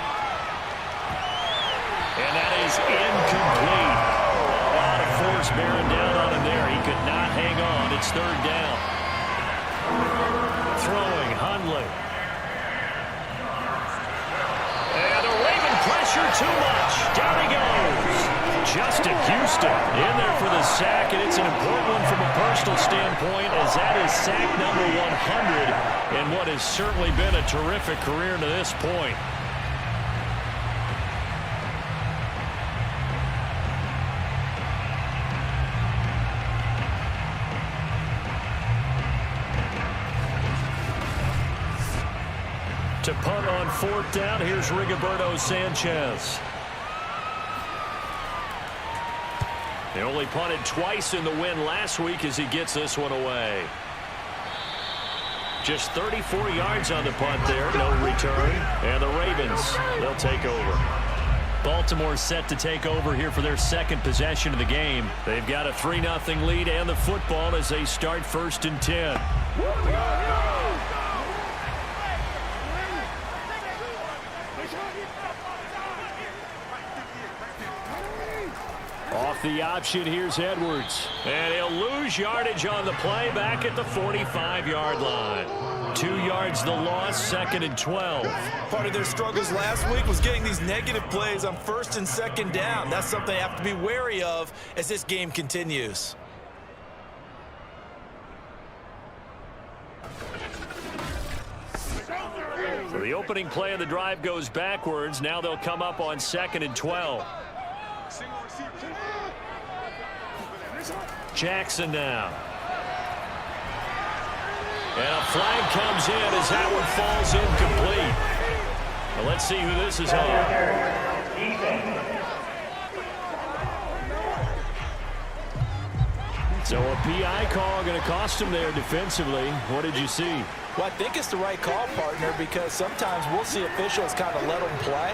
And that is incomplete. A lot of force bearing down on him there. He could not hang on. It's 3rd down. Throwing, Hundley. And the Raven pressure too much. Down he goes. Justin Houston in there for the sack, and it's an important one from a personal standpoint, as that is sack number 100 in what has certainly been a terrific career to this point. To punt on 4th down, here's Rigoberto Sanchez. He only punted twice in the win last week as he gets this one away. Just 34 yards on the punt there, no return. And the Ravens, they'll take over. Baltimore set to take over here for their 2nd possession of the game. They've got a 3-0 lead and the football as they start 1st and 10. Off the option, here's Edwards. And he'll lose yardage on the play back at the 45-yard line. 2 yards the loss, 2nd and 12. Part of their struggles last week was getting these negative plays on 1st and 2nd down. That's something they have to be wary of as this game continues. So the opening play of the drive goes backwards. Now they'll come up on 2nd and 12. Jackson now. And a flag comes in as that one falls incomplete. Well, let's see who this is on. So a PI call going to cost him there defensively. What did you see? Well, I think it's the right call, partner, because sometimes we'll see officials kind of let them play.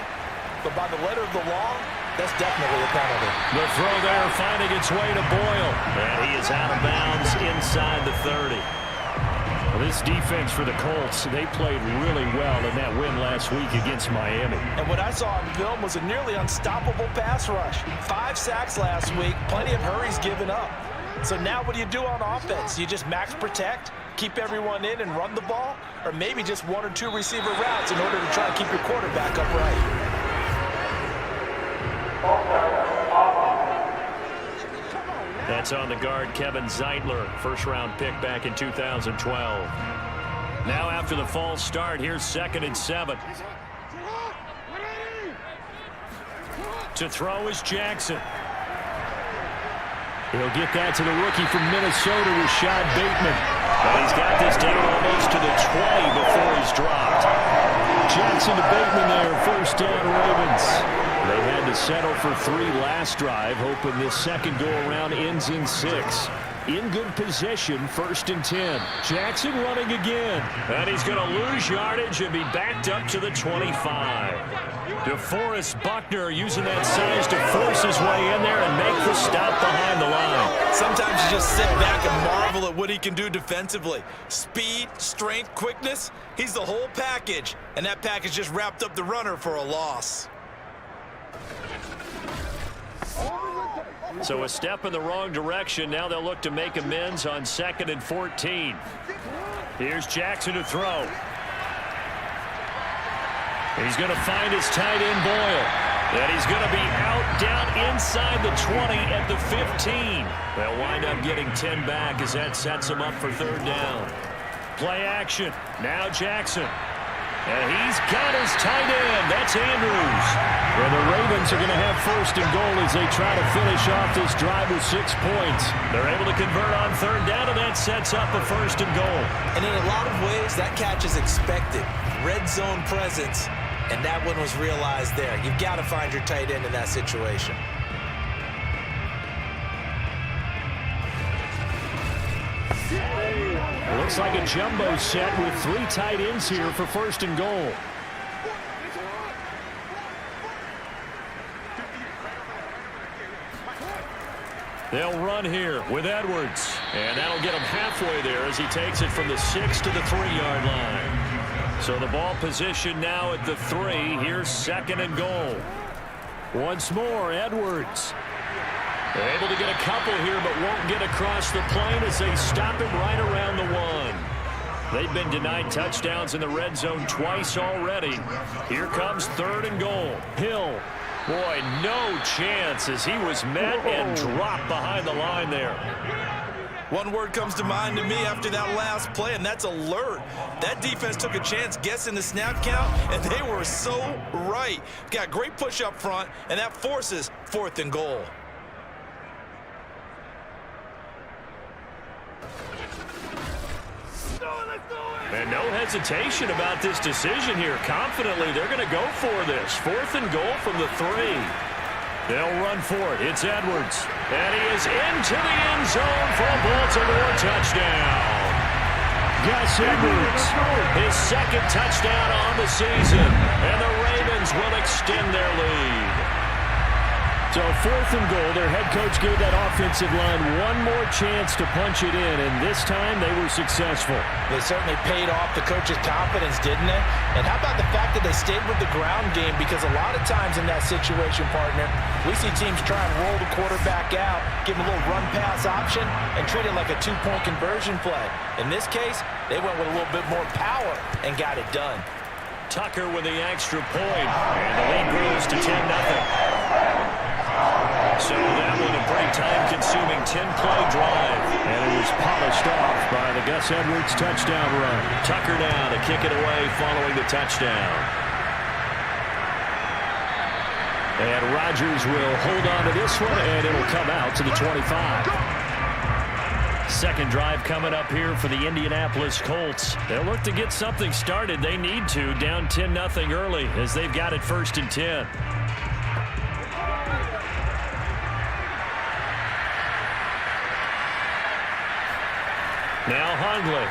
But by the letter of the law, that's definitely a penalty. The throw there finding its way to Boyle. And he is out of bounds inside the 30. Well, this defense for the Colts, they played really well in that win last week against Miami. And what I saw on film was a nearly unstoppable pass rush. 5 sacks last week, plenty of hurries given up. So now what do you do on offense? You just max protect, keep everyone in and run the ball, or maybe just 1 or 2 receiver routes in order to try to keep your quarterback upright. That's on the guard, Kevin Zeitler, first-round pick back in 2012. Now after the false start, here's 2nd and 7. To throw is Jackson. He'll get that to the rookie from Minnesota, Rashad Bateman. And he's got this down almost to the 20 before he's dropped. Jackson to Bateman there, 1st down Ravens. They had to settle for 3 last drive, hoping this second go-around ends in 6. In good position, 1st and 10. Jackson running again. And he's going to lose yardage and be backed up to the 25. DeForest Buckner using that size to force his way in there and make the stop behind the line. Sometimes you just sit back and marvel at what he can do defensively. Speed, strength, quickness, he's the whole package. And that package just wrapped up the runner for a loss. So a step in the wrong direction. Now they'll look to make amends on 2nd and 14. Here's Jackson to throw. He's going to find his tight end Boyle. And he's going to be out down inside the 20 at the 15. They'll wind up getting 10 back as that sets him up for 3rd down. Play action. Now Jackson. And he's got his tight end. That's Andrews. Well, the Ravens are going to have 1st and goal as they try to finish off this drive with 6 points. They're able to convert on 3rd down, and that sets up a 1st and goal. And in a lot of ways, that catch is expected. Red zone presence, and that one was realized there. You've got to find your tight end in that situation. Looks like a jumbo set with 3 tight ends here for 1st and goal. They'll run here with Edwards. And that'll get him halfway there as he takes it from the 6 to the 3-yard line. So the ball position now at the 3. Here's 2nd and goal. Once more, Edwards. They're able to get a couple here, but won't get across the plane as they stop him right around the 1. They've been denied touchdowns in the red zone twice already. Here comes 3rd and goal. Hill. Boy, no chance as he was met and dropped behind the line there. One word comes to mind to me after that last play, and that's alert. That defense took a chance guessing the snap count, and they were so right. Got great push up front, and that forces 4th and goal. And no hesitation about this decision here. Confidently, they're going to go for this. 4th and goal from the 3. They'll run for it. It's Edwards. And he is into the end zone for a Baltimore touchdown. Gus Edwards, his 2nd touchdown on the season. And the Ravens will extend their lead. So 4th and goal, their head coach gave that offensive line one more chance to punch it in, and this time they were successful. They certainly paid off the coach's confidence, didn't they? And how about the fact that they stayed with the ground game? Because a lot of times in that situation, partner, we see teams try and roll the quarterback out, give him a little run-pass option, and treat it like a 2-point conversion play. In this case, they went with a little bit more power and got it done. Tucker with the extra point, and the lead grows to 10-0. So that one a pretty time-consuming 10-play drive. And it was polished off by the Gus Edwards touchdown run. Tucker now to kick it away following the touchdown. And Rodgers will hold on to this one, and it'll come out to the 25. 2nd drive coming up here for the Indianapolis Colts. They'll look to get something started. They need to, down 10-0 early as they've got it 1st and 10. Now Hundley.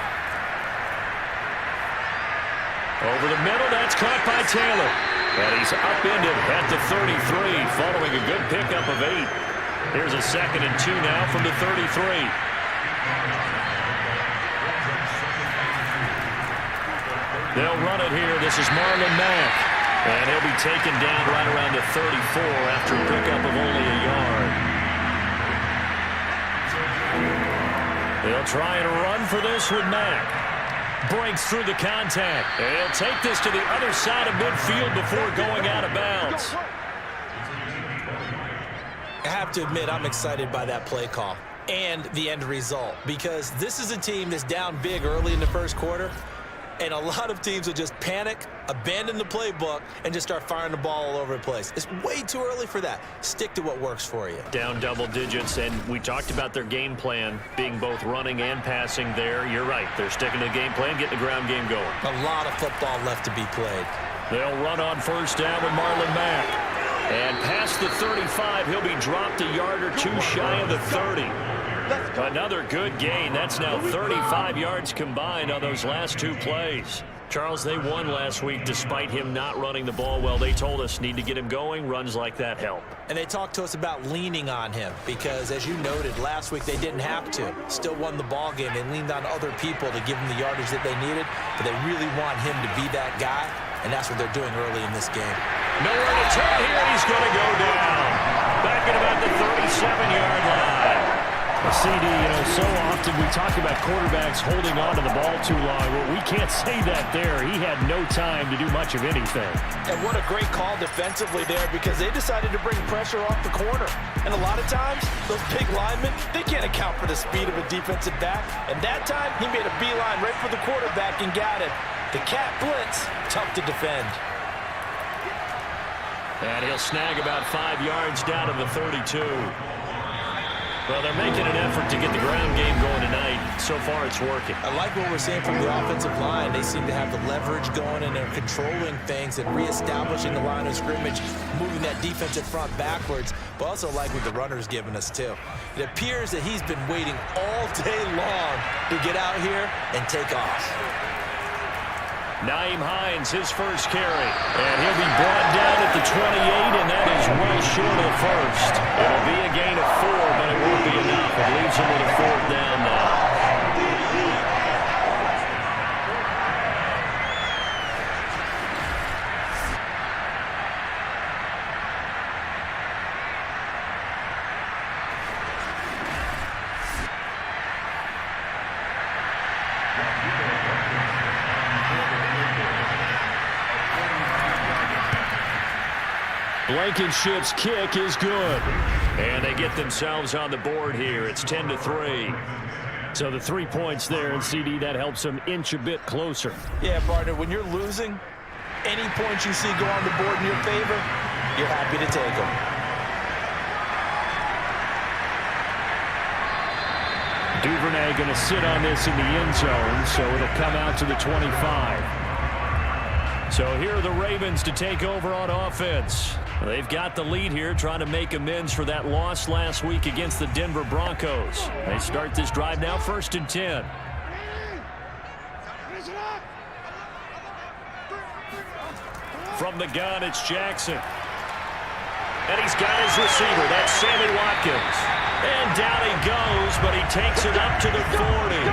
Over the middle, that's caught by Taylor. And he's upended at the 33 following a good pickup of 8. Here's a 2nd and 2 now from the 33. They'll run it here. This is Marlon Mack. And he'll be taken down right around the 34 after a pickup of only a yard. They'll try and run for this with Mack. Breaks through the contact. And he'll take this to the other side of midfield before going out of bounds. I have to admit, I'm excited by that play call and the end result, because this is a team that's down big early in the 1st quarter, and a lot of teams will just panic, abandon the playbook, and just start firing the ball all over the place. It's way too early for that. Stick to what works for you. Down double digits, and we talked about their game plan being both running and passing there. You're right. They're sticking to the game plan, getting the ground game going. A lot of football left to be played. They'll run on 1st down with Marlon Mack. And past the 35, he'll be dropped a yard or 2 shy of the 30. Another good gain. That's now 35 yards combined on those last 2 plays. Charles, they won last week despite him not running the ball well. They told us need to get him going. Runs like that help. And they talked to us about leaning on him because, as you noted, last week they didn't have to. Still won the ball game. They leaned on other people to give them the yardage that they needed, but they really want him to be that guy, and that's what they're doing early in this game. Nowhere to turn here. He's going to go down. Back at about the 37-yard line. CD, so often we talk about quarterbacks holding on to the ball too long. Well, we can't say that there. He had no time to do much of anything. And what a great call defensively there because they decided to bring pressure off the corner. And a lot of times, those big linemen, they can't account for the speed of a defensive back. And that time, he made a beeline right for the quarterback and got it. The cat blitz, tough to defend. And he'll snag about 5 yards down to the 32. Well, they're making an effort to get the ground game going tonight. So far, it's working. I like what we're seeing from the offensive line. They seem to have the leverage going, and they're controlling things and reestablishing the line of scrimmage, moving that defensive front backwards, but also like what the runner's giving us, too. It appears that he's been waiting all day long to get out here and take off. Nyheim Hines, his first carry. And he'll be brought down at the 28, and that is well short of the first. It'll be a gain of 4, but it won't be enough. It leaves him with a 4th down now. Blankenship's kick is good. And they get themselves on the board here. It's 10-3. So the 3 points there, and CD, that helps them inch a bit closer. Yeah, partner, when you're losing, any points you see go on the board in your favor, you're happy to take them. Duvernay going to sit on this in the end zone, so it'll come out to the 25. So here are the Ravens to take over on offense. They've got the lead here, trying to make amends for that loss last week against the Denver Broncos. They start this drive now, 1st and 10. From the gun, it's Jackson. And he's got his receiver. That's Sammy Watkins. And down he goes, but he takes it up to the 40.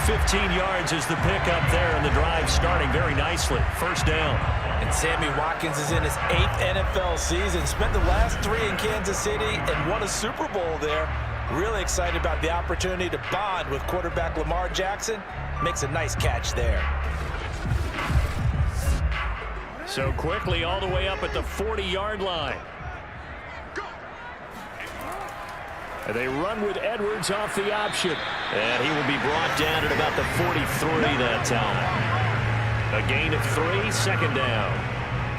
15 yards is the pickup there, and the drive starting very nicely. 1st down. And Sammy Watkins is in his 8th NFL season. Spent the last 3 in Kansas City and won a Super Bowl there. Really excited about the opportunity to bond with quarterback Lamar Jackson. Makes a nice catch there. So quickly all the way up at the 40-yard line. And they run with Edwards off the option. And he will be brought down at about the 43 that time. A gain of 3, 2nd down.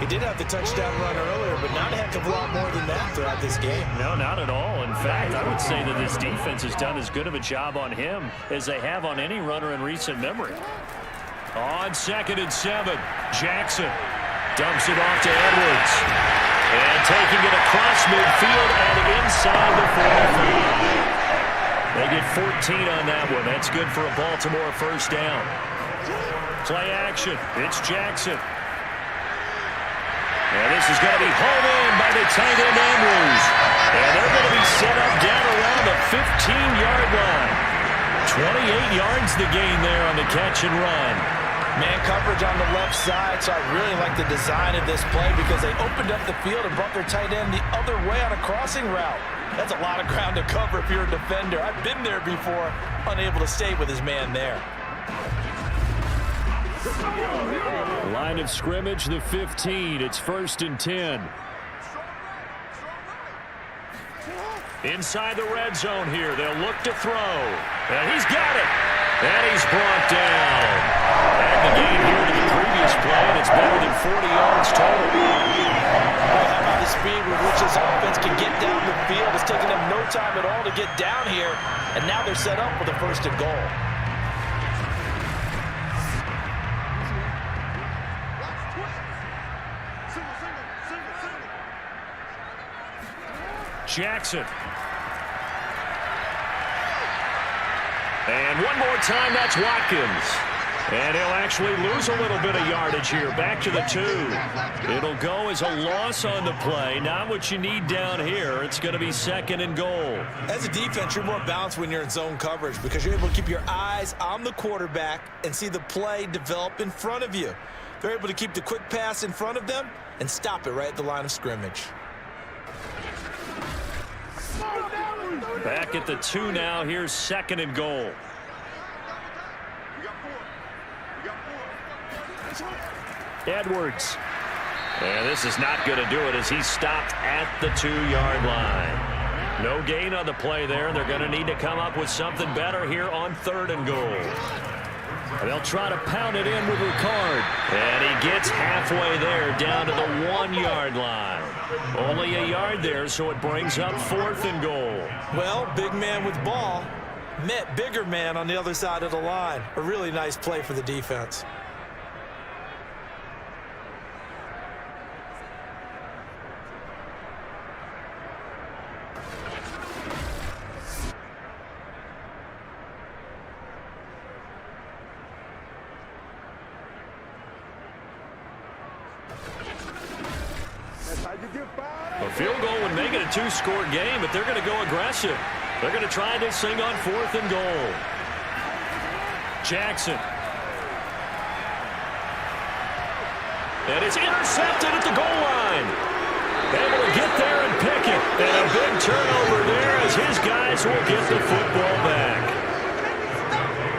He did have the touchdown run earlier, but not a heck of a lot more than that throughout this game. No, not at all. In fact, I would say that this defense has done as good of a job on him as they have on any runner in recent memory. On 2nd and 7, Jackson dumps it off to Edwards. And taking it across midfield and inside the 45. They get 14 on that one. That's good for a Baltimore 1st down. Play action. It's Jackson. And this is going to be hauled in by the tight end Andrews. And they're going to be set up down around the 15-yard line. 28 yards the gain there on the catch and run. Man coverage on the left side, so I really like the design of this play because they opened up the field and brought their tight end the other way on a crossing route. That's a lot of ground to cover if you're a defender. I've been there before, unable to stay with his man there. Line of scrimmage, the 15. It's 1st and 10. Inside the red zone here. They'll look to throw. And he's got it. And he's brought down. And the gain here to the previous play, and it's better than 40 yards total. Well, how about the speed with which this offense can get down the field? It's taking them no time at all to get down here. And now they're set up with a 1st and goal. Jackson. And one more time, that's Watkins. And he'll actually lose a little bit of yardage here. Back to the 2. It'll go as a loss on the play. Not what you need down here. It's going to be 2nd and goal. As a defense, you're more balanced when you're in zone coverage because you're able to keep your eyes on the quarterback and see the play develop in front of you. They're able to keep the quick pass in front of them and stop it right at the line of scrimmage. Back at the 2 now. Here's 2nd and goal. Edwards. And this is not going to do it as he's stopped at the 2-yard line. No gain on the play there. They're going to need to come up with something better here on 3rd and goal. They'll try to pound it in with Ricard. And he gets halfway there down to the 1-yard line. Only a yard there, so it brings up 4th and goal. Well, big man with ball met bigger man on the other side of the line. A really nice play for the defense. A field goal would make it a 2-score game, but they're going to go aggressive. They're going to try this thing on 4th and goal. Jackson. And it's intercepted at the goal line. Able to get there and pick it. And a big turnover there as his guys will get the football back.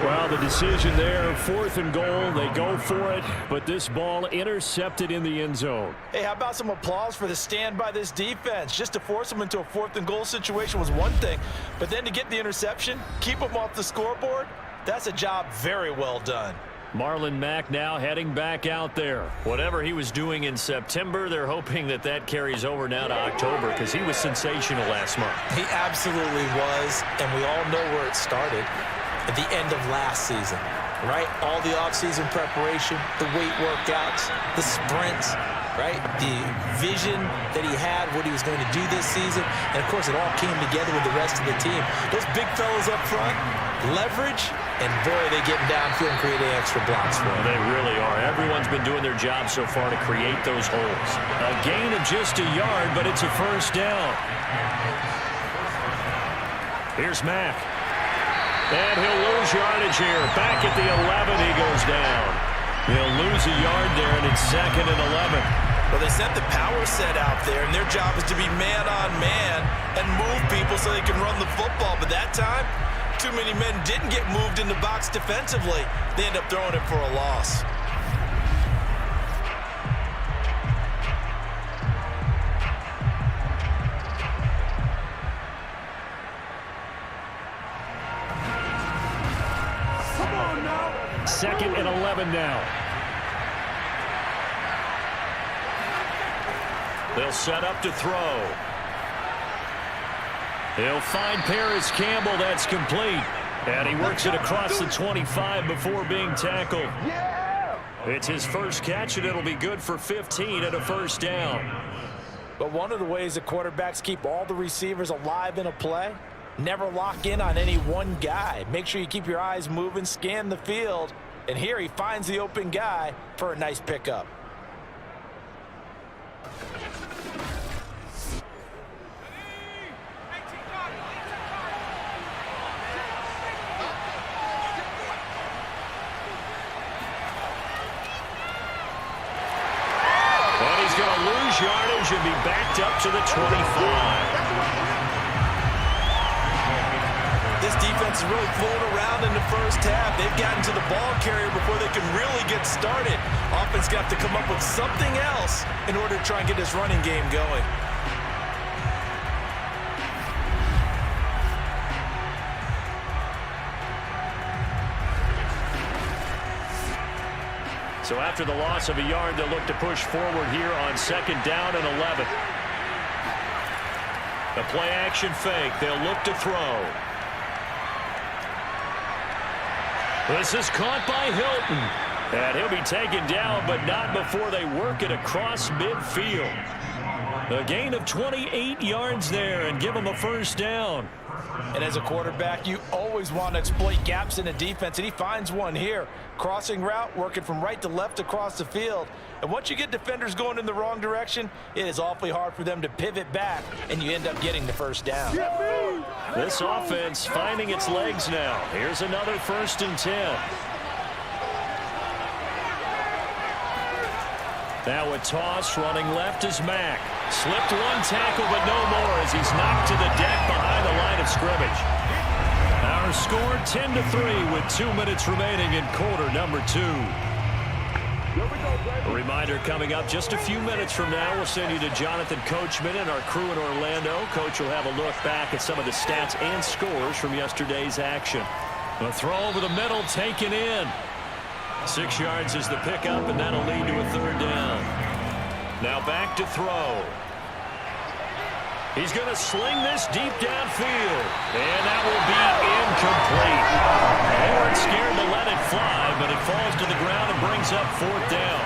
Well, the decision there, 4th and goal. They go for it, but this ball intercepted in the end zone. Hey, how about some applause for the stand by this defense? Just to force them into a 4th and goal situation was one thing, but then to get the interception, keep them off the scoreboard, that's a job very well done. Marlon Mack now heading back out there. Whatever he was doing in September, they're hoping that that carries over now to October because he was sensational last month. He absolutely was, and we all know where it started. At the end of last season, right? All the offseason preparation, the weight workouts, the sprints, right? The vision that he had, what he was going to do this season. And, of course, it all came together with the rest of the team. Those big fellas up front, leverage, and, boy, they get downfield and create extra blocks for him. They really are. Everyone's been doing their job so far to create those holes. A gain of just a yard, but it's a 1st down. Here's Mack. And he'll lose yardage here. Back at the 11, he goes down. He'll lose a yard there, and it's 2nd and 11. Well, they sent the power set out there, and their job is to be man-on-man and move people so they can run the football. But that time, too many men didn't get moved in the box defensively. They end up throwing it for a loss. Come on now. 2nd and 11 now. They'll set up to throw. He'll find Paris Campbell. That's complete. And he works it across the 25 before being tackled. Yeah. It's his first catch, and it'll be good for 15 and a 1st down. But one of the ways that quarterbacks keep all the receivers alive in a play, never lock in on any one guy. Make sure you keep your eyes moving, scan the field. And here he finds the open guy for a nice pickup. And he's going to lose yardage and be backed up to the 25. This defense is really fooling around in the first half. They've gotten to the ball carrier before they can really get started. Offense got to come up with something else in order to try and get this running game going. So after the loss of a yard, they'll look to push forward here on 2nd down and 11. The play action fake. They'll look to throw. This is caught by Hilton. And he'll be taken down, but not before they work it across midfield. A gain of 28 yards there and give them a first down. And as a quarterback, you always want to exploit gaps in the defense, and he finds one here. Crossing route, working from right to left across the field. And once you get defenders going in the wrong direction, it is awfully hard for them to pivot back, and you end up getting the first down. This offense finding its legs now. Here's another 1st and 10. Now a toss, running left is Mack. Slipped one tackle, but no more as he's knocked to the deck behind the line of scrimmage. Our score 10-3 with 2 minutes remaining in quarter number 2. A reminder coming up just a few minutes from now. We'll send you to Jonathan Coachman and our crew in Orlando. Coach will have a look back at some of the stats and scores from yesterday's action. A throw over the middle taken in. 6 yards is the pickup, and that'll lead to a 3rd down. Now back to throw. He's going to sling this deep downfield, and that will be incomplete. They weren't scared to let it fly, but it falls to the ground and brings up 4th down.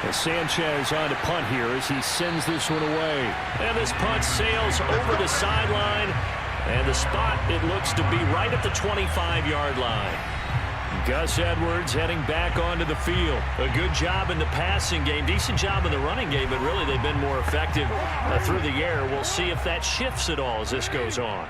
As Sanchez on to punt here as he sends this one away. And this punt sails over the sideline, and the spot, it looks to be right at the 25-yard line. Gus Edwards heading back onto the field. A good job in the passing game. Decent job in the running game, but really they've been more effective through the air. We'll see if that shifts at all as this goes on.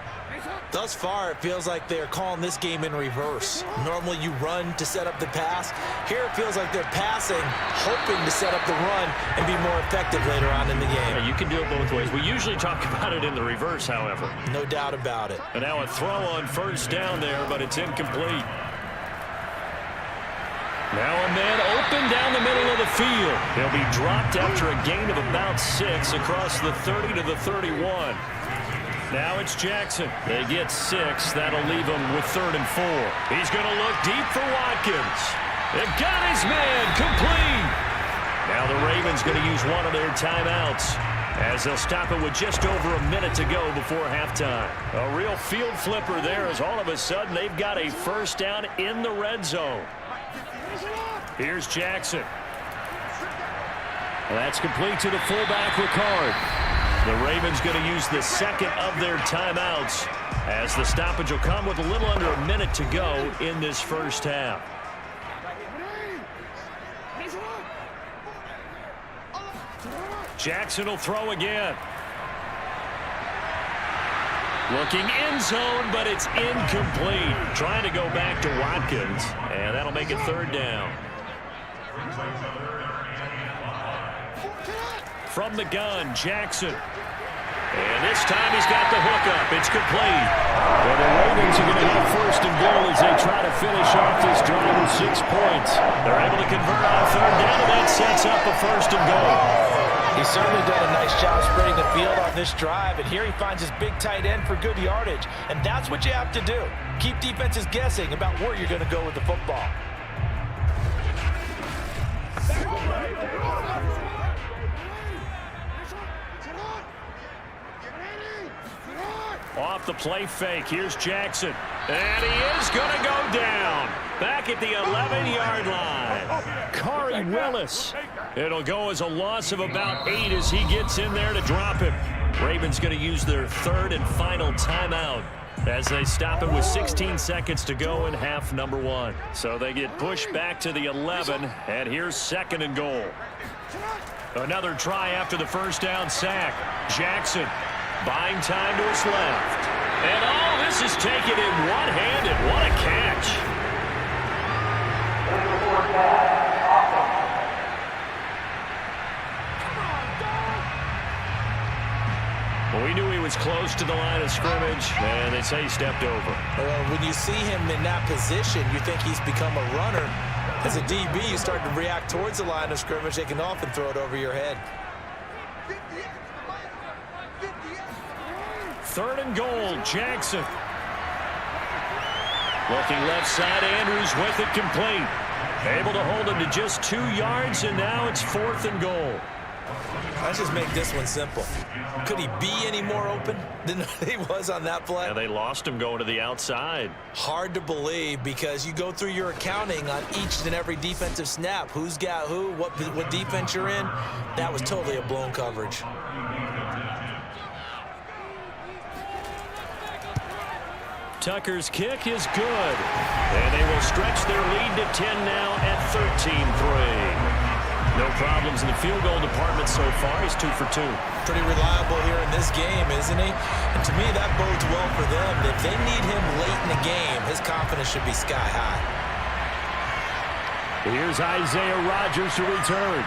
Thus far, it feels like they're calling this game in reverse. Normally you run to set up the pass. Here it feels like they're passing, hoping to set up the run and be more effective later on in the game. Yeah, you can do it both ways. We usually talk about it in the reverse, however. No doubt about it. And now a throw on 1st down there, but it's incomplete. Now a man open down the middle of the field. He'll be dropped after a gain of about 6 across the 30 to the 31. Now it's Jackson. They get 6. That'll leave him with 3rd and 4. He's going to look deep for Watkins. They've got his man complete. Now the Ravens going to use one of their timeouts as they'll stop it with just over a minute to go before halftime. A real field flipper there as all of a sudden they've got a 1st down in the red zone. Here's Jackson. Well, that's complete to the fullback, Ricard. The Ravens going to use the 2nd of their timeouts as the stoppage will come with a little under a minute to go in this 1st half. Jackson will throw again. Looking end zone, but it's incomplete. Trying to go back to Watkins, and that'll make it 3rd down. From the gun, Jackson. And this time he's got the hookup. It's complete. Well, the Ravens are going to have 1st and goal as they try to finish off this drive with 6 points. They're able to convert on 3rd down, and that sets up a 1st and goal. He's certainly done a nice job spreading the field on this drive, and here he finds his big tight end for good yardage. And that's what you have to do. Keep defenses guessing about where you're going to go with the football. Off the play fake, here's Jackson. And he is going to go down. Back at the 11-yard line. Khari Willis. It'll go as a loss of about 8 as he gets in there to drop him. Ravens going to use their 3rd and final timeout as they stop it with 16 seconds to go in half number 1. So they get pushed back to the 11, and here's 2nd and goal. Another try after the 1st down sack. Jackson buying time to his left. And oh, this is taken in one-handed. What a catch. Well, we knew he was close to the line of scrimmage, and they say he stepped over. Well, when you see him in that position, you think he's become a runner. As a DB, you start to react towards the line of scrimmage. They can often throw it over your head. 3rd and goal, Jackson. Looking left side, Andrews with it complete. Able to hold him to just 2 yards, and now it's 4th and goal. Let's just make this one simple. Could he be any more open than he was on that play? And they lost him going to the outside. Hard to believe because you go through your accounting on each and every defensive snap. Who's got who, what defense you're in. That was totally a blown coverage. Tucker's kick is good. And they will stretch their lead to 10 now at 13-3. No problems in the field goal department so far. He's 2 for 2. Pretty reliable here in this game, isn't he? And to me, that bodes well for them. If they need him late in the game, his confidence should be sky high. Here's Isaiah Rodgers to return.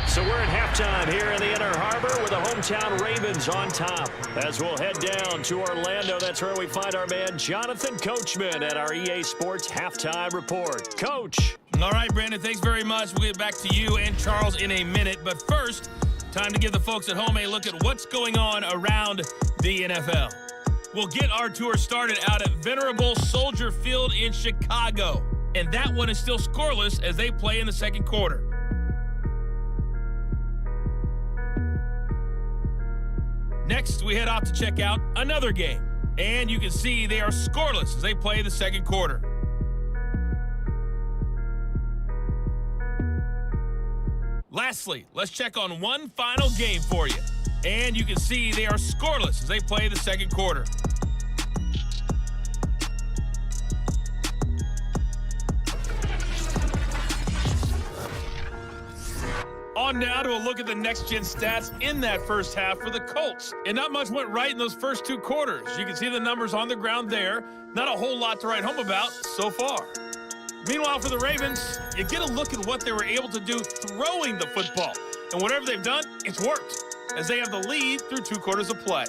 So we're at halftime here in the Inner Harbor with the hometown Ravens on top. As we'll head down to Orlando, that's where we find our man Jonathan Coachman at our EA Sports Halftime Report. Coach. All right, Brandon, thanks very much. We'll get back to you and Charles in a minute. But first, time to give the folks at home a look at what's going on around the NFL. We'll get our tour started out at Venerable Soldier Field in Chicago. And that one is still scoreless as they play in the second quarter. Next, we head off to check out another game. And you can see they are scoreless as they play the second quarter. Lastly, let's check on one final game for you. And you can see they are scoreless as they play the second quarter. On now to a look at the next-gen stats in that first half for the Colts. And not much went right in those first two quarters. You can see the numbers on the ground there. Not a whole lot to write home about so far. Meanwhile, for the Ravens, you get a look at what they were able to do throwing the football. And whatever they've done, it's worked, as they have the lead through 2 quarters of play.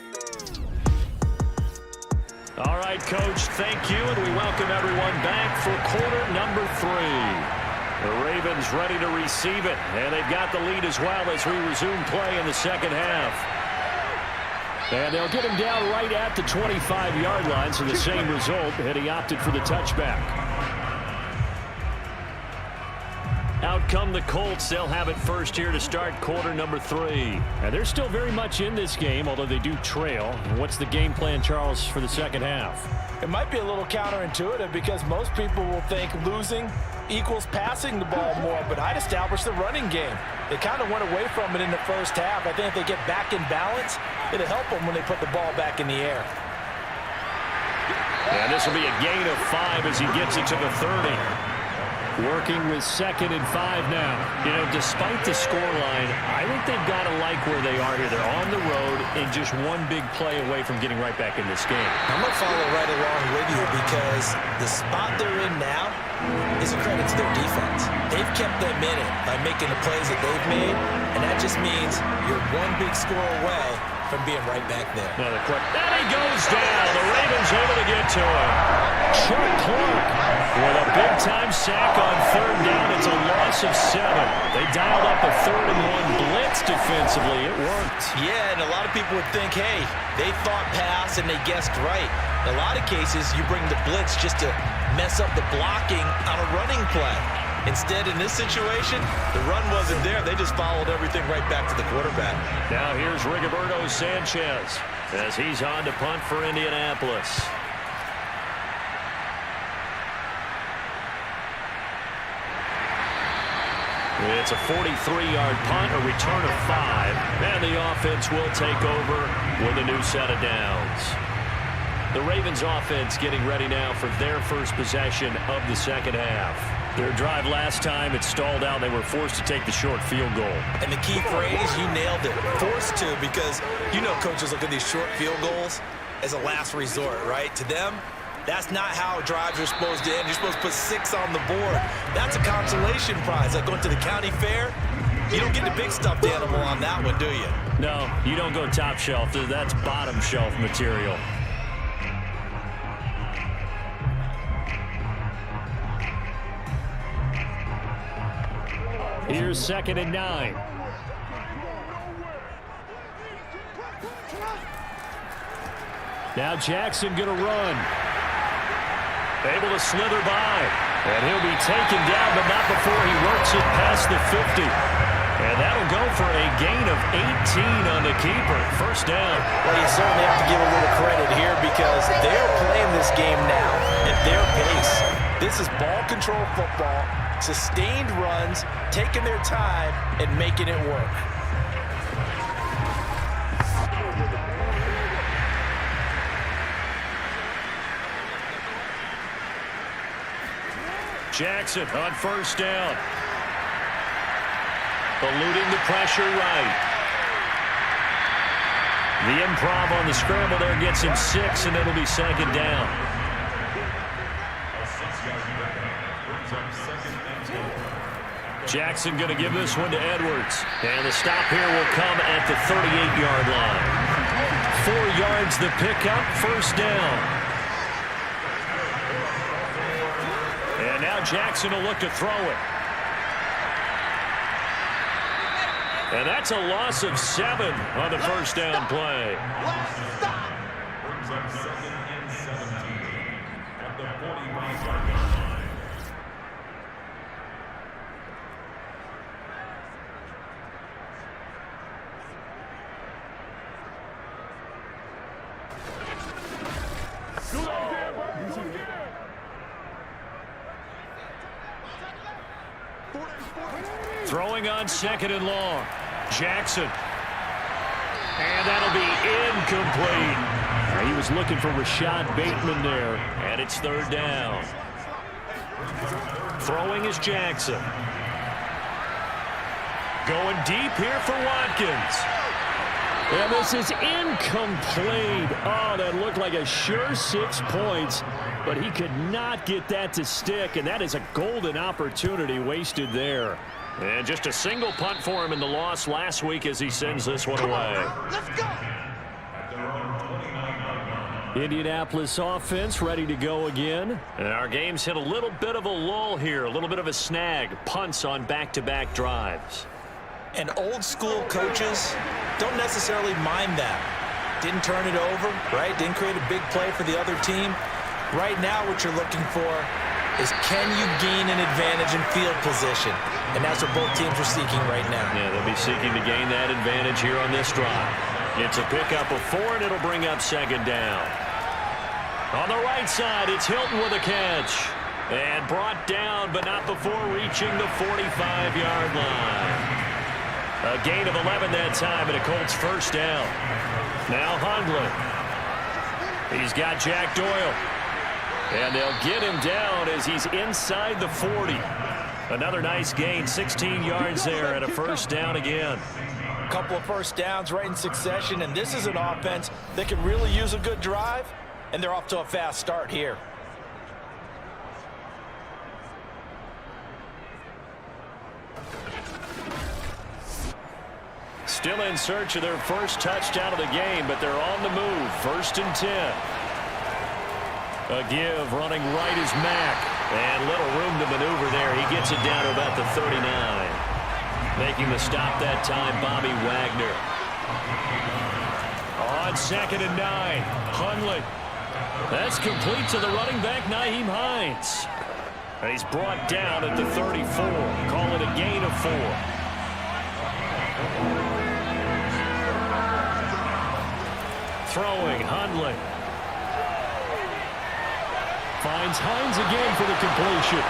All right, Coach, thank you, and we welcome everyone back for quarter number 3. The Ravens ready to receive it, and they've got the lead as well as we resume play in the second half. And they'll get him down right at the 25-yard line, so the same result, and he opted for the touchback. Out come the Colts. They'll have it first here to start quarter number 3. And they're still very much in this game, although they do trail. What's the game plan, Charles, for the second half? It might be a little counterintuitive because most people will think losing equals passing the ball more, but I'd establish the running game. They kind of went away from it in the first half. I think if they get back in balance, it'll help them when they put the ball back in the air. And this will be a gain of 5 as he gets it to the 30. Working with 2nd and 5 now. You know, despite the scoreline, I think they've got to like where they are here. They're on the road and just one big play away from getting right back in this game. I'm going to follow right along with you because the spot they're in now is a credit to their defense. They've kept them in it by making the plays that they've made, and that just means you're one big score away from being right back there. And he goes down. The Ravens able to get to him. Chuck Clark with a big-time sack on 3rd down. It's a loss of 7. They dialed up a 3rd and 1 blitz defensively. It worked. Yeah, and a lot of people would think, hey, they thought pass and they guessed right. In a lot of cases, you bring the blitz just to mess up the blocking on a running play. Instead, in this situation, the run wasn't there. They just followed everything right back to the quarterback. Now here's Rigoberto Sanchez as he's on to punt for Indianapolis. It's a 43-yard punt, a return of 5, and the offense will take over with a new set of downs. The Ravens offense getting ready now for their first possession of the second half. Their drive last time, it stalled out. They were forced to take the short field goal. And the key phrase, you nailed it, forced to, because you know coaches look at these short field goals as a last resort, right? To them, that's not how drives are supposed to end. You're supposed to put 6 on the board. That's a consolation prize. Like going to the county fair, you don't get the big stuffed animal on that one, do you? No, you don't go top shelf. That's bottom shelf material. Here's 2nd and 9. Now Jackson going to run. Able to slither by. And he'll be taken down, but not before he works it past the 50. And that'll go for a gain of 18 on the keeper. First down. Well, you certainly have to give a little credit here because they're playing this game now at their pace. This is ball control football, sustained runs, taking their time and making it work. Jackson on first down. Eluding the pressure right. The improv on the scramble there gets him 6, and it'll be second down. Jackson going to give this one to Edwards. And the stop here will come at the 38-yard line. 4 yards the pickup, first down. And now Jackson will look to throw it. And that's a loss of 7 on the first down play. Brings up 2nd and 17 at the 45-yard line. Throwing on 2nd and long. Jackson. And that'll be incomplete. He was looking for Rashad Bateman there. And it's 3rd down. Throwing is Jackson. Going deep here for Watkins. And this is incomplete. Oh, that looked like a sure 6 points. But he could not get that to stick. And that is a golden opportunity wasted there. And just a single punt for him in the loss last week as he sends this one away. Let's go. Indianapolis offense ready to go again. And our game's hit a little bit of a lull here, a little bit of a snag. Punts on back-to-back drives. And old school coaches don't necessarily mind that. Didn't turn it over, right? Didn't create a big play for the other team. Right now what you're looking for is can you gain an advantage in field position? And that's what both teams are seeking right now. Yeah, they'll be seeking to gain that advantage here on this drive. It's a pickup of 4, and it'll bring up 2nd down. On the right side, it's Hilton with a catch. And brought down, but not before reaching the 45-yard line. A gain of 11 that time, and a Colts first down. Now Hundley. He's got Jack Doyle. And they'll get him down as he's inside the 40. Another nice gain, 16 yards there, and a first down again. A couple of first downs right in succession, and this is an offense that can really use a good drive, and they're off to a fast start here. Still in search of their first touchdown of the game, but they're on the move. 1st and 10. A give, running right is Mack. And little room to maneuver there. He gets it down to about the 39. Making the stop that time, Bobby Wagner. On 2nd and 9, Hundley. That's complete to the running back, Nyheim Hines. And he's brought down at the 34. Call it a gain of 4. Throwing, Hundley. Finds Hines again for the completion.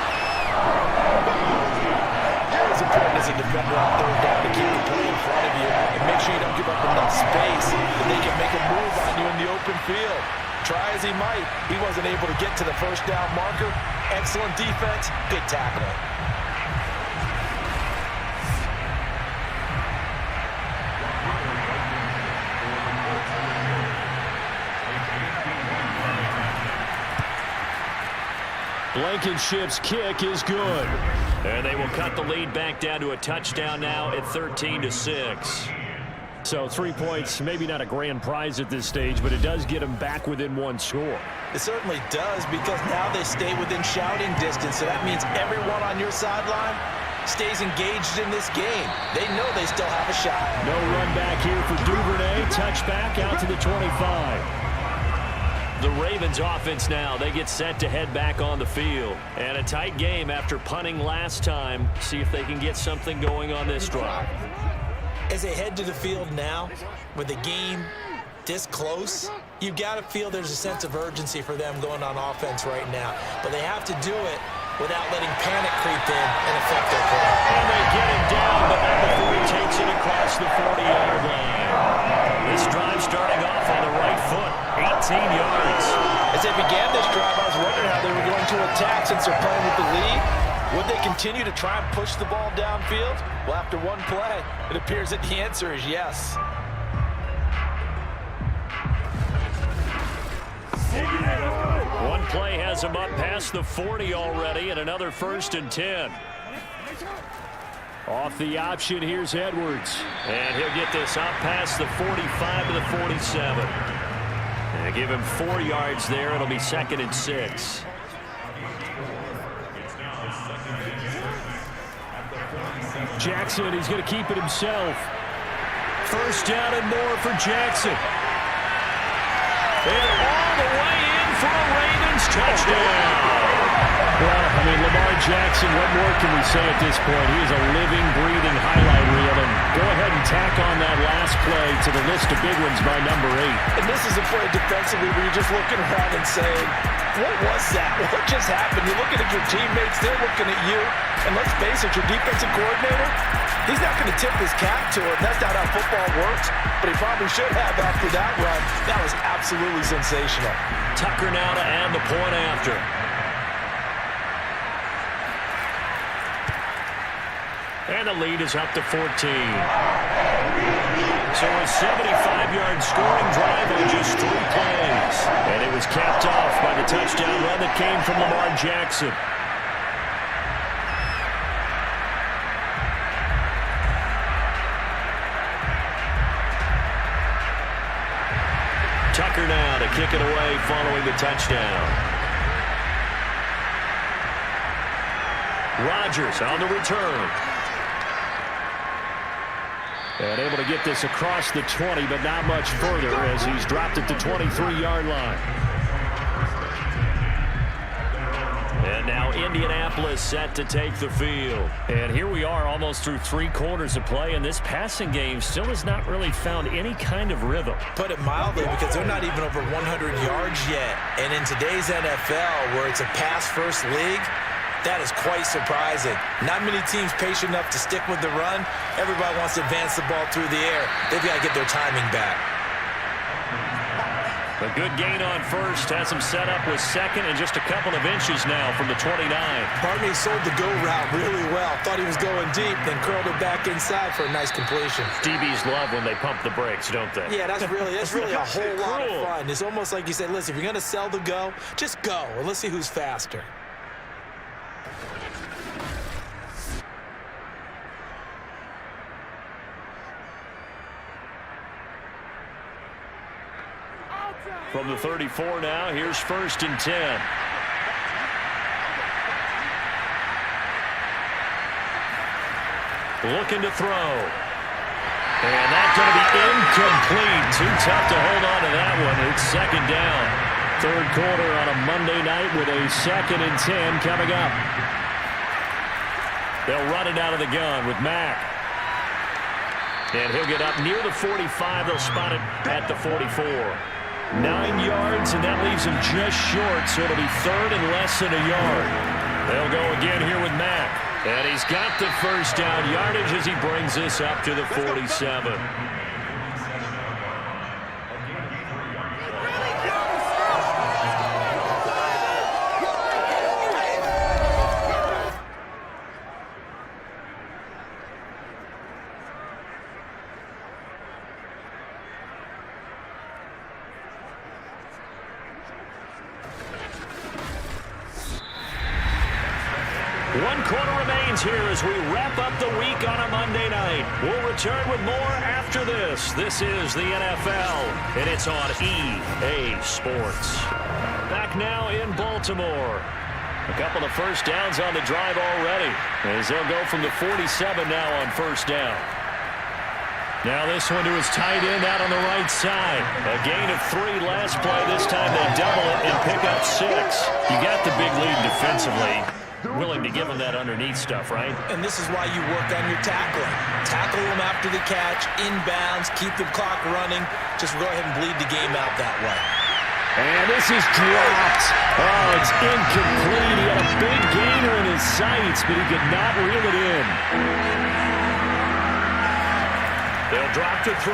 It's important as a defender on 3rd down to keep the play in front of you and make sure you don't give up enough space that they can make a move on you in the open field. Try as he might, he wasn't able to get to the first down marker. Excellent defense, good tackle. Blankenship's kick is good. And they will cut the lead back down to a touchdown now at 13-6. So 3 points, maybe not a grand prize at this stage, but it does get them back within 1 score. It certainly does, because now they stay within shouting distance. So that means everyone on your sideline stays engaged in this game. They know they still have a shot. No run back here for Duvernay. Touchback out to the 25. The Ravens offense now, they get set to head back on the field. And a tight game after punting last time. See if they can get something going on this drive. As they head to the field now, with the game this close, you've got to feel there's a sense of urgency for them going on offense right now. But they have to do it without letting panic creep in and affect their play. And they get him down, but not before he takes it across the 40-yard line. This drive starting off on the right foot, 18 yards. As they began this drive, I was wondering how they were going to attack since they're playing with the lead. Would they continue to try and push the ball downfield? Well, after one play, it appears that the answer is yes. One play has him up past the 40 already, and another 1st and 10. Off the option, here's Edwards. And he'll get this up past the 45 to the 47. And give him 4 yards there. It'll be 2nd and 6. Jackson, he's going to keep it himself. 1st down and more for Jackson. And all the way in for a Ravens touchdown. Well, I mean, Lamar Jackson, what more can we say at this point? He is a living, breathing highlight reel. And go ahead and tack on that last play to the list of big ones by number 8. And this is a play defensively where you're just looking around and saying, what was that? What just happened? You're looking at your teammates, they're looking at you. And let's face it, your defensive coordinator, he's not going to tip his cap to it. That's not how football works, but he probably should have after that run. That was absolutely sensational. Tucker now to add the point after. And the lead is up to 14. So a 75-yard scoring drive on just 3 plays. And it was capped off by the touchdown run that came from Lamar Jackson. Tucker now to kick it away following the touchdown. Rodgers on the return. And able to get this across the 20, but not much further as he's dropped at the 23-yard line. And now Indianapolis set to take the field. And here we are almost through 3 quarters of play, and this passing game still has not really found any kind of rhythm. Put it mildly, because they're not even over 100 yards yet. And in today's NFL, where it's a pass-first league, that is quite surprising. Not many teams patient enough to stick with the run. Everybody wants to advance the ball through the air. They've got to get their timing back. A good gain on 1st. Has him set up with 2nd and just a couple of inches now from the 29. Pardon me, sold the go route really well. Thought he was going deep, then curled it back inside for a nice completion. DBs love when they pump the brakes, don't they? Yeah, that's really a whole lot of fun. It's almost like you said, listen, if you're going to sell the go, just go. And let's see who's faster. From the 34 now, here's 1st and 10. Looking to throw. And that's going to be incomplete. Too tough to hold on to that one. It's 2nd down. 3rd quarter on a Monday night with a 2nd and 10 coming up. They'll run it out of the gun with Mack. And he'll get up near the 45. They'll spot it at the 44. 9 yards, and that leaves him just short, so it'll be 3rd and less than a yard. They'll go again here with Mack. And he's got the 1st down yardage as he brings this up to the 47. One quarter remains here as we wrap up the week on a Monday night. We'll return with more after this. This is the NFL, and it's on EA Sports. Back now in Baltimore. A couple of 1st downs on the drive already, as they'll go from the 47 now on 1st down. Now this one to his tight end out on the right side. A gain of 3 last play. This time they double it and pick up 6. You got the big lead defensively. Willing to give him that underneath stuff, right? And this is why you work on your tackling. Tackle them after the catch, inbounds, keep the clock running. Just go ahead and bleed the game out that way. And this is dropped. Oh, it's incomplete. He had a big gainer in his sights, but he could not reel it in. They'll drop to throw.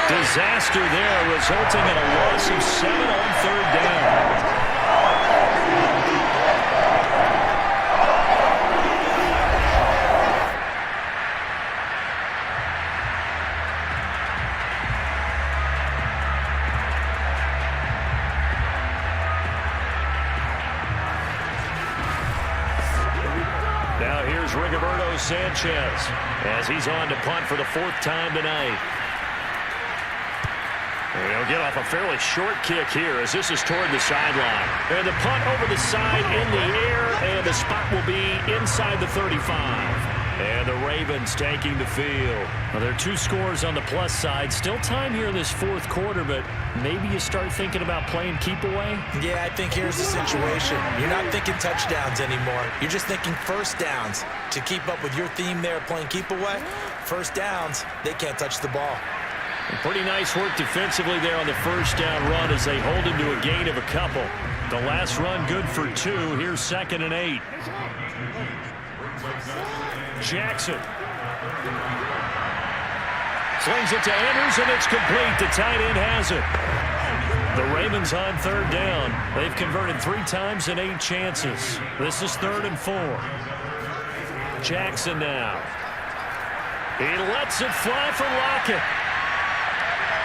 Disaster there, resulting in a loss of 7 on 3rd down. Now here's Rigoberto Sanchez as he's on to punt for the 4th time tonight. He'll get off a fairly short kick here as this is toward the sideline. And the punt over the side in the air, and the spot will be inside the 35. And the Ravens taking the field. Well, there are 2 scores on the plus side. Still time here in this 4th quarter, but maybe you start thinking about playing keep away? Yeah, I think here's the situation. You're not thinking touchdowns anymore. You're just thinking first downs. To keep up with your theme there, playing keep away, first downs, they can't touch the ball. Pretty nice work defensively there on the first down run as they hold him to a gain of a couple. The last run good for 2. Here's 2nd and 8. Jackson. Slings it to Andrews, and it's complete. The tight end has it. The Ravens on 3rd down. They've converted 3 times in 8 chances. This is 3rd and 4. Jackson now. He lets it fly for Lockett.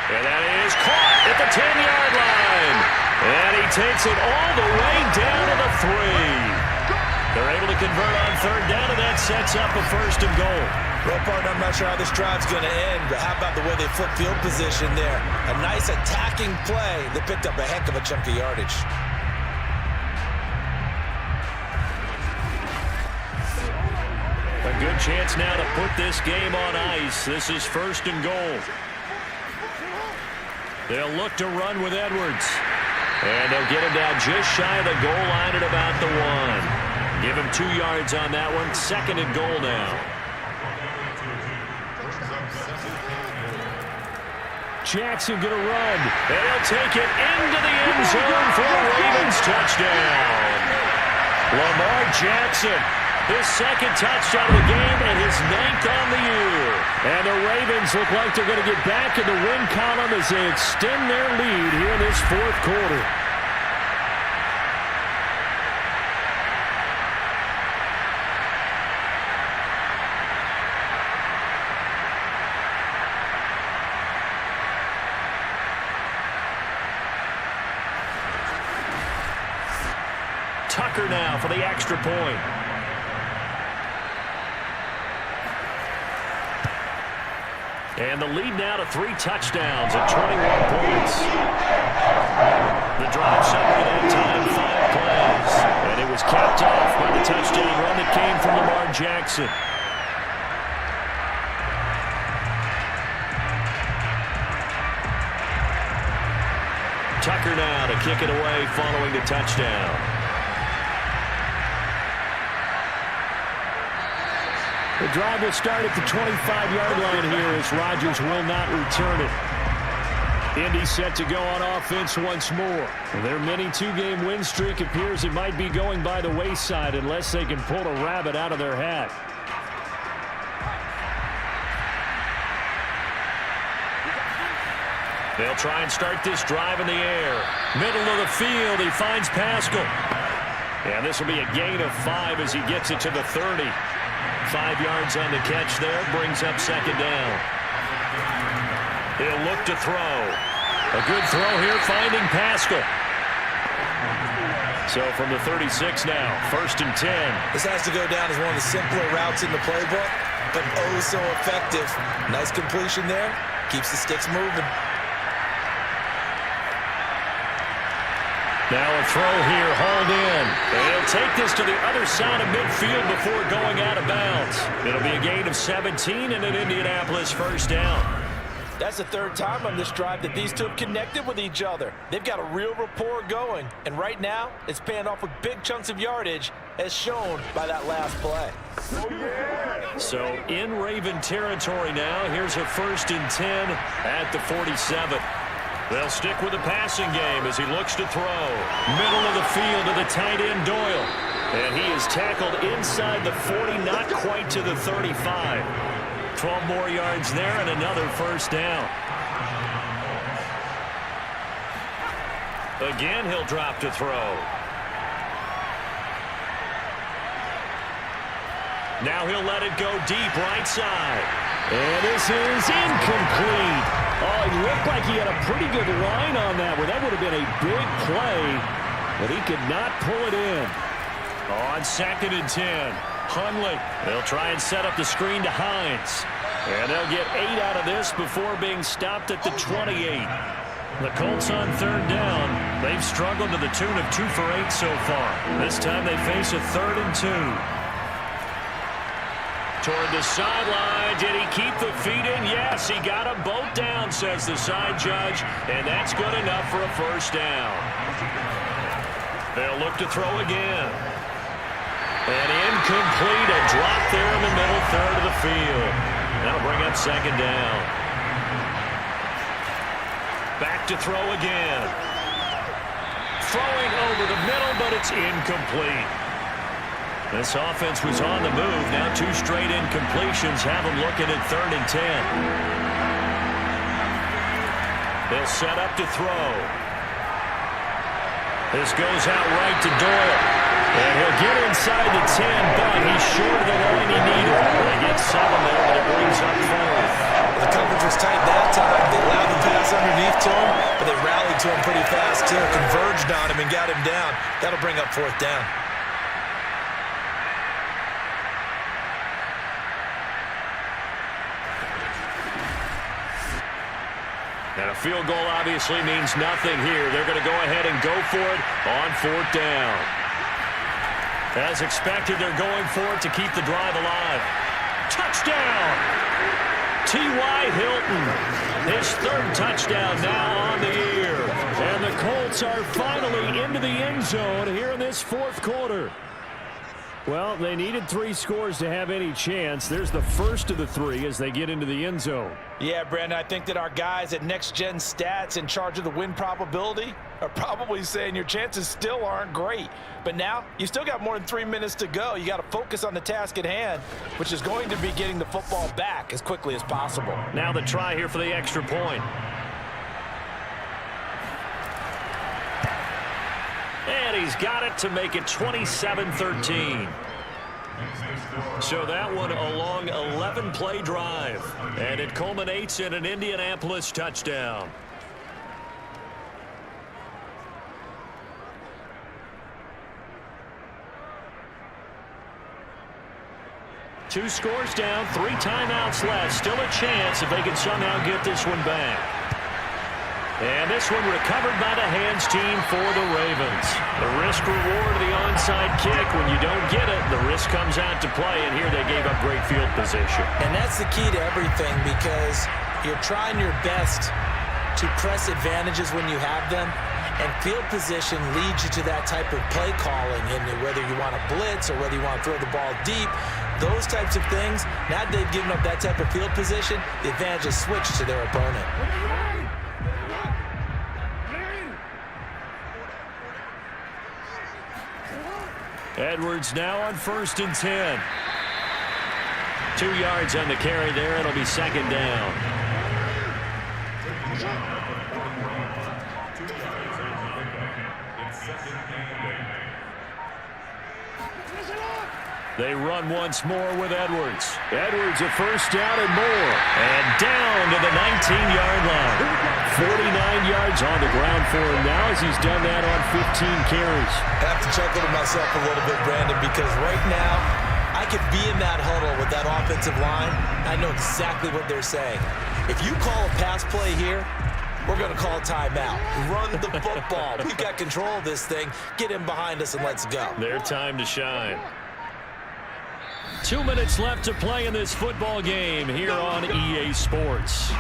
And that is caught at the 10-yard line. And he takes it all the way down to the 3. They're able to convert on 3rd down, and that sets up a 1st and goal. Well, partner, I'm not sure how this drive's going to end, but how about the way they flip field position there? A nice attacking play that picked up a heck of a chunk of yardage. A good chance now to put this game on ice. This is 1st and goal. They'll look to run with Edwards. And they'll get him down just shy of the goal line at about the 1. Give him 2 yards on that one. 2nd and goal now. Jackson gonna run. And he'll take it into the end zone for a Ravens touchdown. Lamar Jackson, his 2nd touchdown of the game and his 9th on the year. And the Ravens look like they're going to get back in the win column as they extend their lead here in this 4th quarter. Tucker now for the extra point. And the lead now to 3 touchdowns at 21 points. The drive summary that time, 5 plays. And it was capped off by the touchdown run that came from Lamar Jackson. Tucker now to kick it away following the touchdown. The drive will start at the 25-yard line here as Rodgers will not return it. Indy set to go on offense once more. Their mini 2-game win streak appears it might be going by the wayside unless they can pull a rabbit out of their hat. They'll try and start this drive in the air. Middle of the field, he finds Pascal. And this will be a gain of 5 as he gets it to the 30. 5 yards on the catch there, brings up 2nd down. He'll look to throw. A good throw here, finding Pascal. So from the 36 now, 1st and 10. This has to go down as one of the simpler routes in the playbook, but oh so effective. Nice completion there, keeps the sticks moving. Now a throw here, hauled in. And he'll take this to the other side of midfield before going out of bounds. It'll be a gain of 17 and an Indianapolis first down. That's the third time on this drive that these two have connected with each other. They've got a real rapport going, and right now it's paying off with big chunks of yardage, as shown by that last play. So in Raven territory now, here's a 1st and 10 at the 47. They'll stick with the passing game as he looks to throw. Middle of the field to the tight end, Doyle. And he is tackled inside the 40, not quite to the 35. 12 more yards there and another first down. Again, he'll drop to throw. Now he'll let it go deep right side. And this is incomplete. Oh, it looked like he had a pretty good line on that one. That would have been a big play, but he could not pull it in. On 2nd and 10, Hundley. They'll try and set up the screen to Hines. And they'll get 8 out of this before being stopped at the 28. The Colts on 3rd down. They've struggled to the tune of 2 for 8 so far. This time they face a 3rd and 2. Toward the sideline. Did he keep the feet in? Yes, he got them both down, says the side judge. And that's good enough for a first down. They'll look to throw again. And incomplete. A drop there in the middle third of the field. That'll bring up 2nd down. Back to throw again. Throwing over the middle, but it's incomplete. This offense was on the move. Now 2 straight incompletions have them looking at 3rd and 10. They'll set up to throw. This goes out right to Doyle. And he'll get inside the 10, but he's short of the line he needed. They get 7 there, but it brings up 4th. The coverage was tight that time. They allowed the pass underneath to him, but they rallied to him pretty fast, too. Converged on him and got him down. That'll bring up 4th down. And a field goal obviously means nothing here. They're going to go ahead and go for it on 4th down. As expected, they're going for it to keep the drive alive. Touchdown! T.Y. Hilton, his 3rd touchdown now on the year. And the Colts are finally into the end zone here in this 4th quarter. Well, they needed 3 scores to have any chance. There's the first of the 3 as they get into the end zone. Yeah, Brandon, I think that our guys at Next Gen Stats in charge of the win probability are probably saying your chances still aren't great. But now, you still got more than 3 minutes to go. You got to focus on the task at hand, which is going to be getting the football back as quickly as possible. Now the try here for the extra point. And he's got it to make it 27-13. So that one a long 11-play drive. And it culminates in an Indianapolis touchdown. Two scores down, 3 timeouts left. Still a chance if they can somehow get this one back. And this one recovered by the hands team for the Ravens. The risk reward of the onside kick. When you don't get it, the risk comes out to play. And here they gave up great field position. And that's the key to everything, because you're trying your best to press advantages when you have them. And field position leads you to that type of play calling. And whether you want to blitz or whether you want to throw the ball deep, those types of things, now they've given up that type of field position, the advantage is switched to their opponent. Edwards now on 1st and 10. 2 yards on the carry there. It'll be 2nd down. They run once more with Edwards. Edwards a first down and more. And down to the 19-yard line. 49 yards on the ground for him now as he's done that on 15 carries. I have to chuckle to myself a little bit, Brandon, because right now I could be in that huddle with that offensive line. I know exactly what they're saying. If you call a pass play here, we're going to call timeout. Run the football. We've got control of this thing. Get him behind us and let's go. Their time to shine. 2 minutes left to play in this football game here on EA Sports.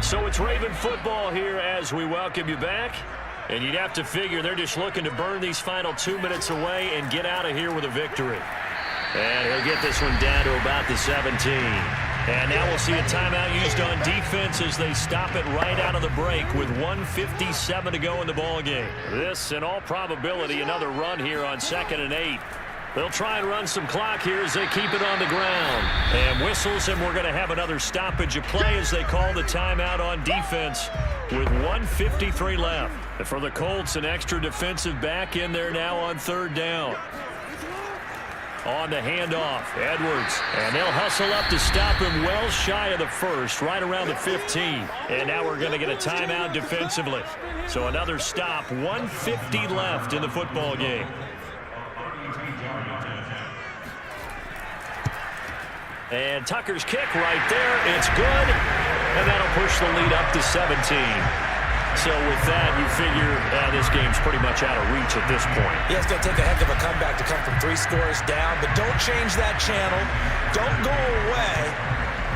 So it's Raven football here as we welcome you back. And you'd have to figure they're just looking to burn these final 2 minutes away and get out of here with a victory. And he'll get this one down to about the 17. And now we'll see a timeout used on defense as they stop it right out of the break with 1:57 to go in the ball game. This, in all probability, another run here on 2nd and 8. They'll try and run some clock here as they keep it on the ground. And whistles, and we're going to have another stoppage of play as they call the timeout on defense with 1:53 left. And for the Colts, an extra defensive back in there now on 3rd down. On the handoff, Edwards, and they'll hustle up to stop him well shy of the 1st, right around the 15. And now we're going to get a timeout defensively. So another stop, 1:50 left in the football game. And Tucker's kick right there, it's good, and that'll push the lead up to 17. So with that, you figure this game's pretty much out of reach at this point. Yeah, it's going to take a heck of a comeback to come from 3 scores down, but don't change that channel. Don't go away.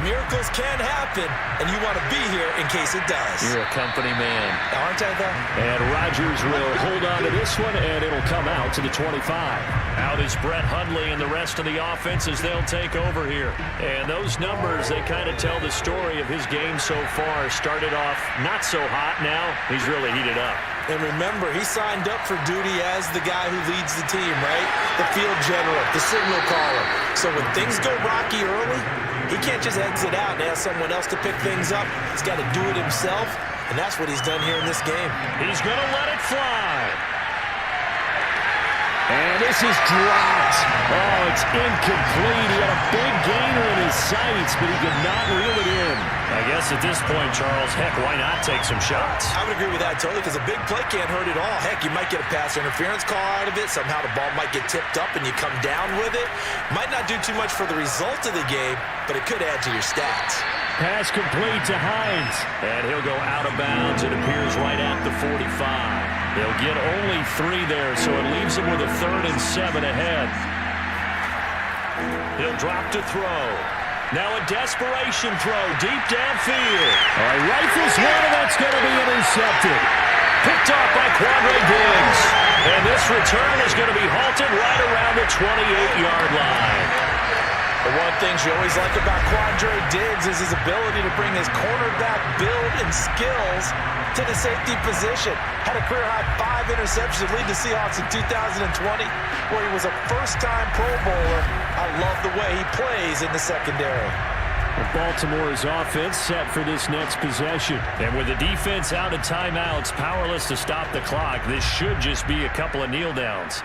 Miracles can happen, and you want to be here in case it does. You're a company man. Aren't I, though? And Rodgers will hold on to this one, and it'll come out to the 25. Out is Brett Hundley and the rest of the offense as they'll take over here. And those numbers, they kind of tell the story of his game so far. Started off not so hot. Now he's really heated up. And remember, he signed up for duty as the guy who leads the team, right? The field general, the signal caller. So when things go rocky early, he can't just exit out and ask someone else to pick things up. He's got to do it himself, and that's what he's done here in this game. He's going to let it fly. And this is dropped. Oh, it's incomplete. He had a big gainer in his sights, but he could not reel it in. I guess at this point, Charles, heck, why not take some shots? I would agree with that totally, because a big play can't hurt at all. Heck, you might get a pass interference call out of it. Somehow the ball might get tipped up and you come down with it. Might not do too much for the result of the game, but it could add to your stats. Pass complete to Hines. And he'll go out of bounds. It appears right at the 45. They'll get only 3 there, so it leaves him with a 3rd and 7 ahead. He'll drop to throw. Now a desperation throw deep downfield. Rifles one, and that's going to be intercepted. Picked off by Quandre Diggs. And this return is going to be halted right around the 28-yard line. The one thing you always like about Quandre Diggs is his ability to bring his cornerback build and skills to the safety position. Had a career-high 5 interceptions to lead the Seahawks in 2020, where he was a first-time Pro Bowler. I love the way he plays in the secondary. Baltimore's offense set for this next possession. And with the defense out of timeouts, powerless to stop the clock, this should just be a couple of kneel downs.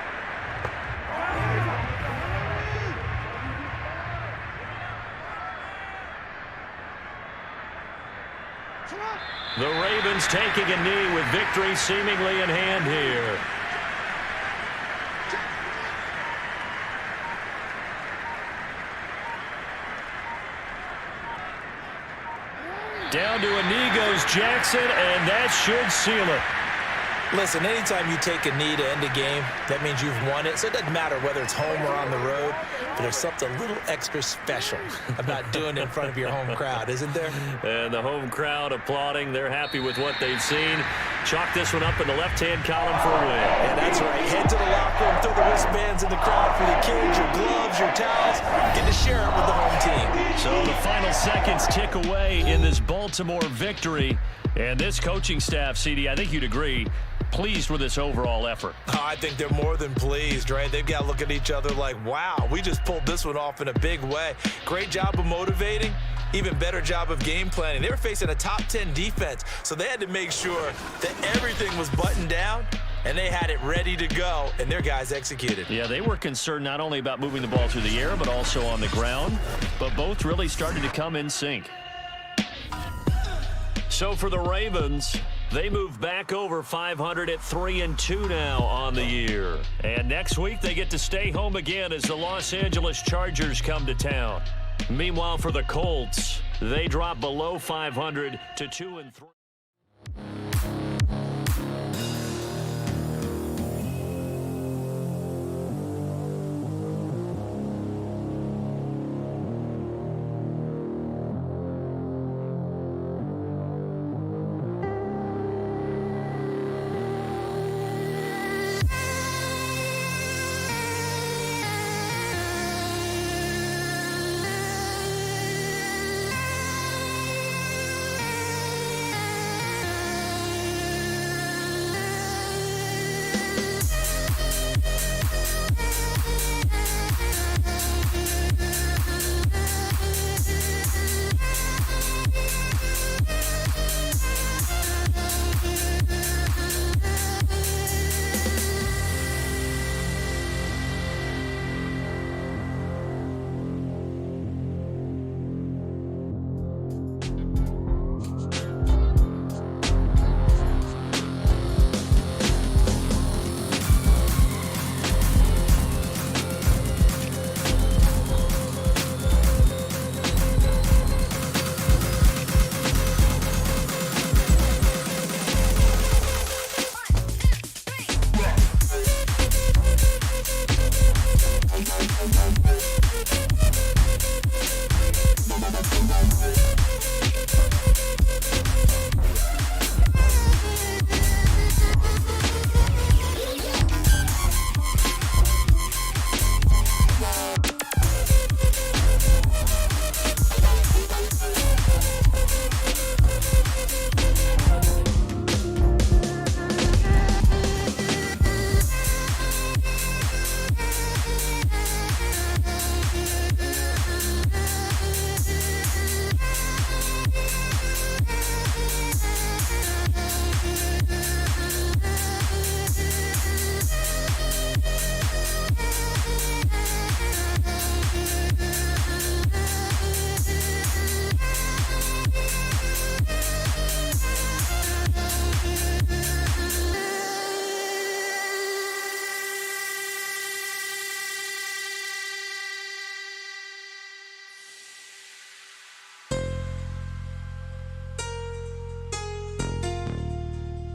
The Ravens taking a knee with victory seemingly in hand here. Down to a knee goes Jackson, and that should seal it. Listen, anytime you take a knee to end a game, that means you've won it. So it doesn't matter whether it's home or on the road, but there's something a little extra special about doing it in front of your home crowd, isn't there? And the home crowd applauding. They're happy with what they've seen. Chalk this one up in the left-hand column for a win. Yeah, that's right. Head to the locker room, throw the wristbands in the crowd for the kids, your gloves, your towels. Get to share it with the home team. So the final seconds tick away in this Baltimore victory. And this coaching staff, CD, I think you'd agree, pleased with this overall effort. Oh, I think they're more than pleased, right? They've got to look at each other like, wow, we just pulled this one off in a big way. Great job of motivating, even better job of game planning. They were facing a top 10 defense, so they had to make sure that everything was buttoned down, and they had it ready to go, and their guys executed. Yeah, they were concerned not only about moving the ball through the air, but also on the ground, but both really started to come in sync. So for the Ravens, they move back over 500 at 3-2 now on the year. And next week, they get to stay home again as the Los Angeles Chargers come to town. Meanwhile, for the Colts, They drop below 500 to 2-3.